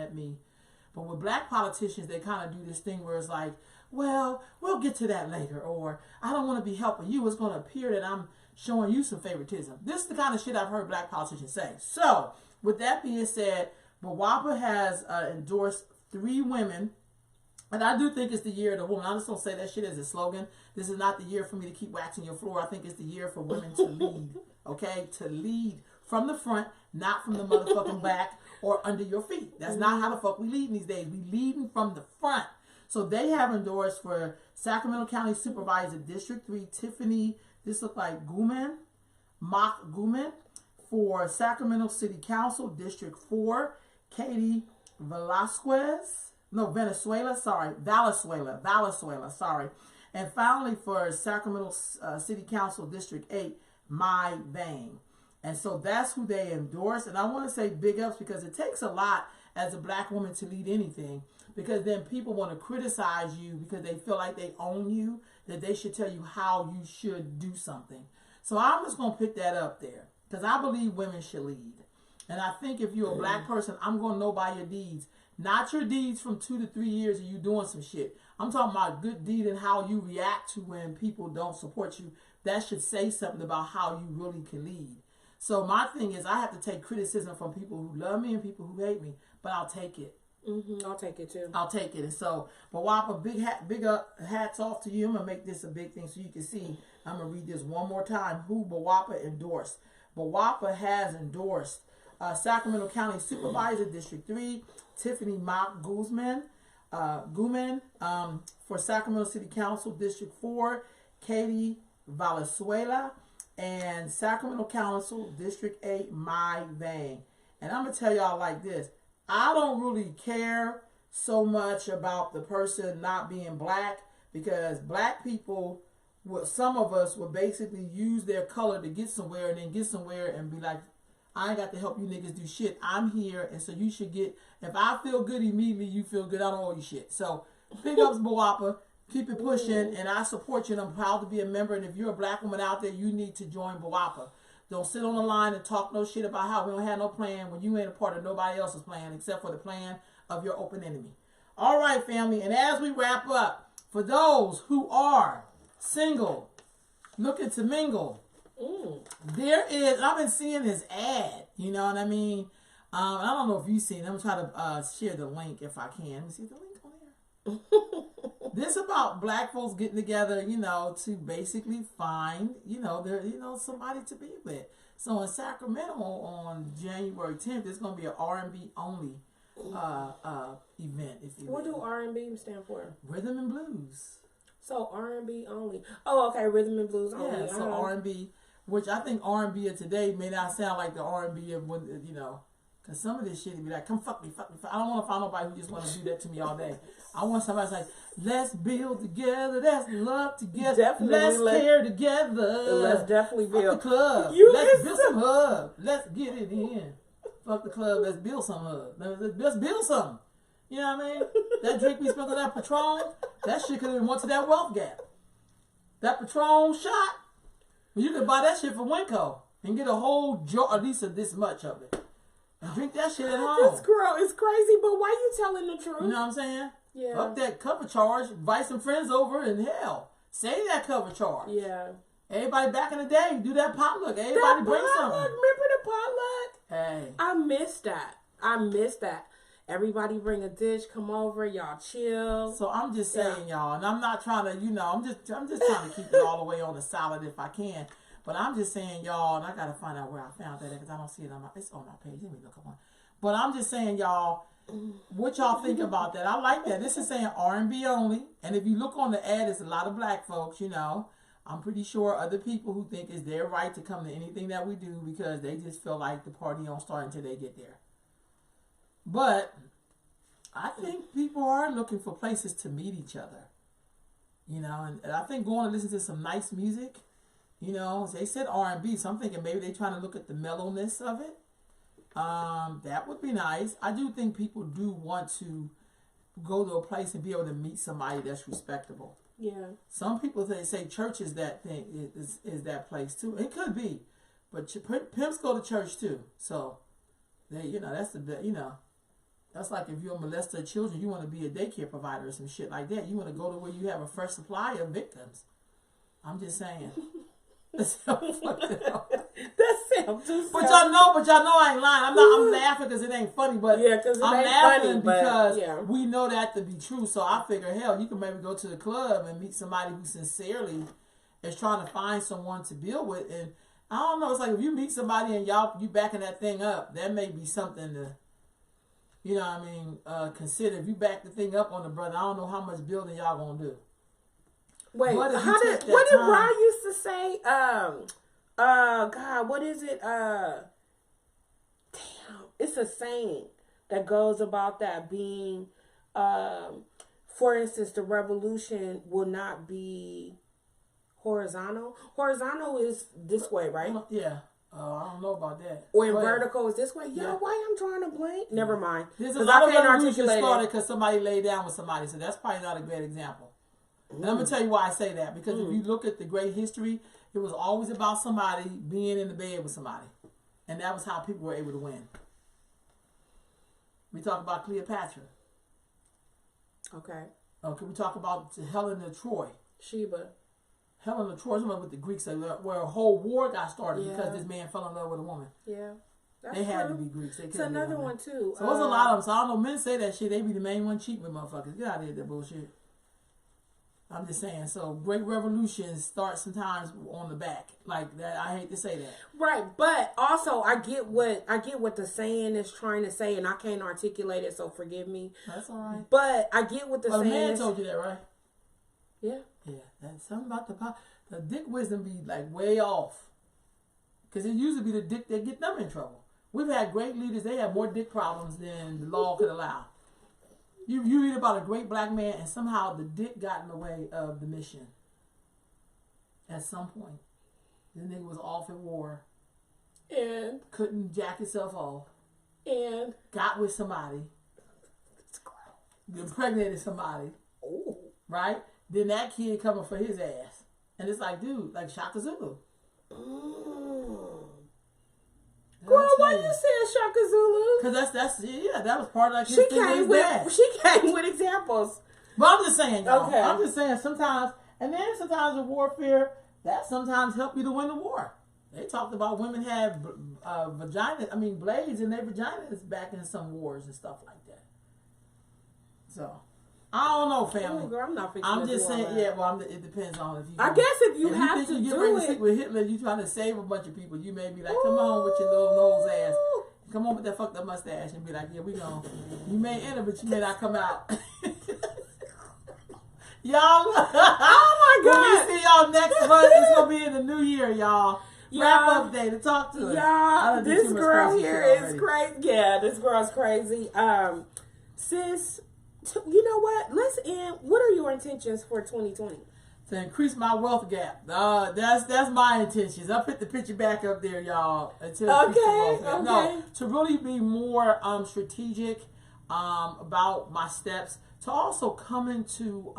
But with black politicians, they kind of do this thing where it's like, well, we'll get to that later. Or I don't want to be helping you. It's going to appear that I'm showing you some favoritism. This is the kind of shit I've heard black politicians say. So with that being said, BWOPA has endorsed 3 women. And I do think it's the year of the woman. I just don't say that shit as a slogan. This is not the year for me to keep waxing your floor. I think it's the year for women to lead. Okay? To lead from the front, not from the motherfucking back or under your feet. That's not how the fuck we lead these days. We leading from the front. So they have endorsed for Sacramento County Supervisor District 3, Tiffany, this look like Mock Guman. For Sacramento City Council District 4, Katie Valenzuela, sorry. And finally for Sacramento City Council District 8, Mai Vang. And so that's who they endorse. And I want to say big ups because it takes a lot as a black woman to lead anything. Because then people want to criticize you because they feel like they own you, that they should tell you how you should do something. So I'm just going to pick that up there. Because I believe women should lead. And I think if you're a black person, I'm going to know by your deeds. Not your deeds from 2 to 3 years of you doing some shit. I'm talking about good deed and how you react to when people don't support you. That should say something about how you really can lead. So my thing is I have to take criticism from people who love me and people who hate me. But I'll take it. I'll take it too. I'll take it. And so, Bawapa, big hats off to you. I'm gonna make this a big thing so you can see. I'm gonna read this one more time. Who Bawapa endorsed? Bawapa has endorsed Sacramento County Supervisor District 3, Tiffany Mock Guzman, for Sacramento City Council District 4, Katie Valenzuela, and Sacramento Council District 8, Mai Vang. And I'm gonna tell y'all like this. I don't really care so much about the person not being black, because black people, some of us will basically use their color to get somewhere and then get somewhere and be like, I ain't got to help you niggas do shit. I'm here, and so you should get, if I feel good immediately, you feel good. I don't owe you shit. So big ups, Bawapa. Keep it pushing, and I support you, and I'm proud to be a member. And if you're a black woman out there, you need to join Bawapa. Don't sit on the line and talk no shit about how we don't have no plan when you ain't a part of nobody else's plan except for the plan of your open enemy. All right, family. And as we wrap up, for those who are single, looking to mingle, there is, I've been seeing this ad, you know what I mean? I don't know if you've seen it. I'm trying to share the link if I can. Let me see the link on here. This about black folks getting together, you know, to basically find, somebody to be with. So in Sacramento on January 10th, there's going to be an R&B only event. If you What do R&B stand for? Rhythm and blues. So R&B only. Oh, okay, rhythm and blues only. Yeah, so R&B, which I think R&B of today may not sound like the R&B of when, because some of this shit would be like, come fuck me. I don't want to find nobody who just want to do that to me all day. I want somebody that's like, let's build together, let's love together, let's care together. Let's definitely build. Fuck the club. Let's build some hub. Let's get it in. Fuck the club, let's build some hub. Let's build something. You know what I mean? That drink we spilled on that Patron, that shit could have went to that Wealth Gap. That Patron shot, you could buy that shit from Winco and get a whole jar, at least of this much of it. And drink that shit at home. This girl is crazy, but why you telling the truth? You know what I'm saying? Yeah. Fuck that cover charge. Invite some friends over and hell, save that cover charge. Yeah. Everybody back in the day, do that potluck. Everybody bring something. Remember the potluck? Hey. I missed that. Everybody bring a dish, come over, y'all chill. So I'm just saying, y'all, and I'm not trying to, I'm just trying to keep it all the way on the solid if I can. But I'm just saying, y'all, and I gotta find out where I found that because I don't see it it's on my page. Let me look up on. But I'm just saying, y'all, what y'all think about that? I like that. This is saying R&B only, and if you look on the ad, it's a lot of black folks. I'm pretty sure other people who think it's their right to come to anything that we do because they just feel like the party don't start until they get there. But I think people are looking for places to meet each other. And I think going to listen to some nice music. They said R&B, so I'm thinking maybe they're trying to look at the mellowness of it. That would be nice. I do think people do want to go to a place and be able to meet somebody that's respectable. Yeah. Some people say church is that thing, is that place too. It could be, but pimps go to church too. So, that's that's like if you're a molester of children, you want to be a daycare provider or some shit like that. You want to go to where you have a fresh supply of victims. I'm just saying. That sounds too. But y'all know I ain't lying. I'm laughing because it ain't funny, but yeah, because I'm laughing because we know that to be true. So I figure, hell, you can maybe go to the club and meet somebody who sincerely is trying to find someone to build with. And I don't know, it's like if you meet somebody and you backing that thing up, that may be something to, consider. If you back the thing up on the brother, I don't know how much building y'all gonna do. Wait, what did Ryan used to say? God, what is it? Damn, it's a saying that goes about that being, for instance, the revolution will not be horizontal. Horizontal is this way, right? Yeah. I don't know about that. Or in vertical is this way. Yeah. Why I'm drawing a blank? Never mind. There's a lot of revolutions started because somebody laid down with somebody, so that's probably not a great example. And I'm going to tell you why I say that. Because if you look at the great history, it was always about somebody being in the bed with somebody. And that was how people were able to win. We talk about Cleopatra. Okay. Okay, we talk about Helen of Troy. Sheba. Helen of Troy, with the Greeks, where a whole war got started because this man fell in love with a woman. Yeah. They had to be Greeks. They It's another one too. So there's a lot of them. So I don't know. Men say that shit. They be the main one cheating with motherfuckers. Get out of here with that bullshit. I'm just saying. So great revolutions start sometimes on the back like that. I hate to say that. Right, but also I get what the saying is trying to say, and I can't articulate it, so forgive me. That's all right. But I get what the saying man is. told you that, right? Yeah. Yeah. That's something about the dick wisdom be like way off. Because it used to be the dick that get them in trouble. We've had great leaders. They have more dick problems than the law could allow. You read about a great black man and somehow the dick got in the way of the mission. At some point. The nigga was off at war. And couldn't jack himself off. And got with somebody. Impregnated somebody. Oh. Right? Then that kid coming for his ass. And it's like, dude, like Shaka Zulu. Girl, why you saying Shaka Zulu? Because that was part of like his She came with examples. But I'm just saying, y'all. Okay. I'm just saying sometimes, and then sometimes with warfare, that sometimes help you to win the war. They talked about women have blades in their vaginas back in some wars and stuff like that. So, I don't know, family. Oh, girl, I'm not I'm just saying, it depends on if you. I guess if you have to you do ready it. to stick with Hitler, you trying to save a bunch of people. You may be like, come on with your little nose ass. Come on with that fucked up mustache and be like, yeah, we gonna. You may enter, but you may not come out. Y'all. Oh my God. When we see y'all next month, it's gonna be in the new year, y'all. Wrap up day to talk to us. Yeah, this girl here is crazy. Yeah, this girl's crazy. Sis, you know what? Let's end. What are your intentions for 2020? To increase my wealth gap. That's my intentions. I'll put the picture back up there, y'all. Okay. No, to really be more strategic about my steps. To also come into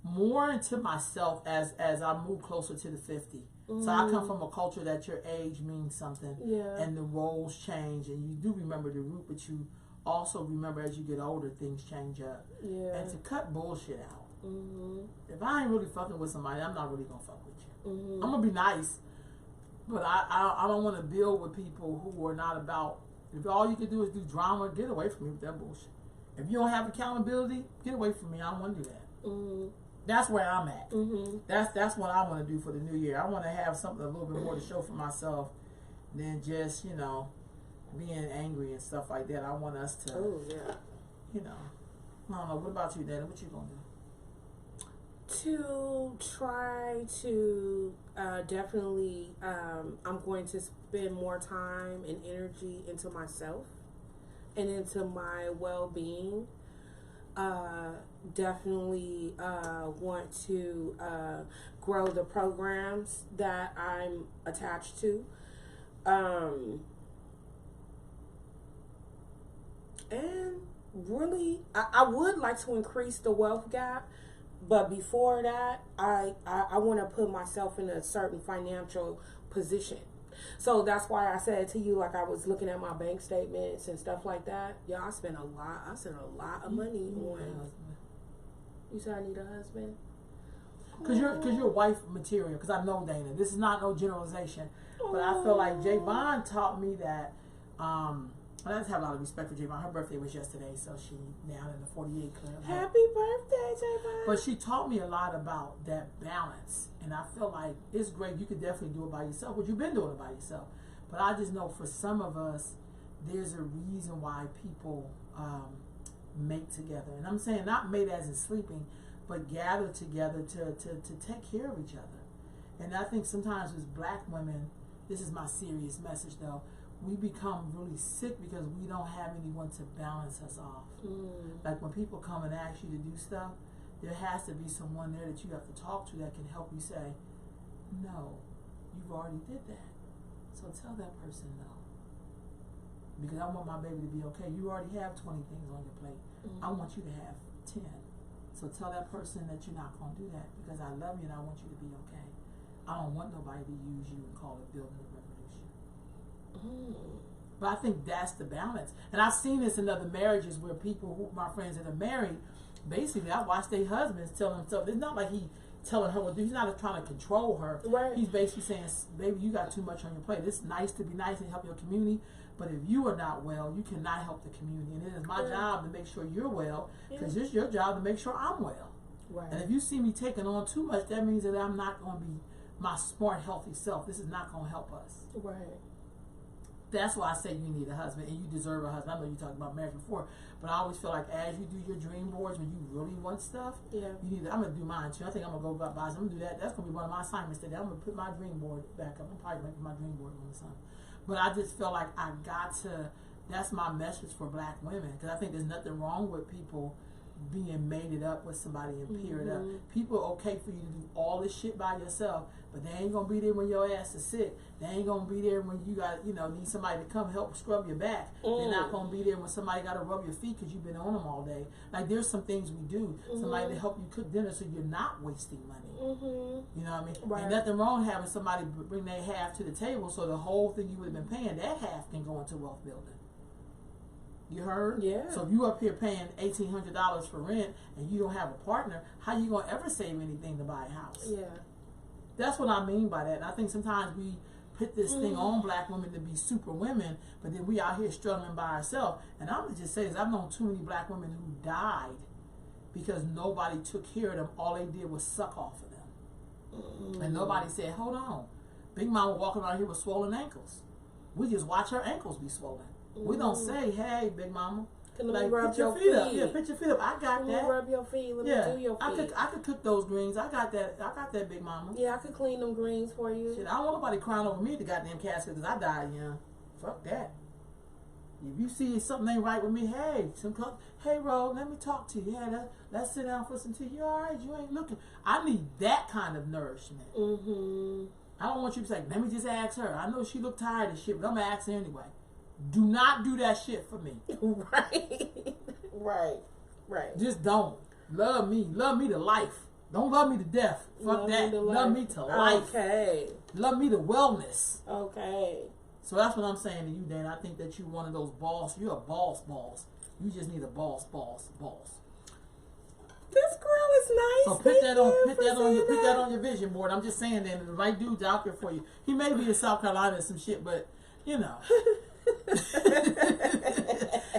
more into myself as I move closer to the 50. So I come from a culture that your age means something. Yeah. And the roles change, and you do remember the root, but you also remember as you get older, things change up. Yeah. And to cut bullshit out. If I ain't really fucking with somebody, I'm not really gonna fuck with you. I'm gonna be nice, but I don't want to build with people who are not about. If all you can do is do drama, get away from me with that bullshit. If you don't have accountability, get away from me. I don't want to do that. That's where I'm at. That's what I want to do for the new year. I want to have something a little bit more to show for myself than just being angry and stuff like that. I want us to, I don't know. What about you, Dana? What you gonna do? To try to definitely, I'm going to spend more time and energy into myself and into my well-being. Definitely want to grow the programs that I'm attached to. And really, I would like to increase the wealth gap. But before that, I want to put myself in a certain financial position. So that's why I said to you, like I was looking at my bank statements and stuff like that. Yeah, I spent a lot of money on. You said I need a husband? Because you're wife material. Because I know Dana. This is not no generalization. But I feel like Javon taught me that. I just have a lot of respect for Javon. Her birthday was yesterday, so she down in the 48 club. Happy birthday, Javon. But she taught me a lot about that balance. And I feel like it's great. You could definitely do it by yourself, but you've been doing it by yourself. But I just know for some of us, there's a reason why people mate together. And I'm saying not mate as in sleeping, but gather together to take care of each other. And I think sometimes as black women, this is my serious message though, we become really sick because we don't have anyone to balance us off. Like when people come and ask you to do stuff, there has to be someone there that you have to talk to that can help you say, no, you've already did that. So tell that person no. Because I want my baby to be okay. You already have 20 things on your plate. I want you to have 10. So tell that person that you're not going to do that because I love you and I want you to be okay. I don't want nobody to use you and call it building a revolution. But I think that's the balance. And I've seen this in other marriages where people, my friends that are married, basically I watch their husbands tell them stuff. It's not like he telling her what to do. He's not trying to control her. Right. He's basically saying, baby, you got too much on your plate. It's nice to be nice and help your community, but if you are not well, you cannot help the community. And it is my job to make sure you're well, because it's your job to make sure I'm well. Right. And if you see me taking on too much, that means that I'm not going to be my smart, healthy self. This is not going to help us. Right. That's why I say you need a husband and you deserve a husband. I know you talked about marriage before, but I always feel like as you do your dream boards, when you really want stuff, you need. I'm gonna do mine too. I think I'm gonna go buy some. I'm gonna do that. That's gonna be one of my assignments today. I'm gonna put my dream board back up. I'm probably gonna put my dream board on the sun. But I just feel like I got to. That's my message for Black women, because I think there's nothing wrong with people being mated up with somebody and paired up. People are okay for you to do all this shit by yourself, but they ain't gonna be there when your ass is sick. They ain't gonna be there when you got, need somebody to come help scrub your back. They're not gonna be there when somebody got to rub your feet because you've been on them all day. Like, there's some things we do. Somebody to help you cook dinner so you're not wasting money. You know what I mean? Right. Ain't nothing wrong having somebody bring their half to the table, so the whole thing you would have been paying, that half can go into wealth building. You heard? Yeah. So if you up here paying $1,800 for rent and you don't have a partner, how you gonna ever save anything to buy a house? Yeah. That's what I mean by that. And I think sometimes we put this thing on Black women to be super women, but then we out here struggling by ourselves. And I'm gonna just say this: I've known too many Black women who died because nobody took care of them. All they did was suck off of them, and nobody said, "Hold on, Big Mama walking around here with swollen ankles." We just watch her ankles be swollen. We don't say, "Hey, Big Mama, can like, rub put your feet up." Yeah, put your feet up. I got that. Rub your feet. Let me do your feet. I could cook those greens. I got that, Big Mama. Yeah, I could clean them greens for you. Shit, I don't want nobody crying over me at the goddamn casket because I died young. Fuck that. If you see something ain't right with me, hey, Ro, let me talk to you. Yeah, let's sit down for some tea. You all right? You ain't looking. I need that kind of nourishment. I don't want you to say, let me just ask her. I know she look tired of shit, but I'm going to ask her anyway. Do not do that shit for me. Right. Just don't. Love me to life. Don't love me to death. Fuck that. Love me to life. Okay. Love me to wellness. Okay. So that's what I'm saying to you, Dan. I think that you're one of those boss. You're a boss. You just need a boss. This girl is nice. So put that on your vision board. I'm just saying that the right dude's out there for you. He may be in South Carolina or some shit, but you know.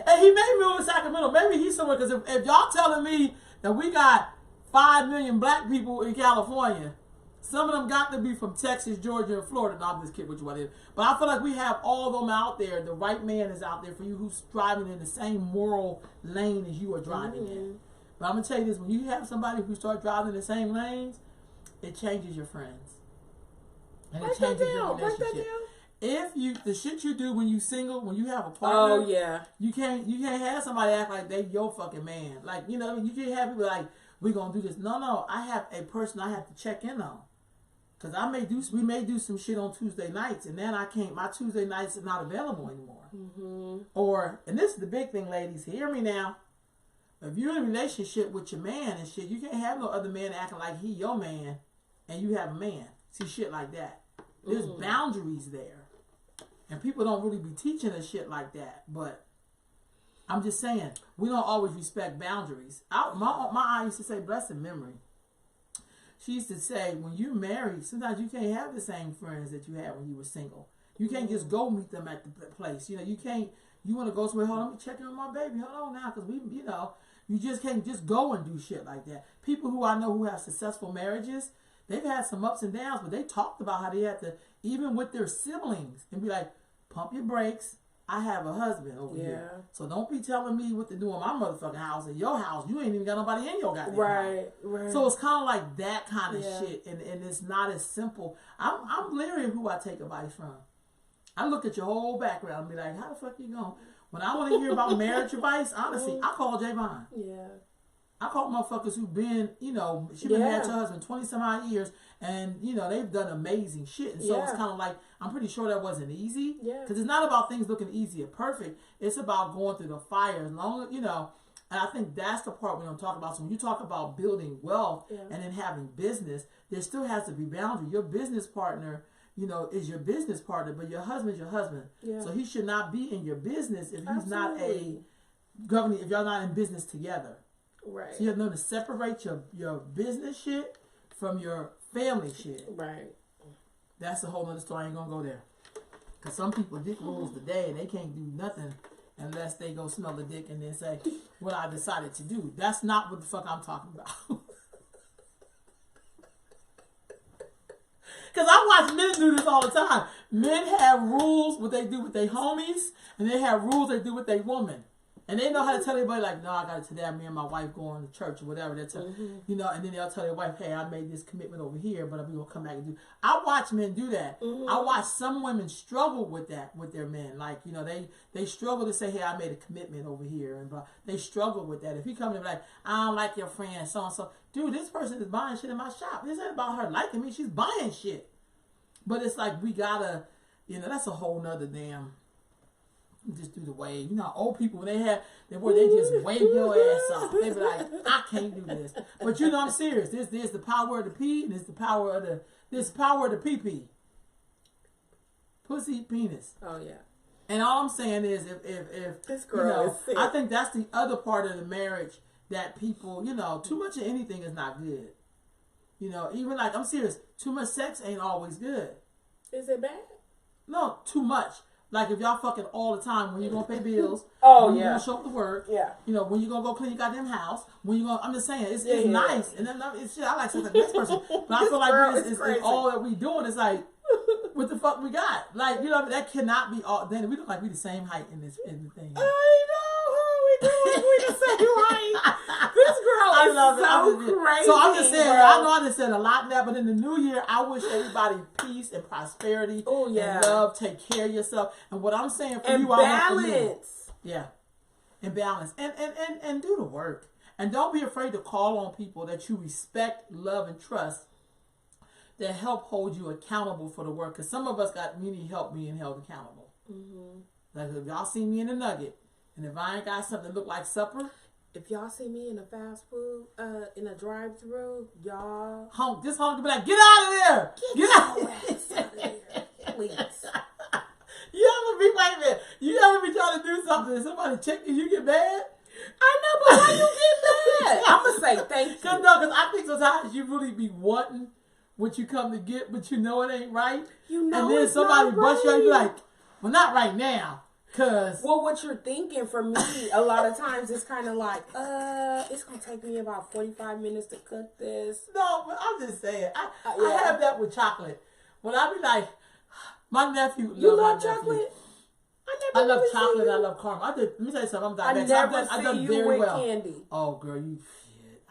And he may move in Sacramento. Maybe he's somewhere, because if y'all telling me that we got 5 million Black people in California, some of them got to be from Texas, Georgia, and Florida. No, I'm just kidding with you, whatever. But I feel like we have all of them out there. The right man is out there for you, who's driving in the same moral lane as you are driving in. But I'm gonna tell you this: when you have somebody who start driving in the same lanes, it changes your friends, and it changes your relationship. If the shit you do when you single, when you have a partner, you can't have somebody act like they your fucking man. Like, you can't have people like, we gonna do this. No, I have a person I have to check in on, because we may do some shit on Tuesday nights, and then my Tuesday nights are not available anymore. And this is the big thing, ladies. Hear me now. If you're in a relationship with your man and shit, you can't have no other man acting like he your man, and you have a man. See, shit like that. There's boundaries there. And people don't really be teaching us shit like that. But I'm just saying, we don't always respect boundaries. My aunt used to say, blessed memory. She used to say, when you're married, sometimes you can't have the same friends that you had when you were single. You can't just go meet them at the place. You want to go somewhere, hold on, let me check in on my baby. Hold on now, because you just can't just go and do shit like that. People who I know who have successful marriages, they've had some ups and downs, but they talked about how they had to, even with their siblings, and be like, pump your brakes. I have a husband over here. So don't be telling me what to do in my motherfucking house. In your house, you ain't even got nobody in your goddamn house. Right. So it's kind of like that kind of shit, and it's not as simple. I'm leery of who I take advice from. I look at your whole background and be like, how the fuck you going? When I want to hear about marriage advice, honestly, I call Javon. Yeah. I call motherfuckers who've been, she been married to her husband 20 some odd years, and they've done amazing shit. And so it's kind of like, I'm pretty sure that wasn't easy. Yeah. Because it's not about things looking easy or perfect. It's about going through the fire. As long as, and I think that's the part we don't talk about. So when you talk about building wealth and then having business, there still has to be boundary. Your business partner, is your business partner, but your husband's your husband. Yeah. So he should not be in your business if he's not a if y'all not in business together. Right. So you have to know to separate your business shit from your family shit. Right. That's a whole other story. I ain't gonna go there. Cause some people dick rules today and they can't do nothing unless they go smell the dick and then say, what I decided to do. That's not what the fuck I'm talking about. Because I watch men do this all the time. Men have rules what they do with their homies, and they have rules they do with their woman. And they know how to tell everybody, like, no, I got it today. Me and my wife going to church or whatever. That's you know, and then they'll tell their wife, hey, I made this commitment over here, but I'm going to come back and do. I watch men do that. I watch some women struggle with that with their men. Like, you know, they struggle to say, hey, I made a commitment over here. And they struggle with that. If you come to be like, I don't like your friend, so-and-so. Dude, this person is buying shit in my shop. This ain't about her liking me. She's buying shit. But it's like, we got to, you know, that's a whole nother damn... Just do the wave. You know, old people, when they just wave your ass off. They be like, I can't do this. But you know, I'm serious. There's the power of the P, and there's the power of the PP. Pussy, penis. Oh, yeah. And all I'm saying is, if this girl is sick. I think that's the other part of the marriage that people, you know, too much of anything is not good. You know, even like, I'm serious, too much sex ain't always good. Is it bad? No, too much. Like, if y'all fucking all the time, when you gonna pay bills, when you gonna show up to work, you know, when you gonna go clean your goddamn house, when you gonna, I'm just saying, it's nice, and then it's shit. I like sex like the next person, but I feel like it's all that we doing is like, what the fuck we got? Like, you know, that cannot be all. Then we look like we the same height in the thing. I know how we doing. We the same height. This girl I is love so it. crazy. So I'm just saying, bro. I know I just said a lot in that, but in the new year, I wish everybody peace and prosperity and love. Take care of yourself. And what I'm saying for you, I want for me. Yeah. And balance. And do the work. And don't be afraid to call on people that you respect, love, and trust that help hold you accountable for the work. Because some of us need help being held accountable. Like, if y'all see me in the Nugget, and if I ain't got something that look like supper, if y'all see me in a fast food, in a drive-thru, y'all... Just honk to be like, get out of there! Get out of there, please. Wait a minute. You ever be trying to do something and somebody check you, you get mad? I know, but why you get mad? I'm going to say thank you. Because I think sometimes you really be wanting what you come to get, but you know it ain't right. You know, and then somebody bust you out, you be like, well, not right now. Well, what you're thinking for me, a lot of times it's kind of like, it's going to take me about 45 minutes to cook this. No, but I'm just saying. I have that with chocolate. When I be like, my nephew. You love chocolate? I love chocolate. I love caramel. Let me tell you something. I'm diabetic. I never see you with candy. Oh, girl, you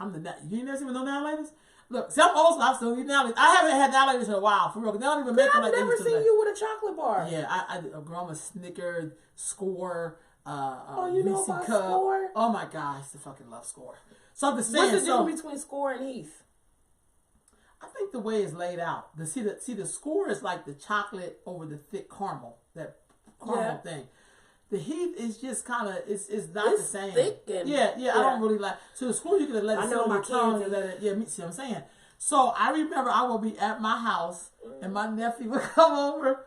ain't never seen no nail laters? Look, see, I'm old, so I still eat nail laters. I haven't had nail laters in a while, for real. They don't even make them like they used to. I've never seen you with a chocolate bar. Yeah, I girl, I'm a Snickers, Score, you know about Cup. Score? Oh my God, I used to fucking love Score. So I'm just saying. What's the difference between Score and Heath? I think the way it's laid out. See the Score is like the chocolate over the thick caramel, that caramel thing. The Heath is just kind of it's not the same. Thick and, I don't really like. So the Score you can let it sit on your tongue and let it. Yeah, see what I'm saying. So I remember I will be at my house and my nephew would come over.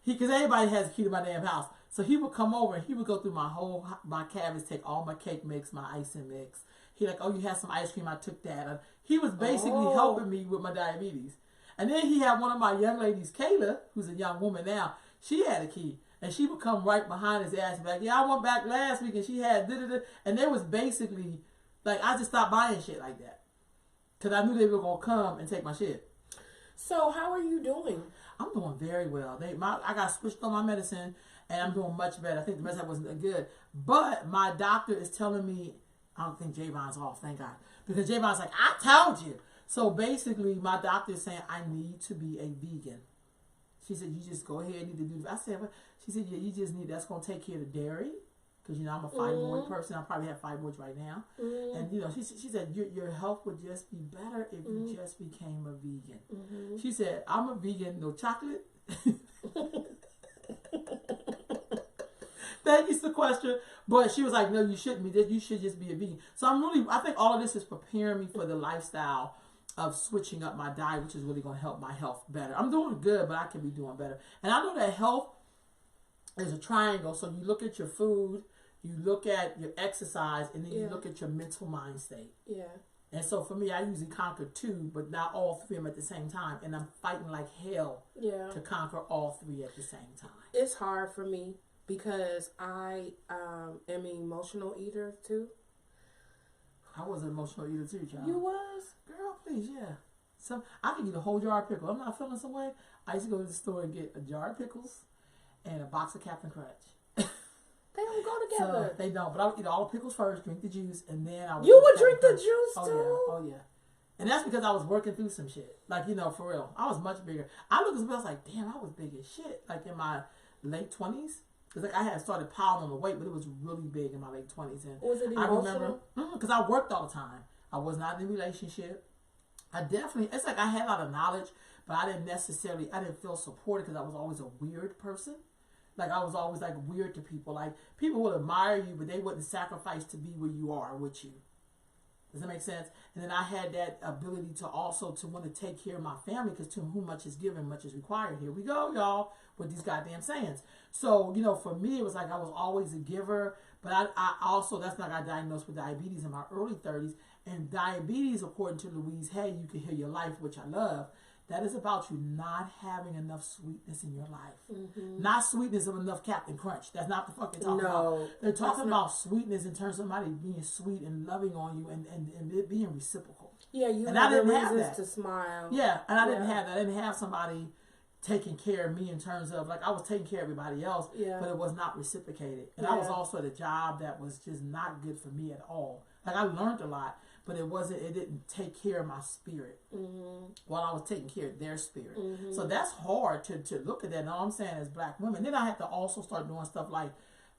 Because everybody has a key to my damn house. So he would come over and he would go through my cabinets, take all my cake mix, my icing mix. He like, oh, you had some ice cream, I took that. He was basically helping me with my diabetes. And then he had one of my young ladies, Kayla, who's a young woman now. She had a key. And she would come right behind his ass and be like, yeah, I went back last week and she had da-da-da. And they was basically, like, I just stopped buying shit like that. Because I knew they were going to come and take my shit. So how are you doing? I'm doing very well. I got switched on my medicine and I'm doing much better. I think the medicine wasn't good. But my doctor is telling me, I don't think Javon's off, thank God. Because Javon's like, I told you. So basically, my doctor is saying, I need to be a vegan. She said, you just go ahead and need to do. I said, well, she said, yeah, you just need, that's going to take care of the dairy. Because, you know, I'm a fibroid person. I probably have fibroids right now. And, you know, she said, your health would just be better if you just became a vegan. She said, I'm a vegan, no chocolate. That used the question. But she was like, no, you shouldn't be. You should just be a vegan. So I think all of this is preparing me for the lifestyle of switching up my diet, which is really going to help my health better. I'm doing good, but I can be doing better. And I know that health is a triangle. So you look at your food, you look at your exercise, and then you look at your mental mind state. Yeah. And so for me, I usually conquer 2, but not all 3 of them at the same time. And I'm fighting like hell to conquer all 3 at the same time. It's hard for me because I am an emotional eater too. I was an emotional eater too, child. You was? Girl, please, yeah. So I could eat a whole jar of pickles. I'm not feeling some way. I used to go to the store and get a jar of pickles and a box of Captain Crunch. They don't go together. So they don't. But I would eat all the pickles first, drink the juice, and then I would. You would drink the juice too? Oh yeah. And that's because I was working through some shit. Like, for real. I was much bigger. I look as well, I was like, damn, I was big as shit. Like in my late 20s. Because like I had started piling on the weight, but it was really big in my late 20s. And was it emotional? I remember, because I worked all the time. I was not in a relationship. It's like I had a lot of knowledge, but I didn't feel supported because I was always a weird person. Like I was always like weird to people. Like people would admire you, but they wouldn't sacrifice to be where you are with you. Does that make sense? And then I had that ability to also to want to take care of my family because to whom much is given, much is required. Here we go, y'all, with these goddamn sayings. So, for me, it was like I was always a giver, but I also, that's not got diagnosed with diabetes in my early 30s. And diabetes, according to Louise Hay, You Can Heal Your Life, which I love, that is about you not having enough sweetness in your life. Mm-hmm. Not sweetness of enough Captain Crunch. That's not the fuck they're talking about. They're talking about sweetness in terms of somebody being sweet and loving on you and it being reciprocal. Yeah, you and have reasons to smile. Yeah, and I didn't have that. I didn't have somebody taking care of me in terms of, like, I was taking care of everybody else, but it was not reciprocated. And I was also at a job that was just not good for me at all. Like, I learned a lot, but it didn't take care of my spirit while I was taking care of their spirit. Mm-hmm. So that's hard to look at that. And all I'm saying is black women. Then I had to also start doing stuff like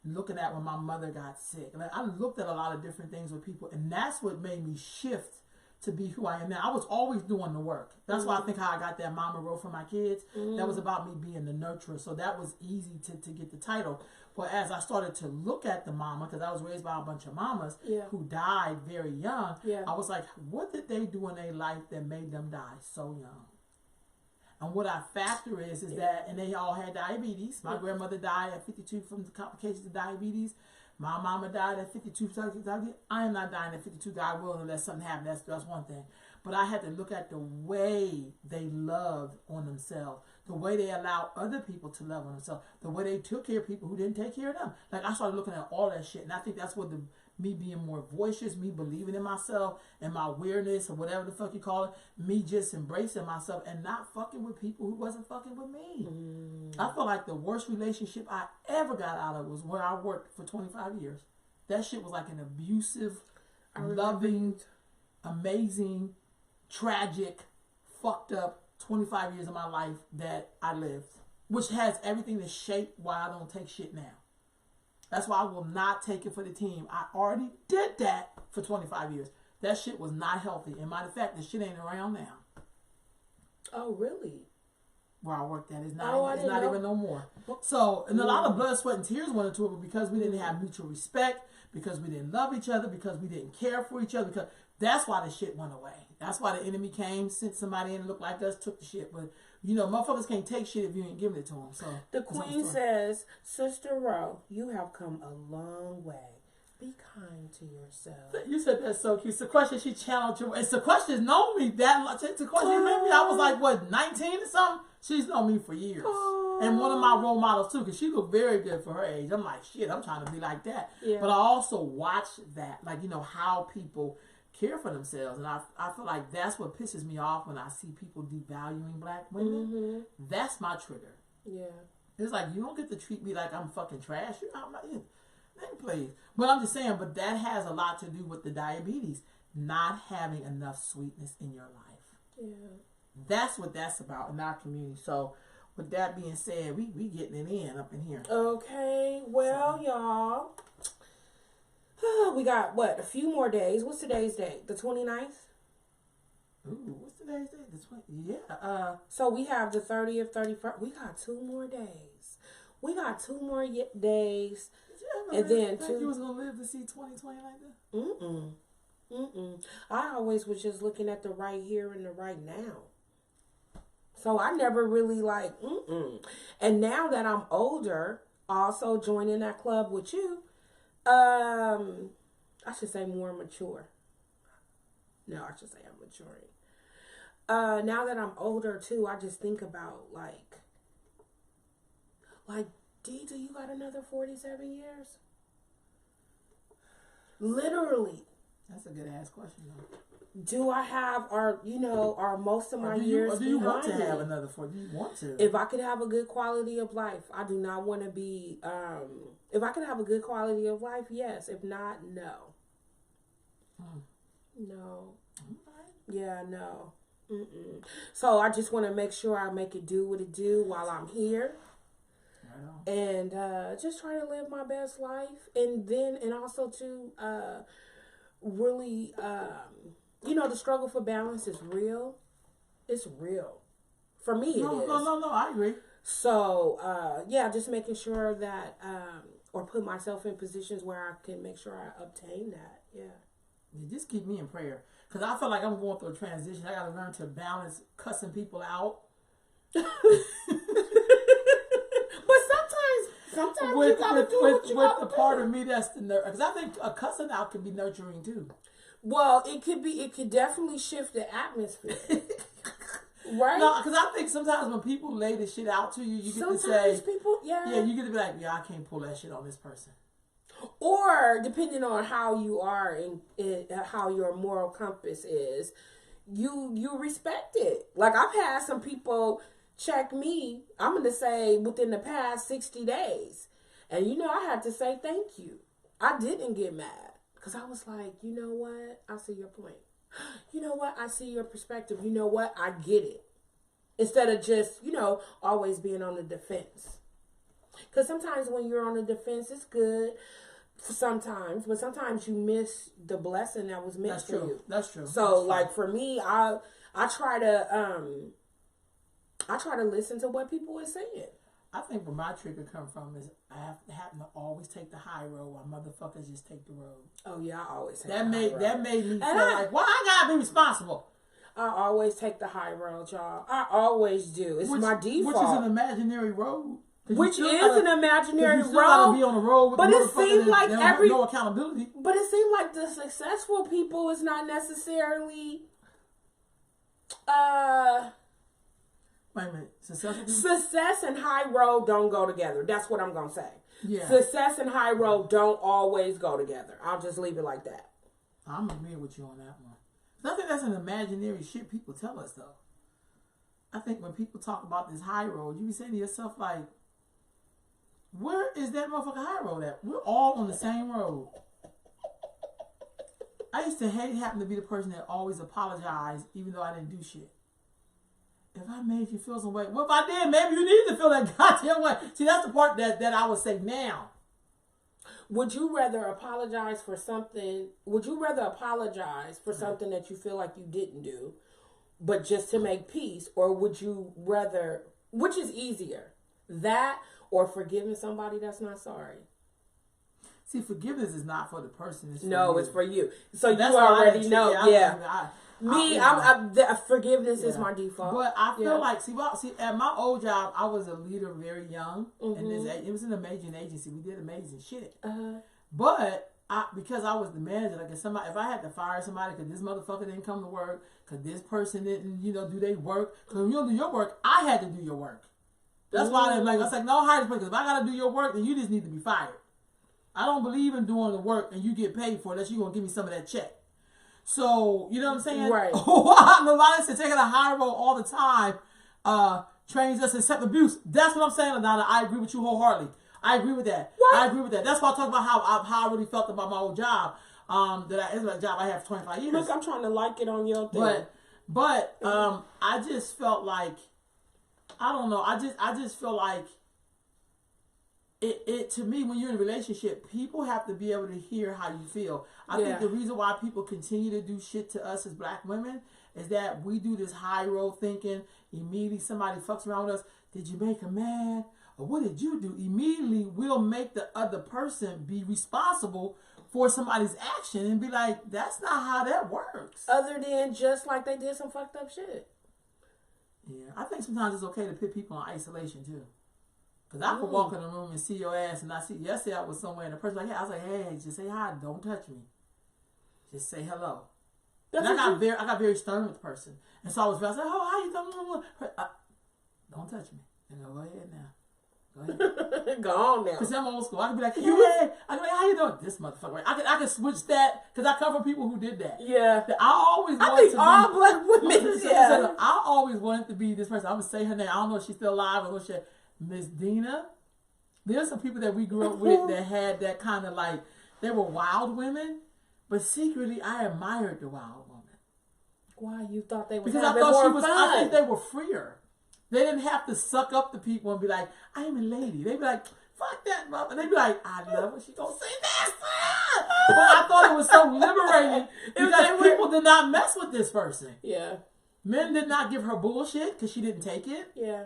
looking at when my mother got sick. Like, I looked at a lot of different things with people, and that's what made me shift to be who I am now. I was always doing the work. That's why I think how I got that mama role for my kids. That was about me being the nurturer. So that was easy to get the title. But as I started to look at the mama, because I was raised by a bunch of mamas who died very young, I was like, what did they do in their life that made them die so young? And what I factor is that, and they all had diabetes. My grandmother died at 52 from the complications of diabetes. My mama died at 52. I am not dying at 52. God willing, unless something happens. That's one thing. But I had to look at the way they loved on themselves, the way they allowed other people to love on themselves, the way they took care of people who didn't take care of them. Like, I started looking at all that shit, and I think that's what me being more voicious, me believing in myself and my weirdness or whatever the fuck you call it, me just embracing myself and not fucking with people who wasn't fucking with me. I feel like the worst relationship I ever got out of was where I worked for 25 years. That shit was like an abusive, loving, amazing, tragic, fucked up 25 years of my life that I lived, which has everything to shape why I don't take shit now. That's why I will not take it for the team. I already did that for 25 years. That shit was not healthy. And matter of fact, the shit ain't around now. Oh, really? Where I worked at, it's not even no more. So, and a lot of blood, sweat, and tears went into it, but because we didn't have mutual respect, because we didn't love each other, because we didn't care for each other, because that's why the shit went away. That's why the enemy came, sent somebody in and looked like us, took the shit. But, motherfuckers can't take shit if you ain't giving it to them. So the queen says, Sister Ro, you have come a long way. Be kind to yourself. You said that's so cute. Sequestia, she challenged you. And Sequestia's known me that much. Sequestia, remember me? I was like, 19 or something? She's known me for years. And one of my role models, too, because she looked very good for her age. I'm like, shit, I'm trying to be like that. Yeah. But I also watch that, like, how people care for themselves. And I feel like that's what pisses me off when I see people devaluing black women. That's my trigger. Yeah. It's like, you don't get to treat me like I'm fucking trash. Please. But I'm just saying, but that has a lot to do with the diabetes. Not having enough sweetness in your life. Yeah. That's what that's about in our community. So, with that being said, we getting it in up in here. Okay. Well, y'all. We got, a few more days. What's today's date? The 29th? Ooh, what's today's date? The 20th? Yeah. So, we have the 30th, 31st. We got 2 more days. We got 2 more days. And then you was gonna live to see 2020 like that? I always was just looking at the right here and the right now. So I never really And now that I'm older, also joining that club with you, I should say more mature. No, I should say I'm maturing. Now that I'm older too, I just think about like, D, do you got another 47 years? Literally. That's a good ass question, though. Do I have, are most of my years do you want to behind have me? another 40? Do you want to? If I could have a good quality of life, I do not want to be, if I could have a good quality of life, yes. If not, no. No. Yeah, no. Mm-mm. So I just want to make sure I make it do what it do while I'm here. Right on. And just try to live my best life. And also to really, the struggle for balance is real. It's real. For me, it is. No, I agree. So, just making sure that, or put myself in positions where I can make sure I obtain that. Yeah. Just keep me in prayer. Because I feel like I'm going through a transition. I got to learn to balance cussing people out. But sometimes with you gotta do what you gotta the do. part of me that's the because I think a cussing out can be nurturing too. Well, it could definitely shift the atmosphere. Right? No, because I think sometimes when people lay the shit out to you, you get to say, you get to be like, I can't pull that shit on this person. Or depending on how you are and how your moral compass is, you respect it. Like I've had some people check me, I'm going to say within the past 60 days. And I had to say thank you. I didn't get mad because I was like, you know what? I see your point. You know what? I see your perspective. You know what? I get it. Instead of just, always being on the defense. Because sometimes when you're on the defense, it's good sometimes, but sometimes you miss the blessing that was meant for you. That's true. So, like for me, I try to listen to what people are saying. I think where my trigger come from is I happen to always take the high road while motherfuckers just take the road. Oh yeah, I always take that the high made road. That made me feel like, well, I gotta be responsible. I always take the high road, y'all. I always do. It's my default. Which is an imaginary road. Which is an imaginary road. You still gotta be on the road with but the it seemed like no accountability. But it seemed like the successful people is not necessarily Wait a minute. Success and high road don't go together. That's what I'm gonna say. Yeah. Success and high road don't always go together. I'll just leave it like that. I'm agreeing with you on that one. I think that's an imaginary shit people tell us though. I think when people talk about this high road, you be saying to yourself like, where is that motherfucking high road at? We're all on the same road. I used to happen to be the person that always apologized even though I didn't do shit. If I made you feel some way, well, if I did, maybe you need to feel that goddamn way. See, that's the part that I would say now. Would you rather apologize for something? Would you rather apologize for something that you feel like you didn't do, but just to make peace? Or would you rather, which is easier, that or forgiving somebody that's not sorry? See, forgiveness is not for the person. It's for you. So that's you already know. Forgiveness is my default. But I feel like, see, at my old job, I was a leader very young. And it was an amazing agency. We did amazing shit. But because I was the manager, like if I had to fire somebody because this motherfucker didn't come to work, because this person didn't, do their work, because you don't do your work, I had to do your work. That's why I was like, no, hire this person. Because if I got to do your work, then you just need to be fired. I don't believe in doing the work and you get paid for it unless you're going to give me some of that check. So, you know what I'm saying? Right. Melania said taking a high road all the time trains us to accept abuse. That's what I'm saying, Adana. I agree with you wholeheartedly. I agree with that. What? I agree with that. That's why I talk about how I really felt about my old job. It's a job I had for 25 years. Look, I'm trying to like it on your thing. But I just felt like, I don't know. I just feel like it to me, when you're in a relationship, people have to be able to hear how you feel. I think the reason why people continue to do shit to us as black women is that we do this high road thinking. Immediately somebody fucks around with us. Did you make him mad? Or what did you do? Immediately we'll make the other person be responsible for somebody's action and be like, that's not how that works. Other than just like they did some fucked up shit. Yeah, I think sometimes it's okay to put people in isolation too. Because I could walk in the room and see your ass, and I see, yesterday I was somewhere and the person like, hey, I was like, hey, just say hi, don't touch me. Just say hello. And I got very stern with the person. And so I was like, oh, how you doing? Don't touch me. And go ahead now. Go ahead. Go on now. Because I'm old school. I can be like, hey. I can be like, how you doing? This motherfucker. I can switch that because I come from people who did that. Yeah. I think all black women. Yeah. I always wanted to be this person. I'm going to say her name. I don't know if she's still alive or what she. Miss Dina. There's some people that we grew up with that had that kind of like, they were wild women, but secretly I admired the wild woman. Why? You thought they were because I thought she was. Fun. I think they were freer. They didn't have to suck up to people and be like, I am a lady. They'd be like, fuck that mother. And they'd be like, I love her. She gonna say that. But I thought it was so liberating because people did not mess with this person. Yeah. Men did not give her bullshit because she didn't take it. Yeah.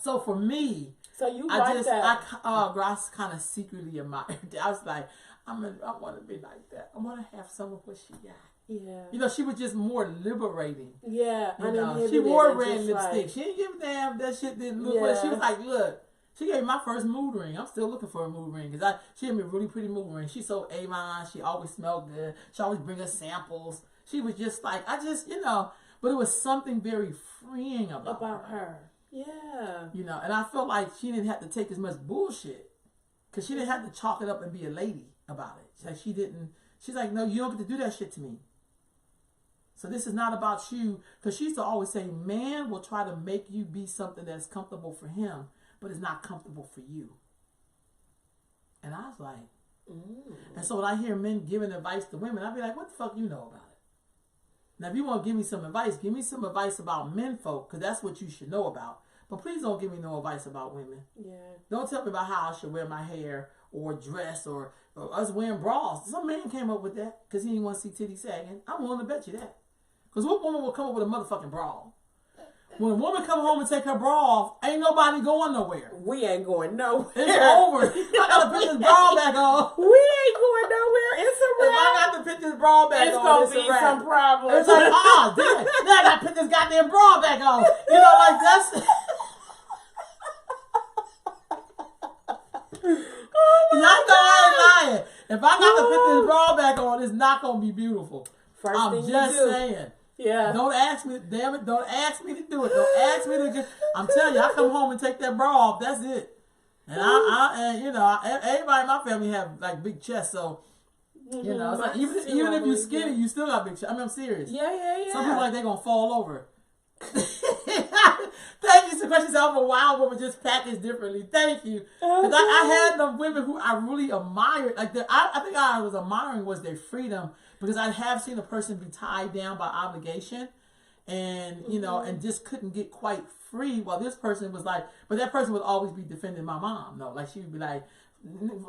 So for me, so you that? I kind of secretly admired. I was like, I want to be like that. I want to have some of what she got. Yeah. You know, she was just more liberating. Yeah. You know, she wore red lipstick. She didn't give a damn that shit didn't look like. She was like, look, she gave me my first mood ring. I'm still looking for a mood ring because she gave me a really pretty mood ring. She's so Avon. She always smelled good. She always bring us samples. She was just like, you know, but it was something very freeing about her. Yeah. You know, and I felt like she didn't have to take as much bullshit because she didn't have to chalk it up and be a lady about it. Like she's like, no, you don't get to do that shit to me. So this is not about you, because she used to always say, man will try to make you be something that's comfortable for him, but it's not comfortable for you. And I was like, And so when I hear men giving advice to women, I'd be like, what the fuck you know about it? Now, if you want to give me some advice about men folk, because that's what you should know about. But please don't give me no advice about women. Yeah. Don't tell me about how I should wear my hair or dress or us wearing bras. Some man came up with that because he didn't want to see titties sagging. I'm willing to bet you that. Because what woman will come up with a motherfucking bra? When a woman come home and take her bra off, ain't nobody going nowhere. We ain't going nowhere. It's over. I gotta put this bra back on. We ain't going nowhere. It's a wrap. If I got to put this bra back it's on, it's gonna be some problems. It's like, damn. Now I gotta put this goddamn bra back on. You know, like that's. Y'all know I ain't lying. If I got to put this bra back on, it's not gonna be beautiful. I'm just saying. Yeah. Don't ask me, damn it. Don't ask me to do it. Don't ask me to get. I'm telling you, I come home and take that bra off. That's it. And and you know, everybody in my family have like big chests, so you know, it's like even if you're skinny, you still got big chest. I mean, I'm serious. Yeah. Some people like they're gonna fall over. Thank you so much. I'm a wild woman, just packaged differently. Thank you. Because I had them women who I really admired. Like I think I was admiring was their freedom, because I have seen a person be tied down by obligation, and you know, and just couldn't get quite free. While this person was like, but that person would always be defending my mom. No, like she would be like,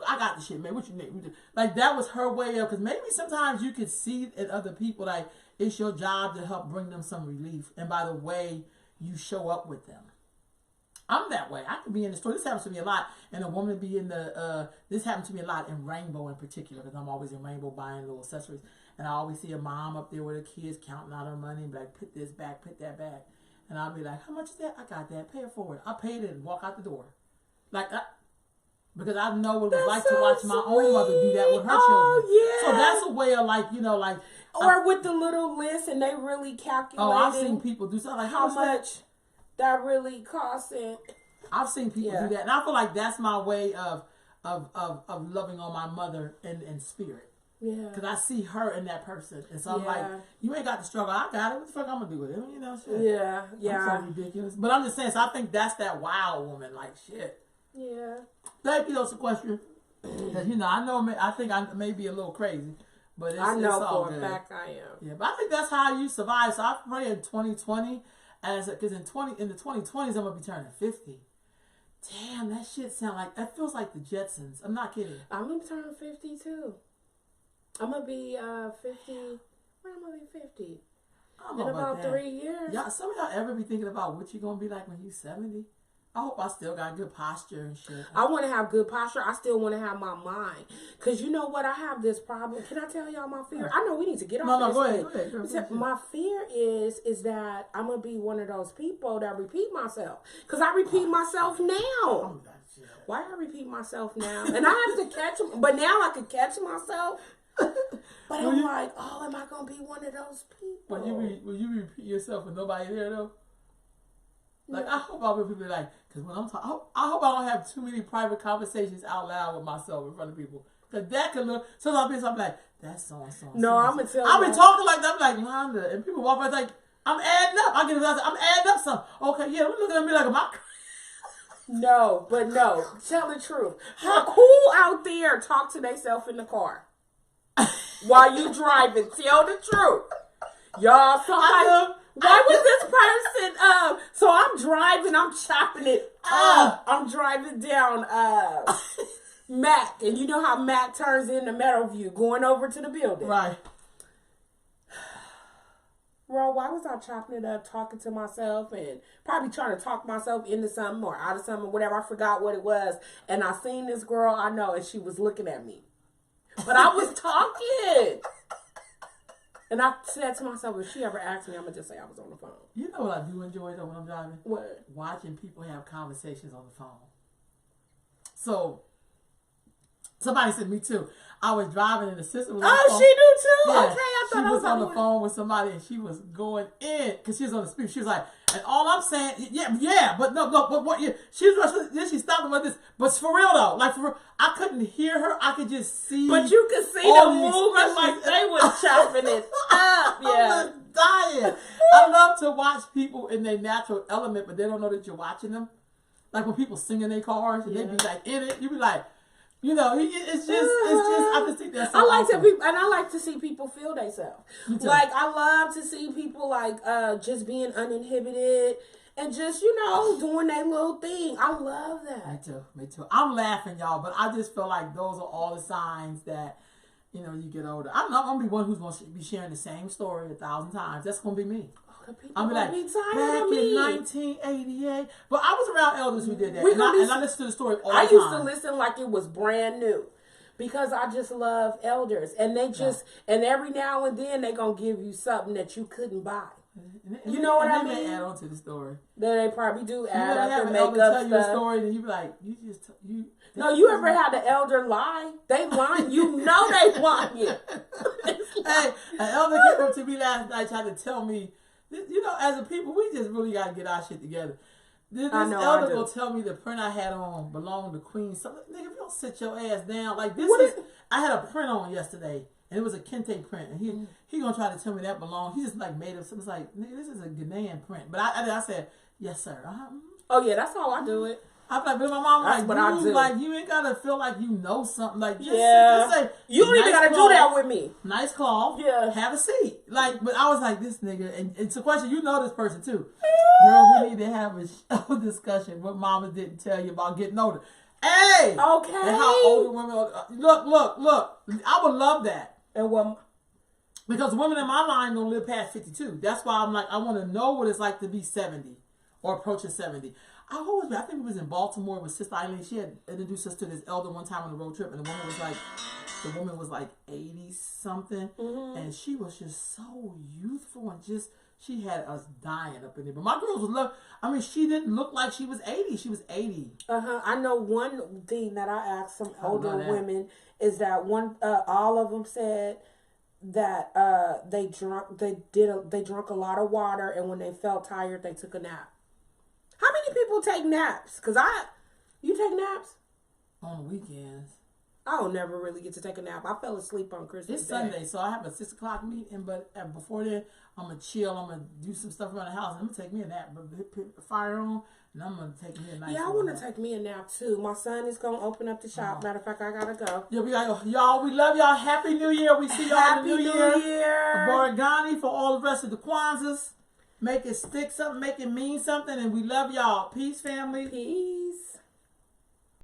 I got the shit, man. What you need? Like that was her way of, because maybe sometimes you could see in other people like it's your job to help bring them some relief, and by the way you show up with them. I'm that way. I could be in the store. This happens to me a lot, and a woman be in the. This happens to me a lot in Rainbow in particular, because I'm always in Rainbow buying little accessories, and I always see a mom up there with her kids counting out her money and be like, put this back, put that back, and I'll be like, how much is that? I got that. Pay it forward. I paid it and walk out the door, like because I know what it was like to watch my own mother do that with her children. Yeah. So that's a way of like, you know, like. Or with the little list, and they really calculate. Oh, I've seen people do something like how much that really costing. I've seen people do that, and I feel like that's my way of loving on my mother in spirit. Yeah, because I see her in that person, and so I'm like, you ain't got the struggle. I got it. What the fuck I'm gonna do with it? You know, shit. Yeah. I'm so ridiculous, but I'm just saying. So I think that's that wild woman, like shit. Yeah. Thank you, those questions. Because you know, I think I may be a little crazy. But I know it's all for good. a fact I am. Yeah, but I think that's how you survive. So I pray in 2020, because in the 2020s I'm gonna be turning 50. Damn, that shit that feels like the Jetsons. I'm not kidding. I'm gonna turn 50 too. I'm gonna be 50. When am I gonna be 50? I don't know in about that. 3 years. Y'all, some of y'all ever be thinking about what you gonna be like when you 70? I hope I still got good posture and shit. I want to have good posture. I still want to have my mind. Because you know what? I have this problem. Can I tell y'all my fear? I know we need to get off this. Go ahead. My fear is that I'm going to be one of those people that repeat myself. Because I repeat myself now. Why I repeat myself now? And I have to catch, but now I can catch myself. But I'm like, oh, am I gonna be one of those people? Will you repeat yourself with nobody there though? Like, I hope I'll be people like, because when I'm talking, I hope I don't have too many private conversations out loud with myself in front of people. Because that can look, sometimes I'm like, that's so-and-so. No, I'm going to tell you. I'll be talking like that, I'm like, Londa, and people walk by like, I'm adding up. I'm adding up some. Okay, yeah, they're looking at me like, am I? No, but no, tell the truth. Who out there talk to themselves in the car while you driving? Tell the truth. Y'all, somebody... Why was this person so I'm driving, I'm chopping it up. I'm driving down Mac, and you know how Mac turns into Meadowview, going over to the building. Right. Bro, why was I chopping it up, talking to myself, and probably trying to talk myself into something or out of something, whatever. I forgot what it was. And I seen this girl I know, and she was looking at me. But I was talking. And I said to myself, if she ever asks me, I'm going to just say I was on the phone. You know what I do enjoy though when I'm driving? What? Watching people have conversations on the phone. So, somebody said me too. I was driving and the sister was on the phone. She do too? Yeah, okay, I thought she I was on the phone with somebody and she was going in because she was on the speaker. She was like, and all I'm saying, but what? Yeah. She was then she stopped with this, but for real though, like for real, I couldn't hear her. I could just see. But you could see them moving like they were chopping it up. Yeah, I'm dying. I love to watch people in their natural element, but they don't know that you're watching them. Like when people sing in their cars and they be like in it, you be like. You know, it's just. I just think that's. So awesome. I like to see people feel themselves. Like I love to see people like just being uninhibited and just doing their little thing. I love that. Me too. I'm laughing, y'all, but I just feel like those are all the signs that you get older. I'm not gonna be one who's gonna be sharing the same story 1,000 times. That's gonna be me. I'm like, back in 1988. But I was around elders who did that. And I listened to the story all the time. I used to listen like it was brand new. Because I just love elders. And they just, and every now and then they going to give you something that you couldn't buy. You know what I mean? They add on to the story. They probably do add up and make up tell you a story and you be like, No, you ever had an elder lie? They lying. You know they lying. Hey, an elder came up to me last night trying to tell me, as a people, we just really got to get our shit together. This elder will tell me the print I had on belonged to Queen. So, nigga, if you don't sit your ass down, like this I had a print on yesterday, and it was a Kente print, and he gonna try to tell me that belonged. He just like made up something. It's like, nigga, this is a Ghanaian print. But I said, yes, sir. Oh yeah, that's how I do it. I'm like, but my mom like, you ain't gotta feel like you know something. Like, just say, you don't even gotta do that with me. Nice cloth. Yeah. Have a seat. Like, but I was like, this nigga, and it's a question. You know this person too. Girl, we need to have a discussion. What mama didn't tell you about getting older. Hey. Okay. And how older women are. Look. I would love that. And what? Because women in my line don't live past 52. That's why I'm like, I want to know what it's like to be 70 or approaching 70. I think it was in Baltimore with Sister Eileen. She had introduced us to this elder one time on a road trip, and the woman was like 80 something, and she was just so youthful and just she had us dying up in there. But my girls was love. I mean, she didn't look like she was 80. She was 80. I know one thing that I asked some older women is that all of them said that they drank a lot of water, and when they felt tired, they took a nap. How many people take naps? You take naps? On the weekends. I don't never really get to take a nap. I fell asleep on Christmas It's Sunday, so I have a 6 o'clock meeting, but before then, I'm going to chill. I'm going to do some stuff around the house, and I'm going to take me a nap. But put the fire on, and I'm going to take me a nice I want to take me a nap, too. My son is going to open up the shop. Matter of fact, I got to go. Yeah, we love y'all. Happy New Year. We see y'all in the New Year. Borigani for all the rest of the Kwanzas. Make it stick something, make it mean something, and we love y'all. Peace, family. Peace.